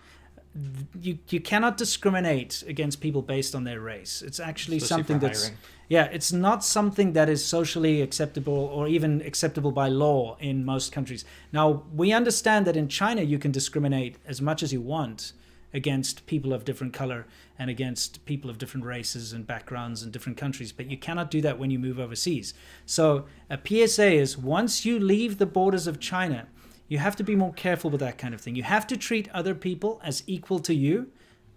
you cannot discriminate against people based on their race. It's actually something that's... Yeah, it's not something that is socially acceptable or even acceptable by law in most countries. Now, we understand that in China you can discriminate as much as you want against people of different color and against people of different races and backgrounds in different countries, but you cannot do that when you move overseas. So a PSA is, once you leave the borders of China, you have to be more careful with that kind of thing. You have to treat other people as equal to you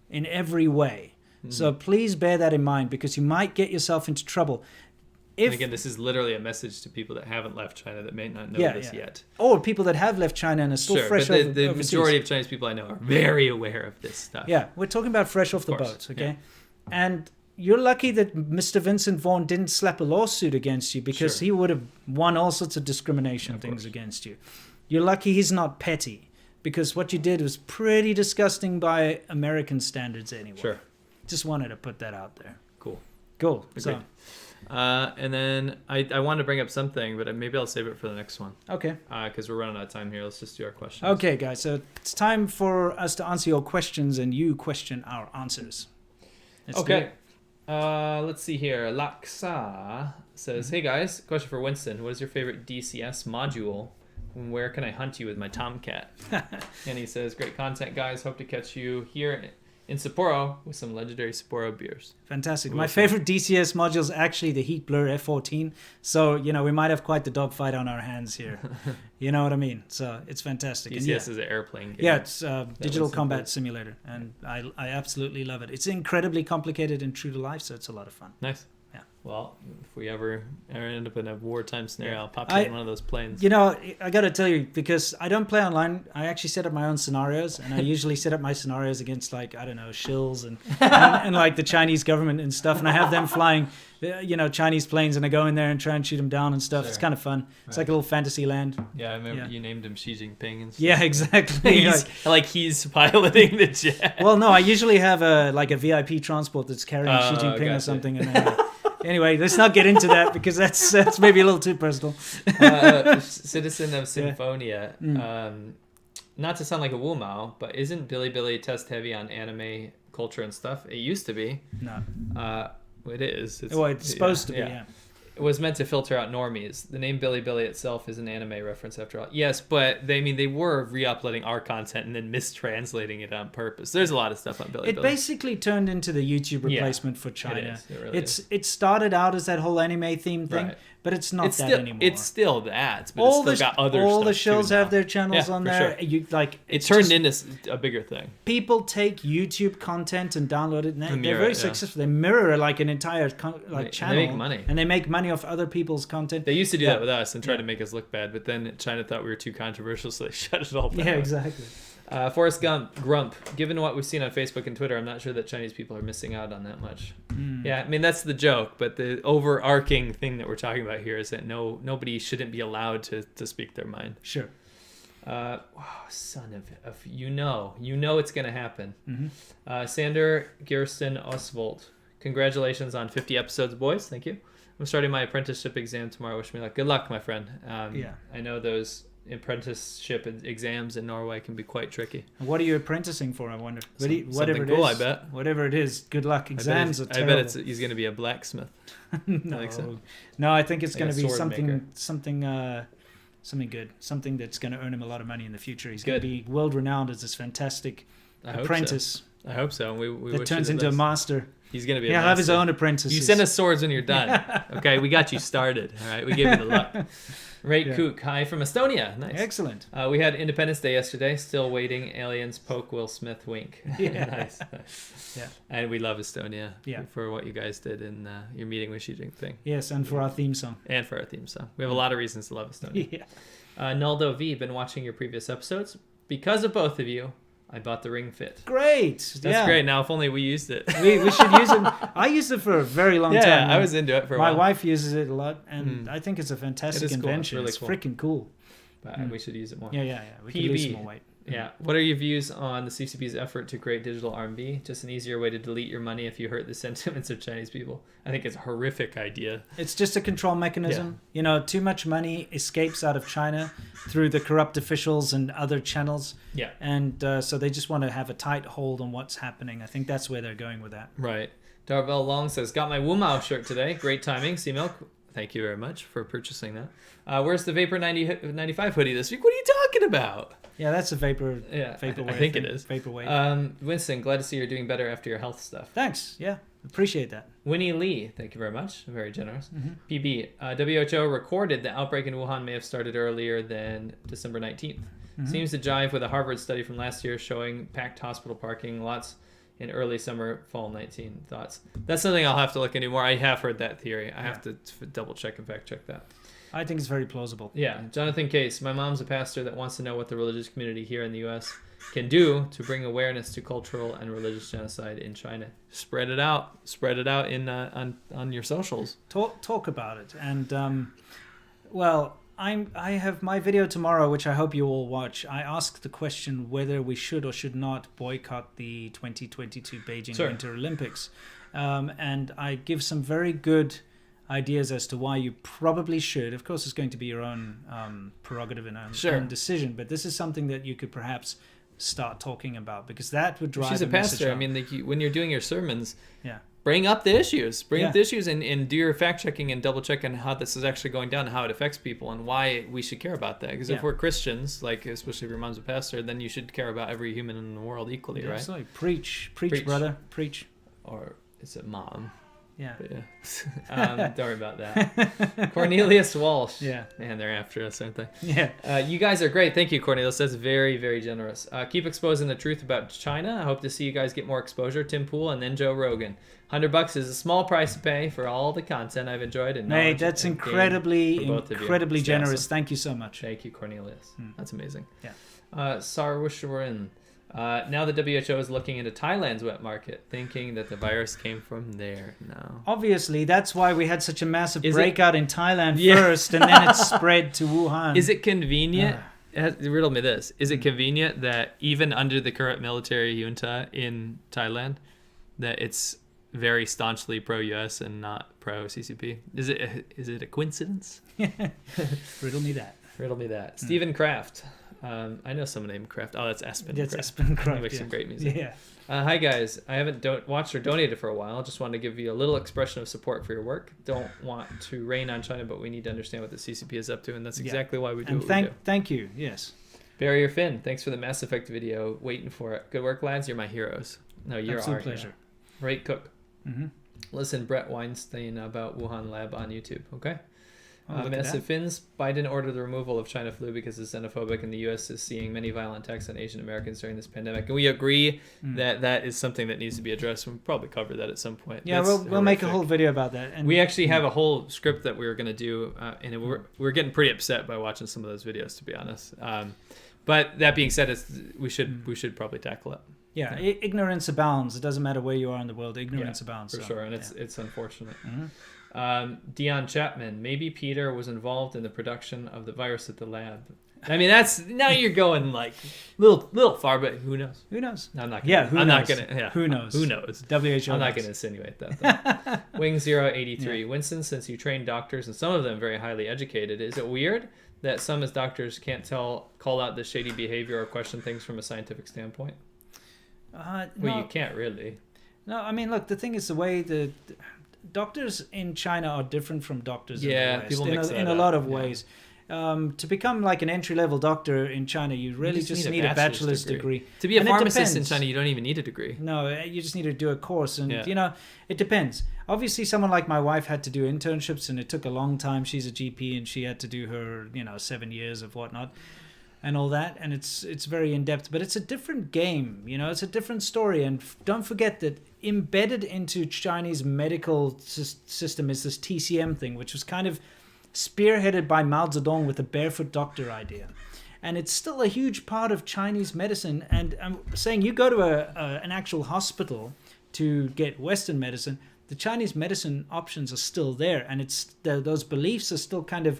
in every way. So please bear that in mind, because you might get yourself into trouble. And again, this is literally a message to people that haven't left China that may not know this yet. Or people that have left China and are still fresh off the majority of Chinese people I know are very aware of this stuff. Yeah, we're talking about fresh off the boat, okay? Yeah. And you're lucky that Mr. Vincent Vaughn didn't slap a lawsuit against you, because he would have won all sorts of discrimination things against you. You're lucky he's not petty, because what you did was pretty disgusting by American standards anyway. Sure. Just wanted to put that out there. Cool. Cool. So, and then I wanted to bring up something, but maybe I'll save it for the next one. okay. Because we're running out of time here. Let's just do our questions. Okay, guys. So it's time for us to answer your questions, and you question our answers. Let's do it. Let's see here. Laksa says, "Hey guys, question for Winston. What is your favorite DCS module? And where can I hunt you with my Tomcat?" And he says, "Great content, guys. Hope to catch you here in Sapporo with some legendary Sapporo beers." Fantastic. My favorite DCS module is actually the Heat Blur F14. So, we might have quite the dogfight on our hands here. You know what I mean? So it's fantastic. DCS is an airplane game. Yeah, it's digital combat simulator. And I absolutely love it. It's incredibly complicated and true to life, so it's a lot of fun. Nice. Yeah. Well, if we ever end up in a wartime scenario, I'll pop in one of those planes. I got to tell you, because I don't play online, I actually set up my own scenarios, and I usually set up my scenarios against, shills and like the Chinese government and stuff, and I have them flying, Chinese planes, and I go in there and try and shoot them down and stuff. Sure. It's kind of fun. It's like a little fantasy land. Yeah, I remember you named him Xi Jinping and stuff. Yeah, exactly. he's piloting the jet. Well, no, I usually have a VIP transport that's carrying Xi Jinping or something, and then, anyway, let's not get into that, because that's maybe a little too personal. Citizen of Symphonia. Not to sound like a Wu-Mao, but isn't Bilibili test heavy on anime culture and stuff? It used to be. No. It is. It's supposed to be, yeah. It was meant to filter out normies. The name Bilibili itself is an anime reference after all. Yes, but they were re-uploading our content and then mistranslating it on purpose. There's a lot of stuff on Bilibili. It basically turned into the YouTube replacement for China. It is. It really is. It started out as that whole anime theme thing, but it's not that anymore. It's still that, but it's still got other stuff. All the shows have their channels on there. Sure. It turned into a bigger thing. People take YouTube content and download it, and they're very successful. They mirror an entire channel. They make money. And they make money off other people's content. They used to do that with us and try to make us look bad, but then China thought we were too controversial, so they shut it all down. Yeah, exactly. Forrest Grump, given what we've seen on Facebook and Twitter, I'm not sure that Chinese people are missing out on that much. Yeah, that's the joke, but the overarching thing that we're talking about here is that nobody shouldn't be allowed to speak their mind. Sure. Son of you know it's going to happen. Sander Gersten Oswald, congratulations on 50 episodes, boys. Thank you. I'm starting my apprenticeship exam tomorrow. Wish me luck. Good luck, my friend. I know those apprenticeship exams in Norway can be quite tricky. What are you apprenticing for, I wonder? Something cool, I bet. Whatever it is, good luck. Exams are terrible. I bet he's going to be a blacksmith. No. I think so. No, I think it's going to be something good. Something that's going to earn him a lot of money in the future. He's going to be world renowned as this fantastic apprentice. I hope so. We that turns into a master. He's going to be He'll have his own apprentices. You send us swords when you're done. Okay, we got you started. All right, we gave you the luck. Kook, hi from Estonia. Nice. Excellent. We had Independence Day yesterday. Still waiting. Aliens poke Will Smith wink. Yeah. Nice. Yeah. And we love Estonia for what you guys did in your meeting with Xi Jinping. Yes, and for our theme song. We have a lot of reasons to love Estonia. Yeah. Naldo V, been watching your previous episodes. Because of both of you, I bought the Ring Fit. Great. That's great. Now, if only we used it. we should use it. I used it for a very long time. Yeah, I was into it for a while. My wife uses it a lot, and I think it's a fantastic invention. Cool. It's freaking cool. But we should use it more. Yeah. We can lose some more weight. Yeah. What are your views on the CCP's effort to create digital RMB? Just an easier way to delete your money if you hurt the sentiments of Chinese people. I think it's a horrific idea. It's just a control mechanism. Yeah. Too much money escapes out of China through the corrupt officials and other channels. Yeah. And so they just want to have a tight hold on what's happening. I think that's where they're going with that. Right. Darvel Long says, got my Wu-Mao shirt today. Great timing. Sea Milk. Thank you very much for purchasing that. Where's the Vapor 95 hoodie this week? What are you talking about? Yeah, that's a vapor. Yeah, vaporwave. I think it is. Vaporwave. Winston, glad to see you're doing better after your health stuff. Thanks. Yeah, appreciate that. Winnie Lee, thank you very much. Very generous. PB, WHO recorded the outbreak in Wuhan may have started earlier than December 19th. Seems to jive with a Harvard study from last year showing packed hospital parking lots in early summer, fall 19. Thoughts? That's something I'll have to look into more. I have heard that theory. I have to double check and fact check that. I think it's very plausible. Yeah, Jonathan Case. My mom's a pastor that wants to know what the religious community here in the U.S. can do to bring awareness to cultural and religious genocide in China. Spread it out. Spread it out in on your socials. Talk about it. And well, I have my video tomorrow, which I hope you all watch. I ask the question whether we should or should not boycott the 2022 Beijing Winter Olympics, and I give some very good ideas as to why you probably should. Of course, it's going to be your own prerogative and own decision, but this is something that you could perhaps start talking about, because that would drive. She's a pastor. I mean, when you're doing your sermons, bring up the issues. Bring up the issues and do your fact checking and double check on how this is actually going down and how it affects people and why we should care about that. Because if we're Christians, like especially if your mom's a pastor, then you should care about every human in the world equally, right? Absolutely. Preach, brother, preach. Or is it mom? Yeah. But don't worry about that. Cornelius Walsh. Yeah. Man, they're after us, aren't they? Yeah. You guys are great. Thank you, Cornelius. That's very, very generous. Keep exposing the truth about China. I hope to see you guys get more exposure. Tim Pool and then Joe Rogan. $100 is a small price to pay for all the content I've enjoyed. And mate, that's incredibly generous. Awesome. Thank you so much. Thank you, Cornelius. That's amazing. Yeah. Sarwishwaran. Now the WHO is looking into Thailand's wet market, thinking that the virus came from there. No. Obviously, that's why we had such a massive breakout in Thailand first, and then it spread to Wuhan. Is it convenient? Riddle me this. Is it convenient that even under the current military junta in Thailand, that it's very staunchly pro-US and not pro-CCP? Is it a coincidence? Riddle me that. Riddle me that. Stephen Kraft. I know someone named Kraft. Oh, that's Espen. That's Espen Kraft. He makes some great music. Yeah. Hi guys. I haven't watched or donated for a while. Just wanted to give you a little expression of support for your work. Don't want to rain on China, but we need to understand what the CCP is up to, and that's exactly why we do what we do. Thank you. Yes. Barrier Finn. Thanks for the Mass Effect video. Waiting for it. Good work, lads. You're my heroes. No, you're Absolute pleasure. Hero. Right, Cook. Listen, Brett Weinstein about Wuhan Lab on YouTube. Okay. Massive Finns. Biden ordered the removal of China flu because it's xenophobic, and the U.S. is seeing many violent attacks on Asian Americans during this pandemic. And we agree that that is something that needs to be addressed. We'll probably cover that at some point. Yeah, we'll make a whole video about that. And we actually have a whole script that we were going to do, and we're getting pretty upset by watching some of those videos, to be honest. But that being said, we should probably tackle it. Yeah, ignorance abounds. It doesn't matter where you are in the world. Ignorance abounds. For sure, and it's unfortunate. Dion Chapman. Maybe Peter was involved in the production of the virus at the lab. I mean, now you're going like little far, but who knows? Who knows? I'm not gonna. Who knows? Who knows? WHO. I'm not going to insinuate that. Wing 083. Winston, since you train doctors and some of them very highly educated, is it weird that some as doctors can't call out the shady behavior or question things from a scientific standpoint? Well, you can't really. No, I mean, look, the thing is the way the doctors in China are different from doctors in the West. People mix that in a lot of ways. To become like an entry-level doctor in China, you really just need a bachelor's degree. To be a pharmacist in China, you don't even need a degree. No, you just need to do a course. And, it depends. Obviously, someone like my wife had to do internships, and it took a long time. She's a GP, and she had to do her, 7 years of whatnot and all that. And it's very in-depth. But it's a different game, it's a different story. And don't forget that embedded into Chinese medical system is this TCM thing, which was kind of spearheaded by Mao Zedong with the barefoot doctor idea. And it's still a huge part of Chinese medicine. And I'm saying you go to an actual hospital to get Western medicine, the Chinese medicine options are still there. And those beliefs are still kind of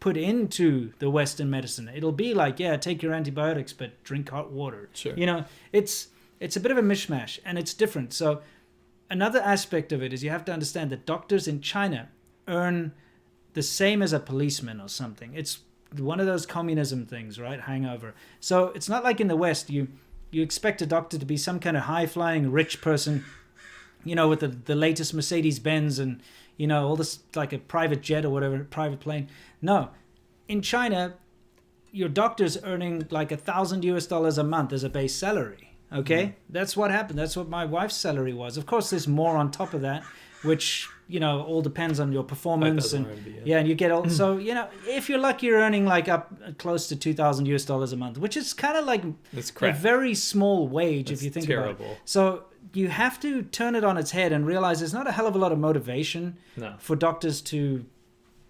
put into the Western medicine. It'll be like, take your antibiotics, but drink hot water. Sure. It's a bit of a mishmash, and it's different. So another aspect of it is you have to understand that doctors in China earn the same as a policeman or something. It's one of those communism things, right? Hangover. So it's not like in the West, you expect a doctor to be some kind of high-flying rich person, with the latest Mercedes-Benz and, all this, like a private jet or whatever, private plane. No. In China, your doctor's earning like $1,000 a month as a base salary. Okay? That's what happened. That's what my wife's salary was. Of course, there's more on top of that, which, all depends on your performance. And and you get all, so, if you're lucky, you're earning like up close to $2,000 a month, which is kind of like a very small wage if you think about it. So you have to turn it on its head and realize there's not a hell of a lot of motivation for doctors to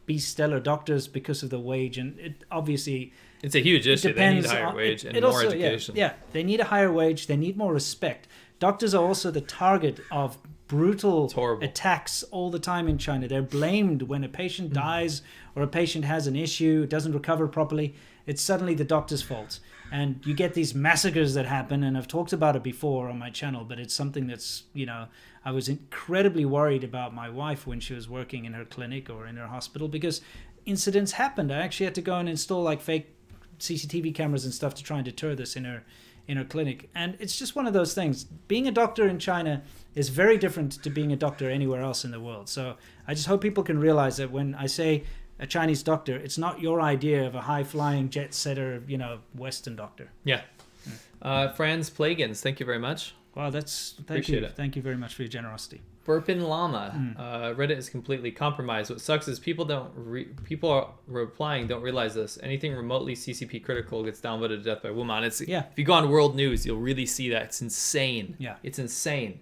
be stellar doctors because of the wage. And it obviously... It's a huge issue. They need a higher wage and more education. Yeah, they need a higher wage. They need more respect. Doctors are also the target of brutal attacks all the time in China. They're blamed when a patient dies or a patient has an issue, doesn't recover properly. It's suddenly the doctor's fault. And you get these massacres that happen, and I've talked about it before on my channel, but it's something that's, I was incredibly worried about my wife when she was working in her clinic or in her hospital, because incidents happened. I actually had to go and install like fake CCTV cameras and stuff to try and deter this in her clinic. And it's just one of those things. Being a doctor in China is very different to being a doctor anywhere else in the world. So I just hope people can realize that when I say a Chinese doctor, it's not your idea of a high-flying jet setter, Western doctor. Yeah. Franz Plagans, thank you very much. Wow, thank you. Thank you very much for your generosity. Burpin Llama, Reddit is completely compromised. What sucks is people are replying don't realize this. Anything remotely CCP critical gets downvoted to death by Wuhan. If you go on world news, you'll really see that. It's insane. Yeah, it's insane.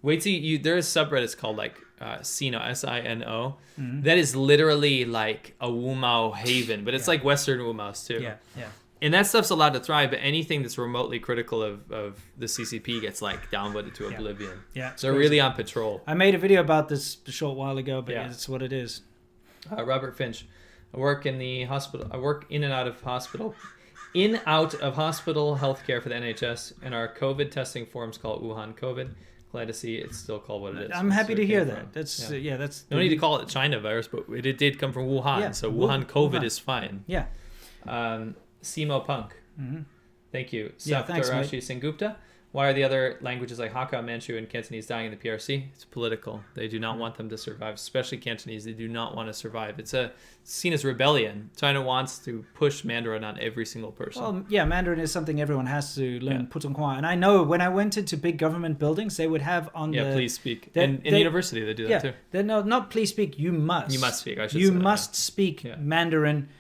Wait till there's subreddits called like Sino, S-I-N-O. That is literally like a Wumao haven, but it's like Western Wumaos too. Yeah. And that stuff's allowed to thrive, but anything that's remotely critical of the CCP gets like downvoted to oblivion. Yeah. So they're really on patrol. I made a video about this a short while ago, but it's what it is. Robert Finch, I work in the hospital. I work in and out of hospital healthcare for the NHS, and our COVID testing forums call it Wuhan COVID. Glad to see it's still called what it is. I'm happy to hear that. That's that's. No need to call it China virus, but it did come from Wuhan, so Wuhan COVID is fine. Yeah. Simo Punk. Thank you. Thanks, Saftarashi Sengupta. Why are the other languages like Hakka, Manchu, and Cantonese dying in the PRC? It's political. They do not want them to survive, especially Cantonese. They do not want to survive. It's seen as rebellion. China wants to push Mandarin on every single person. Well, yeah, Mandarin is something everyone has to learn. Putonghua. And I know when I went into big government buildings, they would have on please speak. In university, they do that too. They're not please speak. You must. You must speak. I should say you must speak Mandarin.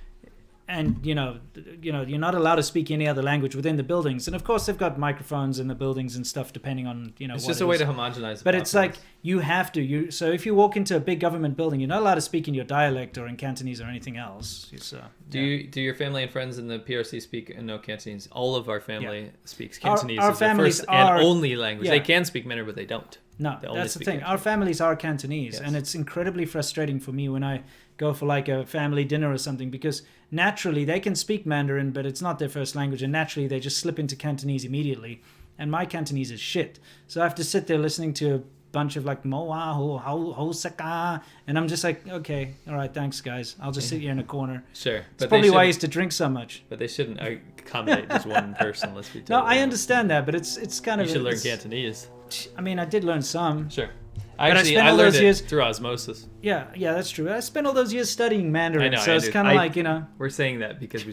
And, you're not allowed to speak any other language within the buildings. And, of course, they've got microphones in the buildings and stuff, depending on, It's just a way to homogenize. But it's like you have to. So if you walk into a big government building, you're not allowed to speak in your dialect or in Cantonese or anything else. Do your family and friends in the PRC speak no Cantonese? All of our family speaks Cantonese as their first and only language. They can speak Mandarin, but they don't. No, that's the thing. Our families are Cantonese, and it's incredibly frustrating for me when I go for like a family dinner or something, because naturally they can speak Mandarin, but it's not their first language, and naturally they just slip into Cantonese immediately. And my Cantonese is shit, so I have to sit there listening to a bunch of like moa ho saka, and I'm just like, okay, all right, thanks guys, I'll just sit here in a corner. Sure, that's probably why I used to drink so much. But they shouldn't accommodate just one person. Let's be. No, I understand that, but it's kind of. You should learn Cantonese. I mean, I did learn some. Sure. I learned it through osmosis. Yeah, that's true. I spent all those years studying Mandarin, so it's kind of like, We're saying that because we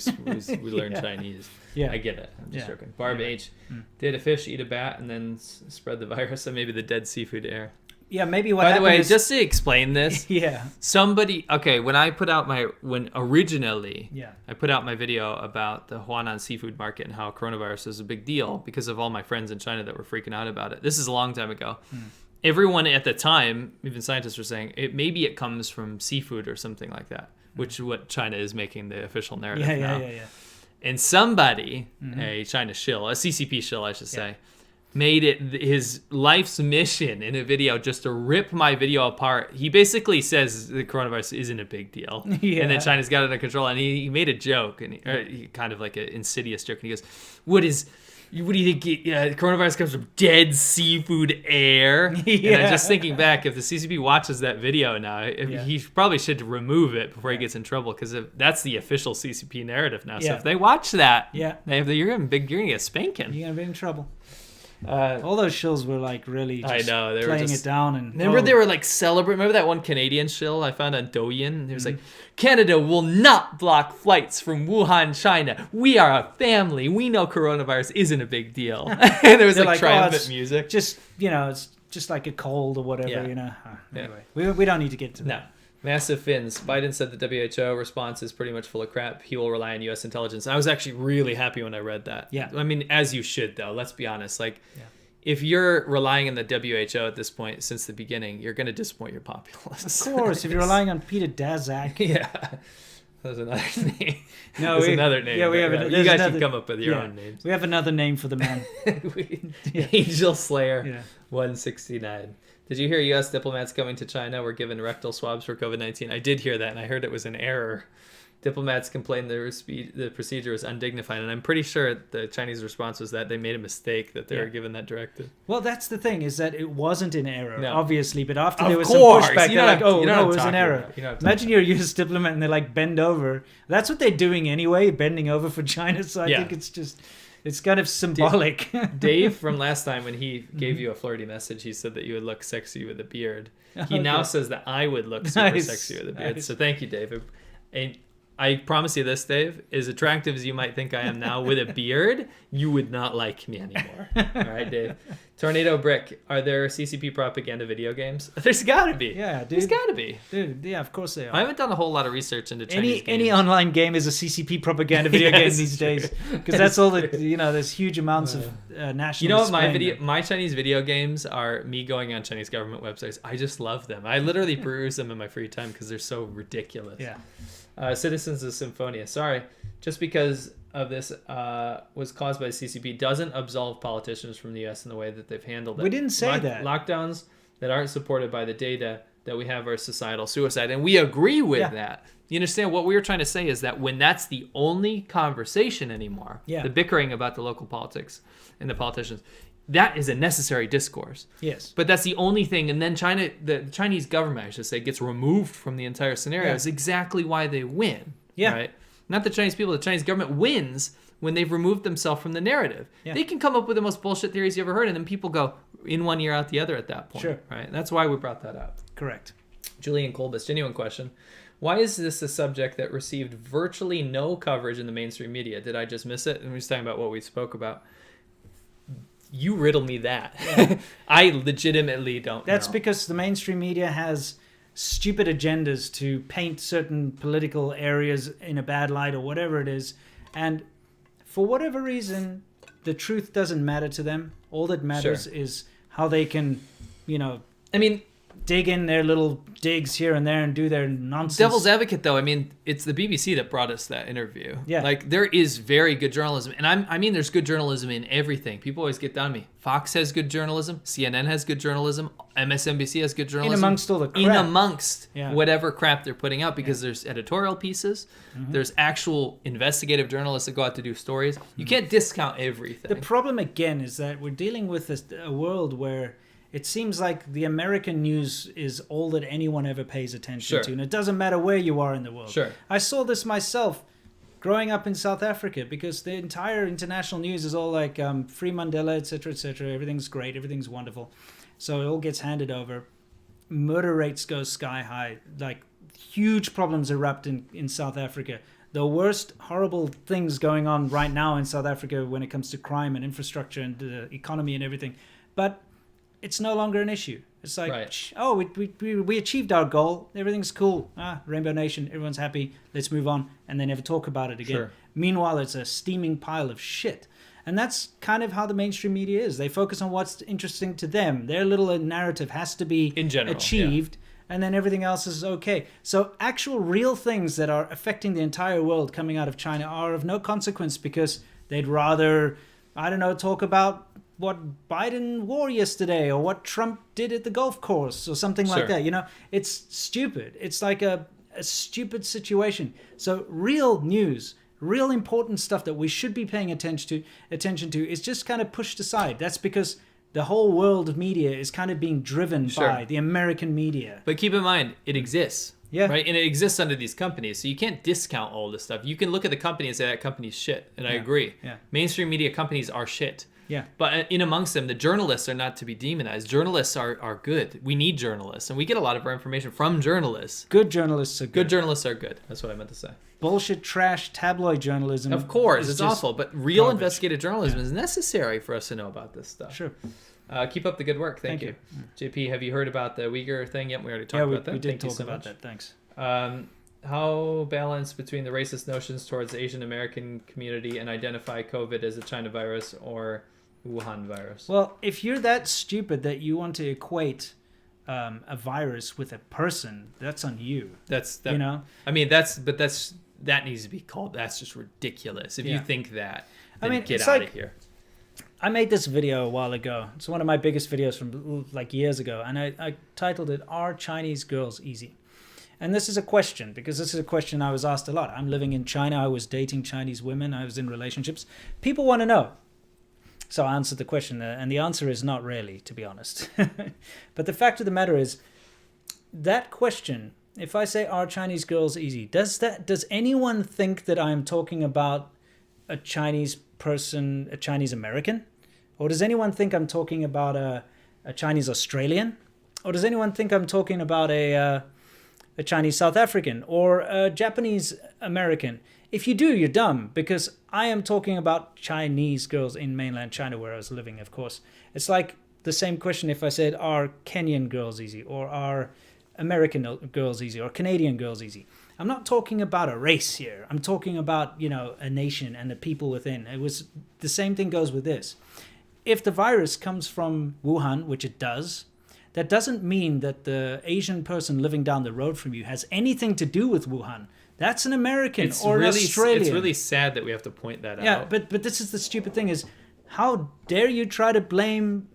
learned Chinese. Yeah. I get it. I'm just joking. Barb H. Did a fish eat a bat and then spread the virus? And maybe the dead seafood air. Yeah, maybe what By the happened way, is... just to explain this. Somebody... Okay, when I put out I put out my video about the Huanan seafood market and how coronavirus is a big deal because of all my friends in China that were freaking out about it. This is a long time ago. Everyone at the time, even scientists were saying, maybe it comes from seafood or something like that, which is what China is making the official narrative now. Yeah. And somebody, a China shill, a CCP shill, I should say, made it his life's mission in a video just to rip my video apart. He basically says the coronavirus isn't a big deal, and that China's got it under control. And he made a joke, and he kind of like an insidious joke. And he goes, What do you think? Coronavirus comes from dead seafood air. And I'm just thinking back, if the CCP watches that video now, he probably should remove it before he gets in trouble, because that's the official CCP narrative now. So if they watch that, you're gonna get a spanking. You're gonna be in trouble. All those shills were like really just they playing it down. And remember they were like celebrating. Remember that one Canadian shill I found on Douyin? It was like, Canada will not block flights from Wuhan, China. We are a family. We know coronavirus isn't a big deal. And there was like triumphant music. Just it's just like a cold or whatever. Anyway, we don't need to get to that. No. Massive fins. Biden said the WHO response is pretty much full of crap. He will rely on U.S. intelligence. I was actually really happy when I read that. Yeah. I mean, as you should, though. Let's be honest. if you're relying on the WHO at this point since the beginning, you're going to disappoint your populace. Of course, if you're relying on Peter Daszak. Yeah. There's another name. No, there's another name. Yeah, we have you guys should come up with your own names. We have another name for the man. Angel Slayer, Yeah. 169. Did you hear U.S. diplomats coming to China were given rectal swabs for COVID-19? I did hear that, and I heard it was an error. Diplomats complained the procedure was undignified, and I'm pretty sure the Chinese response was that they made a mistake, that they were given that directive. Well, that's the thing, is that it wasn't an error, No. obviously, but after Of there was course. some pushback, You they're know like, what- oh, you know no, what it I'm was an talking error. about. You know what I'm Imagine you're a US diplomat and they like bend over. That's what they're doing anyway, bending over for China, so I think it's kind of symbolic. Dave from last time, when he gave you a flirty message, he said that you would look sexy with a beard. He now says that I would look super Nice. sexy with a beard. Nice. So thank you, Dave. And I promise you this, Dave, as attractive as you might think I am now with a beard, you would not like me anymore. All right, Dave. Tornado Brick, are there CCP propaganda video games? There's got to be. Yeah, dude. There's got to be. Dude, yeah, of course they are. I haven't done a whole lot of research into Chinese games. Any online game is a CCP propaganda video game Yes, these true. days, because that's all that, there's huge amounts of national. You know what? displaying My Chinese video games are me going on Chinese government websites. I just love them. I literally peruse them in my free time because they're so ridiculous. Yeah. Citizens of Symphonia. Sorry, just because of this was caused by the CCP doesn't absolve politicians from the U.S. in the way that they've handled it. We didn't say that. Lockdowns that aren't supported by the data that we have are societal suicide, and we agree with that. You understand what we were trying to say is that when that's the only conversation anymore, the bickering about the local politics and the politicians, that is a necessary discourse. Yes. But that's the only thing. And then the Chinese government, I should say, gets removed from the entire scenario. Is exactly why they win. Yeah. Right? Not the Chinese people. The Chinese government wins when they've removed themselves from the narrative. Yeah. They can come up with the most bullshit theories you ever heard, and then people go in one ear out the other at that point. Sure. Right? That's why we brought that up. Correct. Julian Kolbus, genuine question. Why is this a subject that received virtually no coverage in the mainstream media? Did I just miss it? And we're just talking about what we spoke about. You riddle me that. Yeah. I legitimately don't That's know. because the mainstream media has stupid agendas to paint certain political areas in a bad light or whatever it is. And for whatever reason, the truth doesn't matter to them. All that matters is how they can, I mean, dig in their little digs here and there and do their nonsense. Devil's advocate, though, I mean, it's the BBC that brought us that interview. Yeah. Like, there is very good journalism. And I mean, there's good journalism in everything. People always get down on me. Fox has good journalism. CNN has good journalism. MSNBC has good journalism. In amongst all the crap. In amongst Yeah. whatever crap they're putting out, because there's editorial pieces. Mm-hmm. There's actual investigative journalists that go out to do stories. You can't discount everything. The problem, again, is that we're dealing with a world where it seems like the American news is all that anyone ever pays attention to. And it doesn't matter where you are in the world. Sure. I saw this myself growing up in South Africa, because the entire international news is all like free Mandela, etc., etc. Everything's great. Everything's wonderful. So it all gets handed over. Murder rates go sky high. Like, huge problems erupt in South Africa. The worst horrible things going on right now in South Africa when it comes to crime and infrastructure and the economy and everything. But it's no longer an issue. It's like, we achieved our goal. Everything's cool. Rainbow Nation, everyone's happy. Let's move on. And they never talk about it again. Sure. Meanwhile, it's a steaming pile of shit. And that's kind of how the mainstream media is. They focus on what's interesting to them. Their little narrative has to be in general, achieved, and then everything else is okay. So actual real things that are affecting the entire world coming out of China are of no consequence, because they'd rather, talk about what Biden wore yesterday or what Trump did at the golf course or something like that. It's stupid. It's like a stupid situation. So real news, real important stuff that we should be paying attention to is just kind of pushed aside. That's because the whole world of media is kind of being driven by the American media. But keep in mind, it exists. Yeah. Right? And it exists under these companies. So you can't discount all this stuff. You can look at the company and say that company's shit. And I agree. Yeah. Mainstream media companies are shit. Yeah. But in amongst them, the journalists are not to be demonized. Journalists are good. We need journalists. And we get a lot of our information from journalists. Good journalists are good. Good journalists are good. That's what I meant to say. Bullshit, trash, tabloid journalism. Of course, it's just awful. But real garbage. investigative journalism is necessary for us to know about this stuff. Sure. Keep up the good work. Thank you. JP, have you heard about the Uyghur thing? Yep, we already talked about that. We did Thank you talk so about much. that. Thanks. How balance between the racist notions towards the Asian American community and identify COVID as a China virus, or Wuhan virus. Well, if you're that stupid that you want to equate a virus with a person, that's on you. You know. I mean, that needs to be called. That's just ridiculous. If you think that, then get out of here. I made this video a while ago. It's one of my biggest videos from like years ago, and I titled it, "Are Chinese Girls Easy?" And this is a question, because this is a question I was asked a lot. I'm living in China. I was dating Chinese women. I was in relationships. People want to know. So I answered the question, and the answer is not really, to be honest. But the fact of the matter is, that question, if I say, "Are Chinese girls easy?" does anyone think that I'm talking about a Chinese person, a Chinese American? Or does anyone think I'm talking about a Chinese Australian? Or does anyone think I'm talking about a Chinese South African or a Japanese American? If you do, you're dumb, because I am talking about Chinese girls in mainland China, where I was living, of course. It's like the same question if I said, "Are Kenyan girls easy?" or "Are American girls easy?" or "Canadian girls easy?" I'm not talking about a race here. I'm talking about, a nation and the people within. The same thing goes with this. If the virus comes from Wuhan, which it does, that doesn't mean that the Asian person living down the road from you has anything to do with Wuhan. That's an American or an Australian. It's really sad that we have to point that out. Yeah, but this is the stupid thing is, how dare you try to blame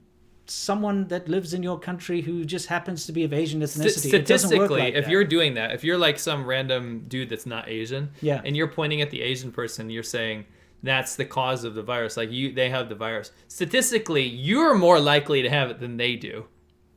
someone that lives in your country who just happens to be of Asian ethnicity? Statistically, if you're doing that, if you're like some random dude that's not Asian, and you're pointing at the Asian person, you're saying that's the cause of the virus, like they have the virus. Statistically, you're more likely to have it than they do.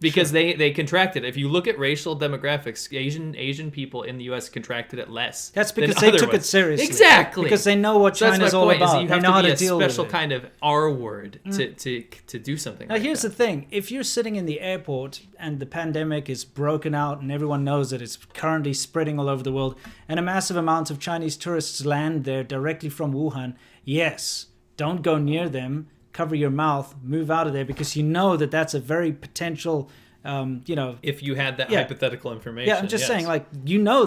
Because they contracted it. If you look at racial demographics, Asian people in the U.S. contracted it less. That's because they took it seriously. Exactly. Because they know what China's all about. You have to be a special kind of R word to do something like that. Now, here's the thing. If you're sitting in the airport and the pandemic is broken out and everyone knows that it's currently spreading all over the world, and a massive amount of Chinese tourists land there directly from Wuhan, yes, don't go near them. Cover your mouth, move out of there, because you know that that's a very potential, If you had that hypothetical information. Yeah, I'm just saying,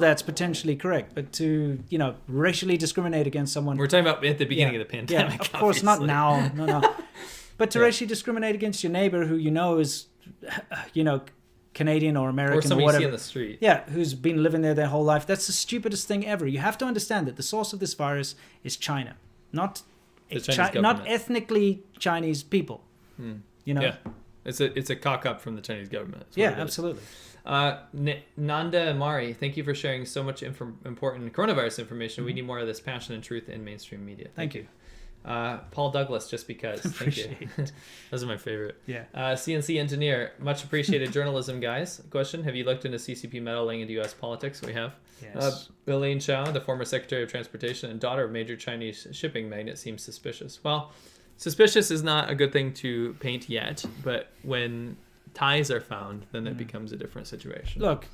that's potentially correct. But to, racially discriminate against someone. We're talking about at the beginning of the pandemic. Yeah, of course, not now. No. But to racially discriminate against your neighbor who is, Canadian or American or somebody whatever. You see on the street. Yeah, who's been living there their whole life. That's the stupidest thing ever. You have to understand that the source of this virus is China, not ethnically Chinese people. Yeah, it's a cock up from the Chinese government. Yeah, absolutely. Nanda Mari, thank you for sharing so much important coronavirus information. We need more of this passion and truth in mainstream media. Thank you. Paul Douglas, just because. Thank you. Those are my favorite. Yeah. CNC engineer, much appreciated journalism, guys. Question: have you looked into CCP meddling into U.S. politics? We have. Yes. Elaine Chao, the former Secretary of Transportation and daughter of major Chinese shipping magnate, seems suspicious. Well, suspicious is not a good thing to paint yet, but when ties are found, then it becomes a different situation. Look,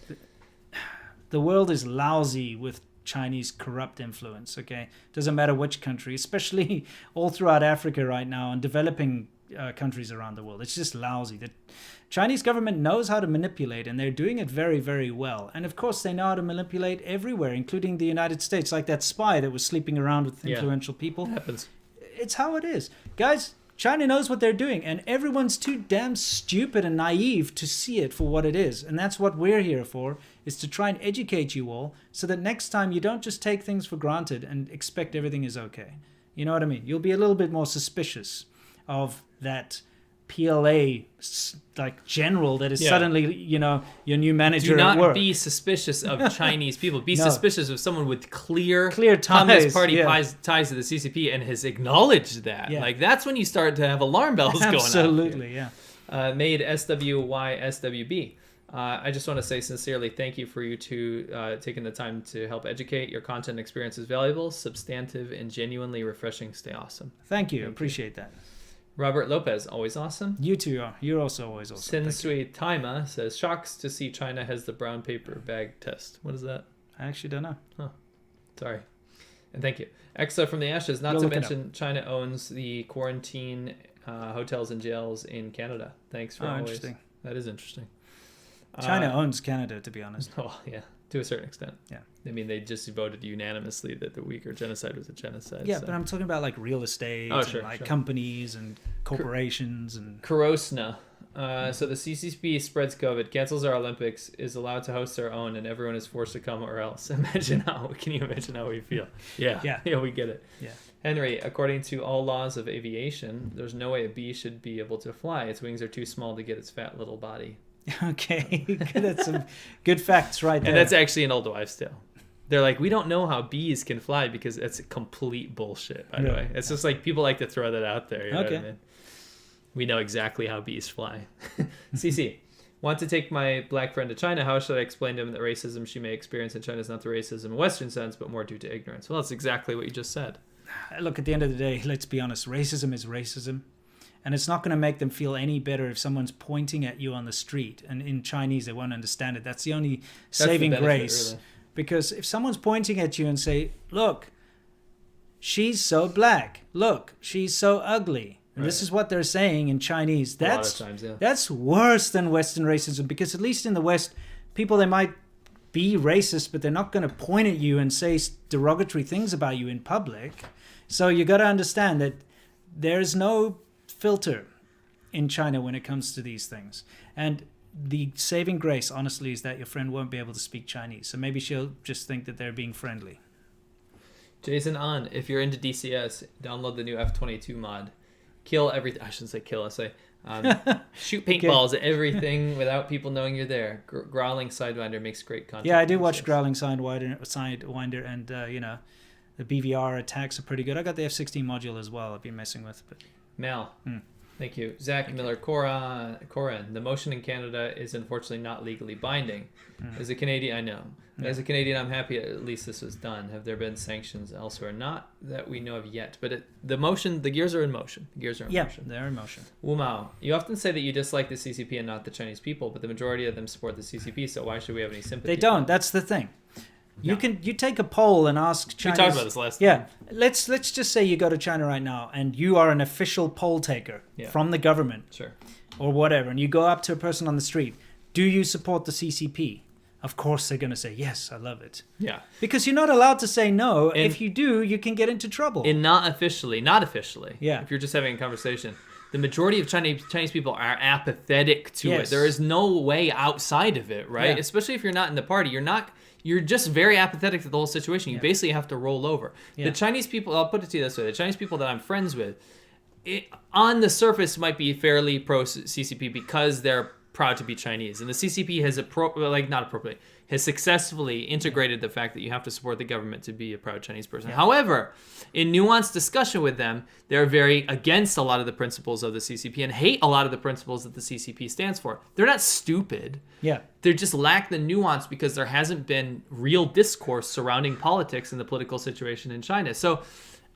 the world is lousy with Chinese corrupt influence, okay? Doesn't matter which country, especially all throughout Africa right now and developing countries around the world. It's just lousy. The Chinese government knows how to manipulate, and they're doing it very, very well. And of course, they know how to manipulate everywhere, including the United States, like that spy that was sleeping around with influential people. It happens. It's how it is. Guys, China knows what they're doing, and everyone's too damn stupid and naive to see it for what it is. And that's what we're here for, is to try and educate you all so that next time you don't just take things for granted and expect everything is okay. You know what I mean? You'll be a little bit more suspicious of that PLA general that is suddenly, your new manager at work. Do not be suspicious of Chinese people. Be suspicious of someone with clear ties. Communist Party ties to the CCP and has acknowledged that. Yeah. That's when you start to have alarm bells going off. Absolutely, yeah. Made SWYSWB. I just want to say sincerely thank you for you two taking the time to help educate. Your content experience is valuable, substantive, and genuinely refreshing. Stay awesome. Thank you. Appreciate that. Robert Lopez, always awesome. You too are. You're also always awesome. Sensui Taima says, shocks to see China has the brown paper bag test. What is that? I actually don't know. Oh, sorry. And thank you. Exa from the Ashes, not to mention China owns the quarantine hotels and jails in Canada. Thanks for always. Interesting. That is interesting. China owns Canada, to be honest. Oh, yeah. To a certain extent. Yeah. I mean, they just voted unanimously that the Uyghur genocide was a genocide. Yeah, so. but I'm talking about like real estate, Oh, and sure, like sure. companies and corporations and. Kurosna. So the CCP spreads COVID, cancels our Olympics, is allowed to host their own, and everyone is forced to come or else. Can you imagine how we feel? Yeah. Yeah, we get it. Yeah. Henry, according to all laws of aviation, there's no way a bee should be able to fly. Its wings are too small to get its fat little body. Okay, that's some good facts right there. And that's actually an old wives' tale. They're like, we don't know how bees can fly because that's complete bullshit, by the way. It's just like people like to throw that out there. You know what I mean? We know exactly how bees fly. CC, want to take my black friend to China. How should I explain to him that racism she may experience in China is not the racism in Western sense, but more due to ignorance? Well, that's exactly what you just said. Look, at the end of the day, let's be honest. Racism is racism. And it's not going to make them feel any better if someone's pointing at you on the street. And in Chinese, they won't understand it. That's the only saving grace. Really. Because if someone's pointing at you and say, look, she's so black. Look, she's so ugly. And this is what they're saying in Chinese. That's worse than Western racism, because at least in the West, people, they might be racist, but they're not going to point at you and say derogatory things about you in public. So you got to understand that there's no filter in China when it comes to these things. And the saving grace, honestly, is that your friend won't be able to speak Chinese. So maybe she'll just think that they're being friendly. Jason on, if you're into DCS, download the new F-22 mod. Kill everything. I shouldn't say kill. I say shoot paintballs at everything without people knowing you're there. Growling Sidewinder makes great content. Yeah, I do watch Growling Sidewinder, and the BVR attacks are pretty good. I got the F-16 module as well. I've been messing with. But Mel, thank you. Zach Miller, Corin. The motion in Canada is unfortunately not legally binding. As a Canadian, I know. As a Canadian, I'm happy at least this was done. Have there been sanctions elsewhere? Not that we know of yet, but the gears are in motion. Motion. Yeah, they're in motion. Wu Mao, you often say that you dislike the CCP and not the Chinese people, but the majority of them support the CCP, so why should we have any sympathy? They don't. That's the thing. You take a poll and ask Chinese... We talked about this last time. Yeah. Let's just say you go to China right now and you are an official poll taker from the government. Sure. Or whatever, and you go up to a person on the street. Do you support the CCP? Of course they're going to say, yes, I love it. Yeah. Because you're not allowed to say no. And if you do, you can get into trouble. And not officially. Yeah. If you're just having a conversation. The majority of Chinese people are apathetic to it. There is no way outside of it, right? Yeah. Especially if you're not in the party. You're just very apathetic to the whole situation. You basically have to roll over. Yeah. The Chinese people, I'll put it to you this way. The Chinese people that I'm friends with, on the surface might be fairly pro-CCP because they're proud to be Chinese. And the CCP has successfully integrated the fact that you have to support the government to be a proud Chinese person. Yeah. However, in nuanced discussion with them, they're very against a lot of the principles of the CCP and hate a lot of the principles that the CCP stands for. They're not stupid. Yeah. They just lack the nuance because there hasn't been real discourse surrounding politics and the political situation in China. So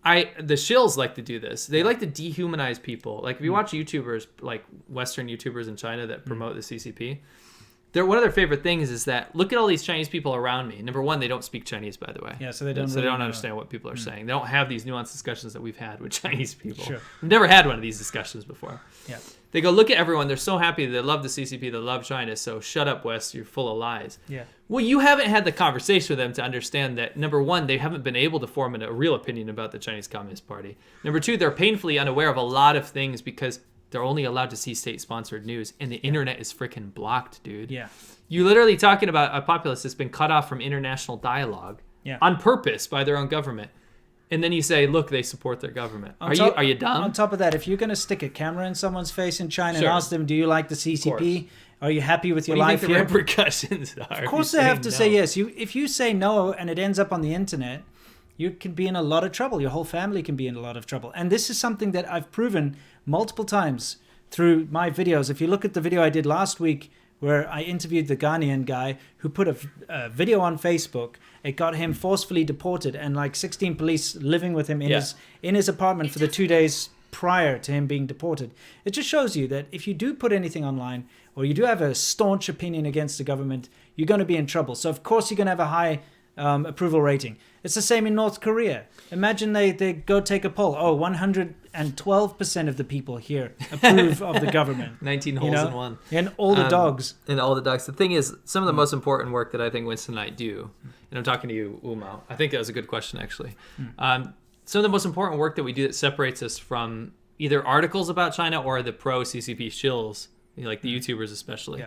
the shills like to do this. They like to dehumanize people. Like if you watch YouTubers, like Western YouTubers in China that promote the CCP, one of their favorite things is that look at all these Chinese people around me. Number one, they don't speak Chinese, by the way. Yeah, so they don't understand what people are saying. They don't have these nuanced discussions that we've had with Chinese people. Sure. We've never had one of these discussions before. Yeah. They go, look at everyone. They're so happy. They love the CCP. They love China. So shut up, West. You're full of lies. Yeah. Well, you haven't had the conversation with them to understand that, number one, they haven't been able to form a real opinion about the Chinese Communist Party. Number two, they're painfully unaware of a lot of things because they're only allowed to see state-sponsored news, and the internet is freaking blocked, dude. Yeah. You're literally talking about a populace that's been cut off from international dialogue on purpose by their own government. And then you say, look, they support their government. Are you dumb? On top of that, if you're going to stick a camera in someone's face in China and ask them, do you like the CCP? Are you happy with your life here? What do you think the repercussions are? Of course they have to say yes. If you say no and it ends up on the internet, you can be in a lot of trouble. Your whole family can be in a lot of trouble. And this is something that I've proven multiple times through my videos. If you look at the video I did last week where I interviewed the Ghanaian guy who put a video on Facebook, it got him forcefully deported and like 16 police living with him in his apartment for the 2 days prior to him being deported. It just shows you that if you do put anything online or you do have a staunch opinion against the government, you're going to be in trouble. So of course you're going to have a high approval rating. It's the same in North Korea. Imagine they go take a poll. Oh, 112% of the people here approve of the government. 19 holes in one. And all the dogs. And all the dogs. The thing is, some of the most important work that I think Winston and I do, and I'm talking to you, Umao. I think that was a good question, actually. Some of the most important work that we do that separates us from either articles about China or the pro-CCP shills, like the YouTubers especially,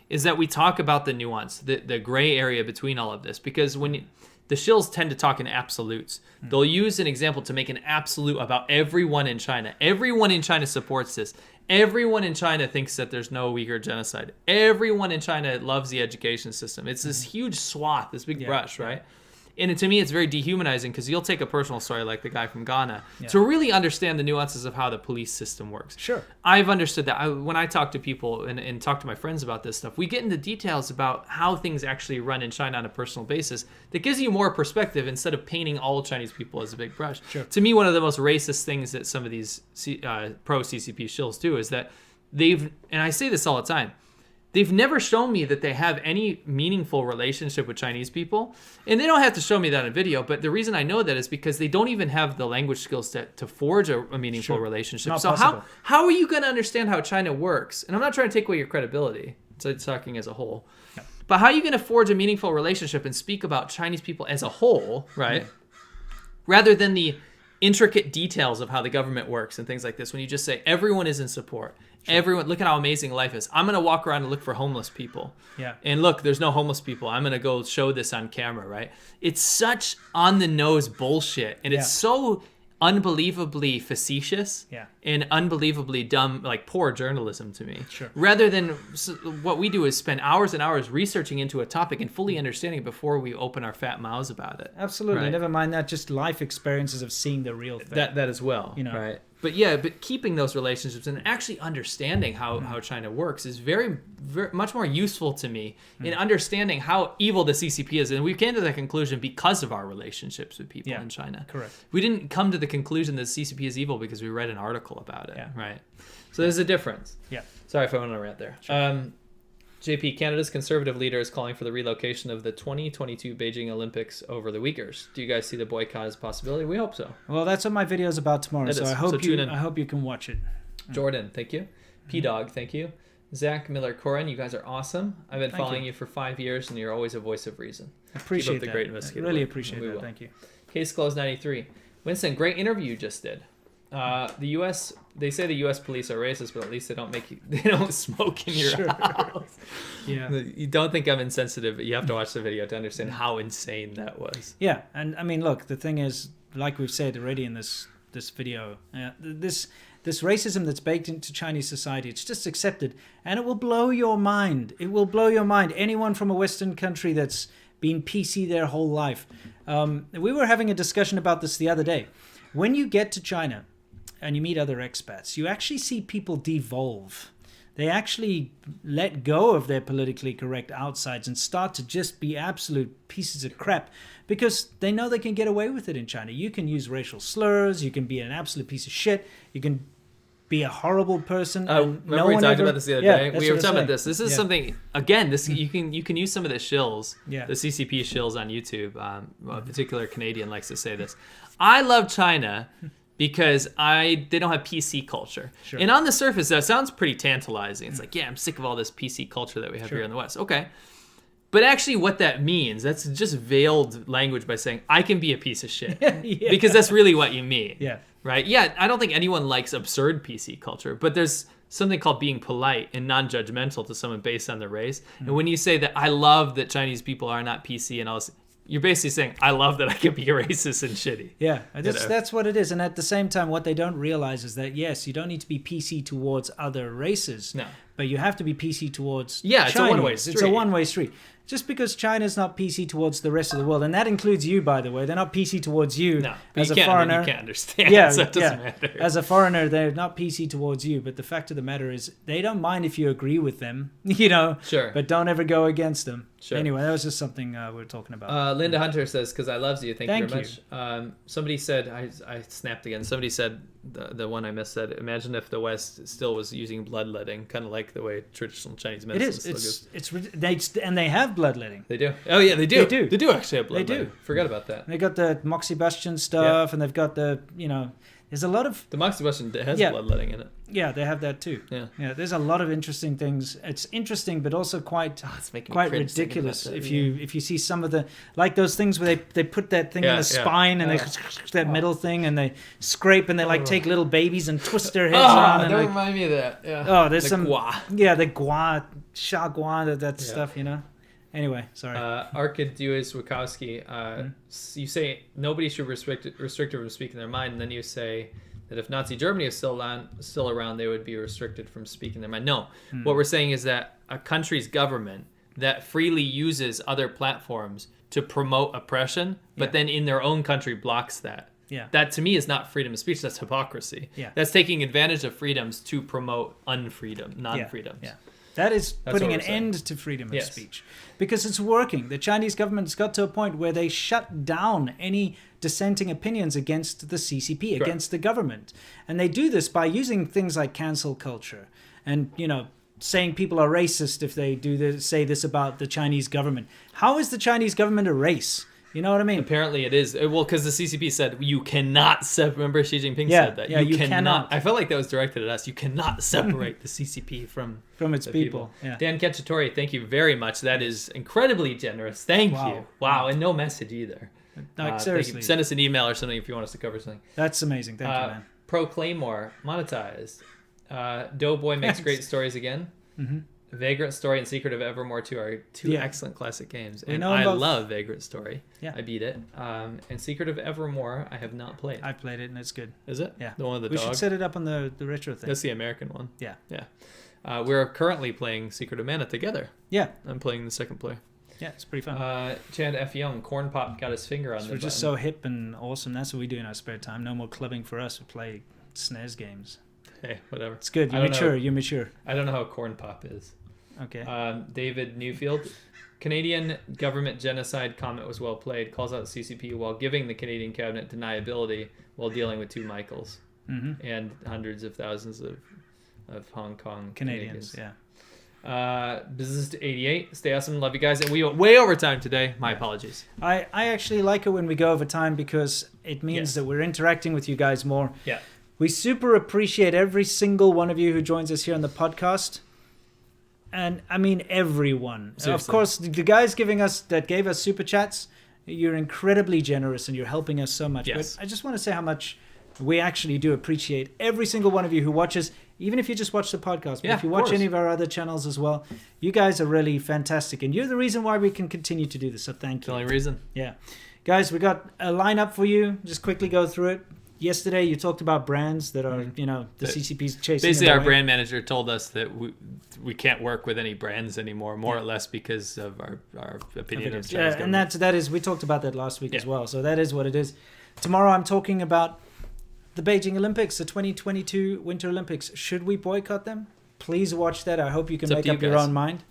is that we talk about the nuance, the gray area between all of this. Because the shills tend to talk in absolutes. They'll use an example to make an absolute about everyone in China. Everyone in China supports this. Everyone in China thinks that there's no Uyghur genocide. Everyone in China loves the education system. It's this huge swath, this big brush, right? And to me, it's very dehumanizing because you'll take a personal story like the guy from Ghana to really understand the nuances of how the police system works. Sure. I've understood that. When I talk to people and talk to my friends about this stuff, we get into details about how things actually run in China on a personal basis that gives you more perspective instead of painting all Chinese people as a big brush. Sure. To me, one of the most racist things that some of these pro-CCP shills do is that and I say this all the time, they've never shown me that they have any meaningful relationship with Chinese people. And they don't have to show me that in video, but the reason I know that is because they don't even have the language skills to forge a meaningful relationship. Not so possible. how are you going to understand how China works? And I'm not trying to take away your credibility, so talking as a whole. Yeah. But how are you going to forge a meaningful relationship and speak about Chinese people as a whole, right? Rather than the intricate details of how the government works and things like this, when you just say everyone is in support. Sure. Everyone, look at how amazing life is. I'm going to walk around and look for homeless people. Yeah. And look, there's no homeless people. I'm going to go show this on camera, right? It's such on-the-nose bullshit. And it's so unbelievably facetious and unbelievably dumb, like poor journalism to me. Sure. Rather than what we do is spend hours and hours researching into a topic and fully understanding it before we open our fat mouths about it. Absolutely. Right? Never mind that, just life experiences of seeing the real thing. That as well, right? But keeping those relationships and actually understanding how China works is very, very much more useful to me in understanding how evil the CCP is. And we came to that conclusion because of our relationships with people in China. Correct. We didn't come to the conclusion that the CCP is evil because we read an article about it, right? So there's a difference. Yeah. Sorry if I went on a rant there. Sure. JP, Canada's conservative leader is calling for the relocation of the 2022 Beijing Olympics over the Uyghurs. Do you guys see the boycott as a possibility? We hope so. Well, that's what my video is about tomorrow, so I hope you can watch it. Jordan, thank you. P-Dog, thank you. Zach Miller-Corin, you guys are awesome. I've been following you for 5 years, and you're always a voice of reason. I appreciate Keep up the great investigative really work. appreciate that. Thank you. Case closed 93. Winston, great interview you just did. The U.S. They say the U.S. police are racist, but at least they don't smoke in your house. Yeah. You don't think I'm insensitive, but you have to watch the video to understand how insane that was. Yeah, and I mean, look, the thing is, like we've said already in this video, this racism that's baked into Chinese society, it's just accepted, and it will blow your mind. It will blow your mind. Anyone from a Western country that's been PC their whole life. We were having a discussion about this the other day. When you get to China and you meet other expats, you actually see people devolve. They actually let go of their politically correct outsides and start to just be absolute pieces of crap because they know they can get away with it in China. You can use racial slurs. You can be an absolute piece of shit. You can be a horrible person. Remember we talked about this the other day? We were talking about this. This is something, again, this you can use some of the shills, the CCP shills on YouTube. A particular Canadian likes to say this. I love China because they don't have PC culture. Sure. And on the surface, that sounds pretty tantalizing. It's like, I'm sick of all this PC culture that we have here in the West. Okay. But actually what that means, that's just veiled language by saying, I can be a piece of shit. Because that's really what you mean. Yeah. Right? Yeah, I don't think anyone likes absurd PC culture, but there's something called being polite and non-judgmental to someone based on their race. And when you say that I love that Chinese people are not PC and all this, you're basically saying, I love that I can be racist and shitty. Yeah, that's what it is. And at the same time, what they don't realize is that, yes, you don't need to be PC towards other races. No. But you have to be PC towards Chinese. It's a one-way street. It's a one-way street. Just because China's not PC towards the rest of the world, and that includes you, by the way. They're not PC towards you as a foreigner. You can't understand, so it doesn't matter. As a foreigner, they're not PC towards you, but the fact of the matter is they don't mind if you agree with them, Sure. But don't ever go against them. Sure. Anyway, that was just something we were talking about. Linda Hunter says, because I loves you, thank you very much. Somebody said, I snapped again, somebody said, the one I missed said, imagine if the West still was using bloodletting, kind of like the way traditional Chinese It medicine is. They have bloodletting. They do. Oh yeah, they do. They do. They do actually have They bloodletting. do. Forgot about that. They got the moxibustion stuff, and they've got the there's a lot of The moxibustion has Yeah. bloodletting in it. yeah, they have that too. Yeah. There's a lot of interesting things. It's interesting, but also quite It's making me quite cringe thinking ridiculous. about that, If you see some of the like those things where they put that thing in Yeah, the yeah. spine and they that middle thing and they scrape and they like take little babies and twist their heads Oh, around and don't like, remind me of that. Yeah. oh, there's The some gua. yeah, the gua, sha gua, that Yeah. stuff, Anyway, sorry. Arkadyusz-Wachowski, you say nobody should restrict it from speaking their mind, and then you say that if Nazi Germany is still around, they would be restricted from speaking their mind. No, what we're saying is that a country's government that freely uses other platforms to promote oppression, but then in their own country blocks that. Yeah. That to me is not freedom of speech. That's hypocrisy. Yeah. That's taking advantage of freedoms to promote unfreedom, non-freedoms. Yeah. That is putting what an we're saying. end to freedom of Yes. speech because it's working. The Chinese government's got to a point where they shut down any dissenting opinions against the CCP, Correct. against the government. And they do this by using things like cancel culture and, saying people are racist if they say this about the Chinese government. How is the Chinese government a race? You know what I mean? Apparently it is. Well, because the CCP said you cannot remember Xi Jinping Yeah, said that. yeah, you cannot. I felt like that was directed at us. You cannot separate the CCP from From its the people. Yeah. Dan Cacciatore, thank you very much. That is incredibly generous. Thank Wow. you. Wow, and no message either. Like, Thank you. seriously. Send us an email or something if you want us to cover something. That's amazing. Thank you, man. Pro Claymore, monetized. Doughboy makes great stories again. Mm-hmm. Vagrant Story and Secret of Evermore 2 are two Yeah. excellent classic games. We And know I about- love Vagrant Story. Yeah. I beat it. And Secret of Evermore I have not played. I played it and it's good. Is it? Yeah. The one with the We dog? should set it up on the retro thing. That's the American one. Yeah. Yeah. We're currently playing Secret of Mana together. Yeah. I'm playing the second play. Yeah, it's pretty fun. Chad F. Young, Corn Pop got his finger on So the we're just button. so hip and awesome. That's what we do in our spare time. No more clubbing for us. We play SNES games. Hey, whatever. It's good. I You're don't mature. know. You're mature. I don't know how Corn Pop is. Okay. David Newfield, Canadian government genocide comment was well played. Calls out CCP while giving the Canadian cabinet deniability while dealing with two Michaels and hundreds of thousands of Hong Kong Canadians. Yeah. Business to 88. Stay awesome. Love you guys. And we went way over time today. My apologies. I actually like it when we go over time because it means Yes. that we're interacting with you guys more. Yeah. We super appreciate every single one of you who joins us here on the podcast. And I mean everyone. Of Seriously. course, the guys gave us super chats, you're incredibly generous and you're helping us so much. Yes. But I just want to say how much we actually do appreciate every single one of you who watches, even if you just watch the podcast. But Yeah, if you of watch course. any of our other channels as well, you guys are really fantastic. And you're the reason why we can continue to do this. So thank It's the you. only reason. Yeah. Guys, we got a lineup for you. Just quickly go through it. Yesterday, you talked about brands that are, the That- CCP's chasing. Basically, them our away. brand manager told us that we can't work with any brands anymore, more or less because of our opinion of Chinese Yeah, and government. that is, we talked about that last week as Yeah. well. So that is what it is. Tomorrow, I'm talking about the Beijing Olympics, the 2022 Winter Olympics. Should we boycott them? Please watch that. I hope you can It's up make to you up your guys. own mind.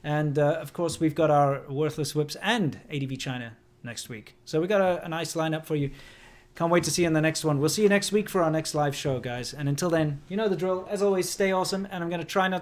And of course, we've got our Worthless Whips and ADVChina next week. So we got a nice lineup for you. Can't wait to see you in the next one. We'll see you next week for our next live show, guys. And until then, you know the drill. As always, stay awesome. And I'm going to try not to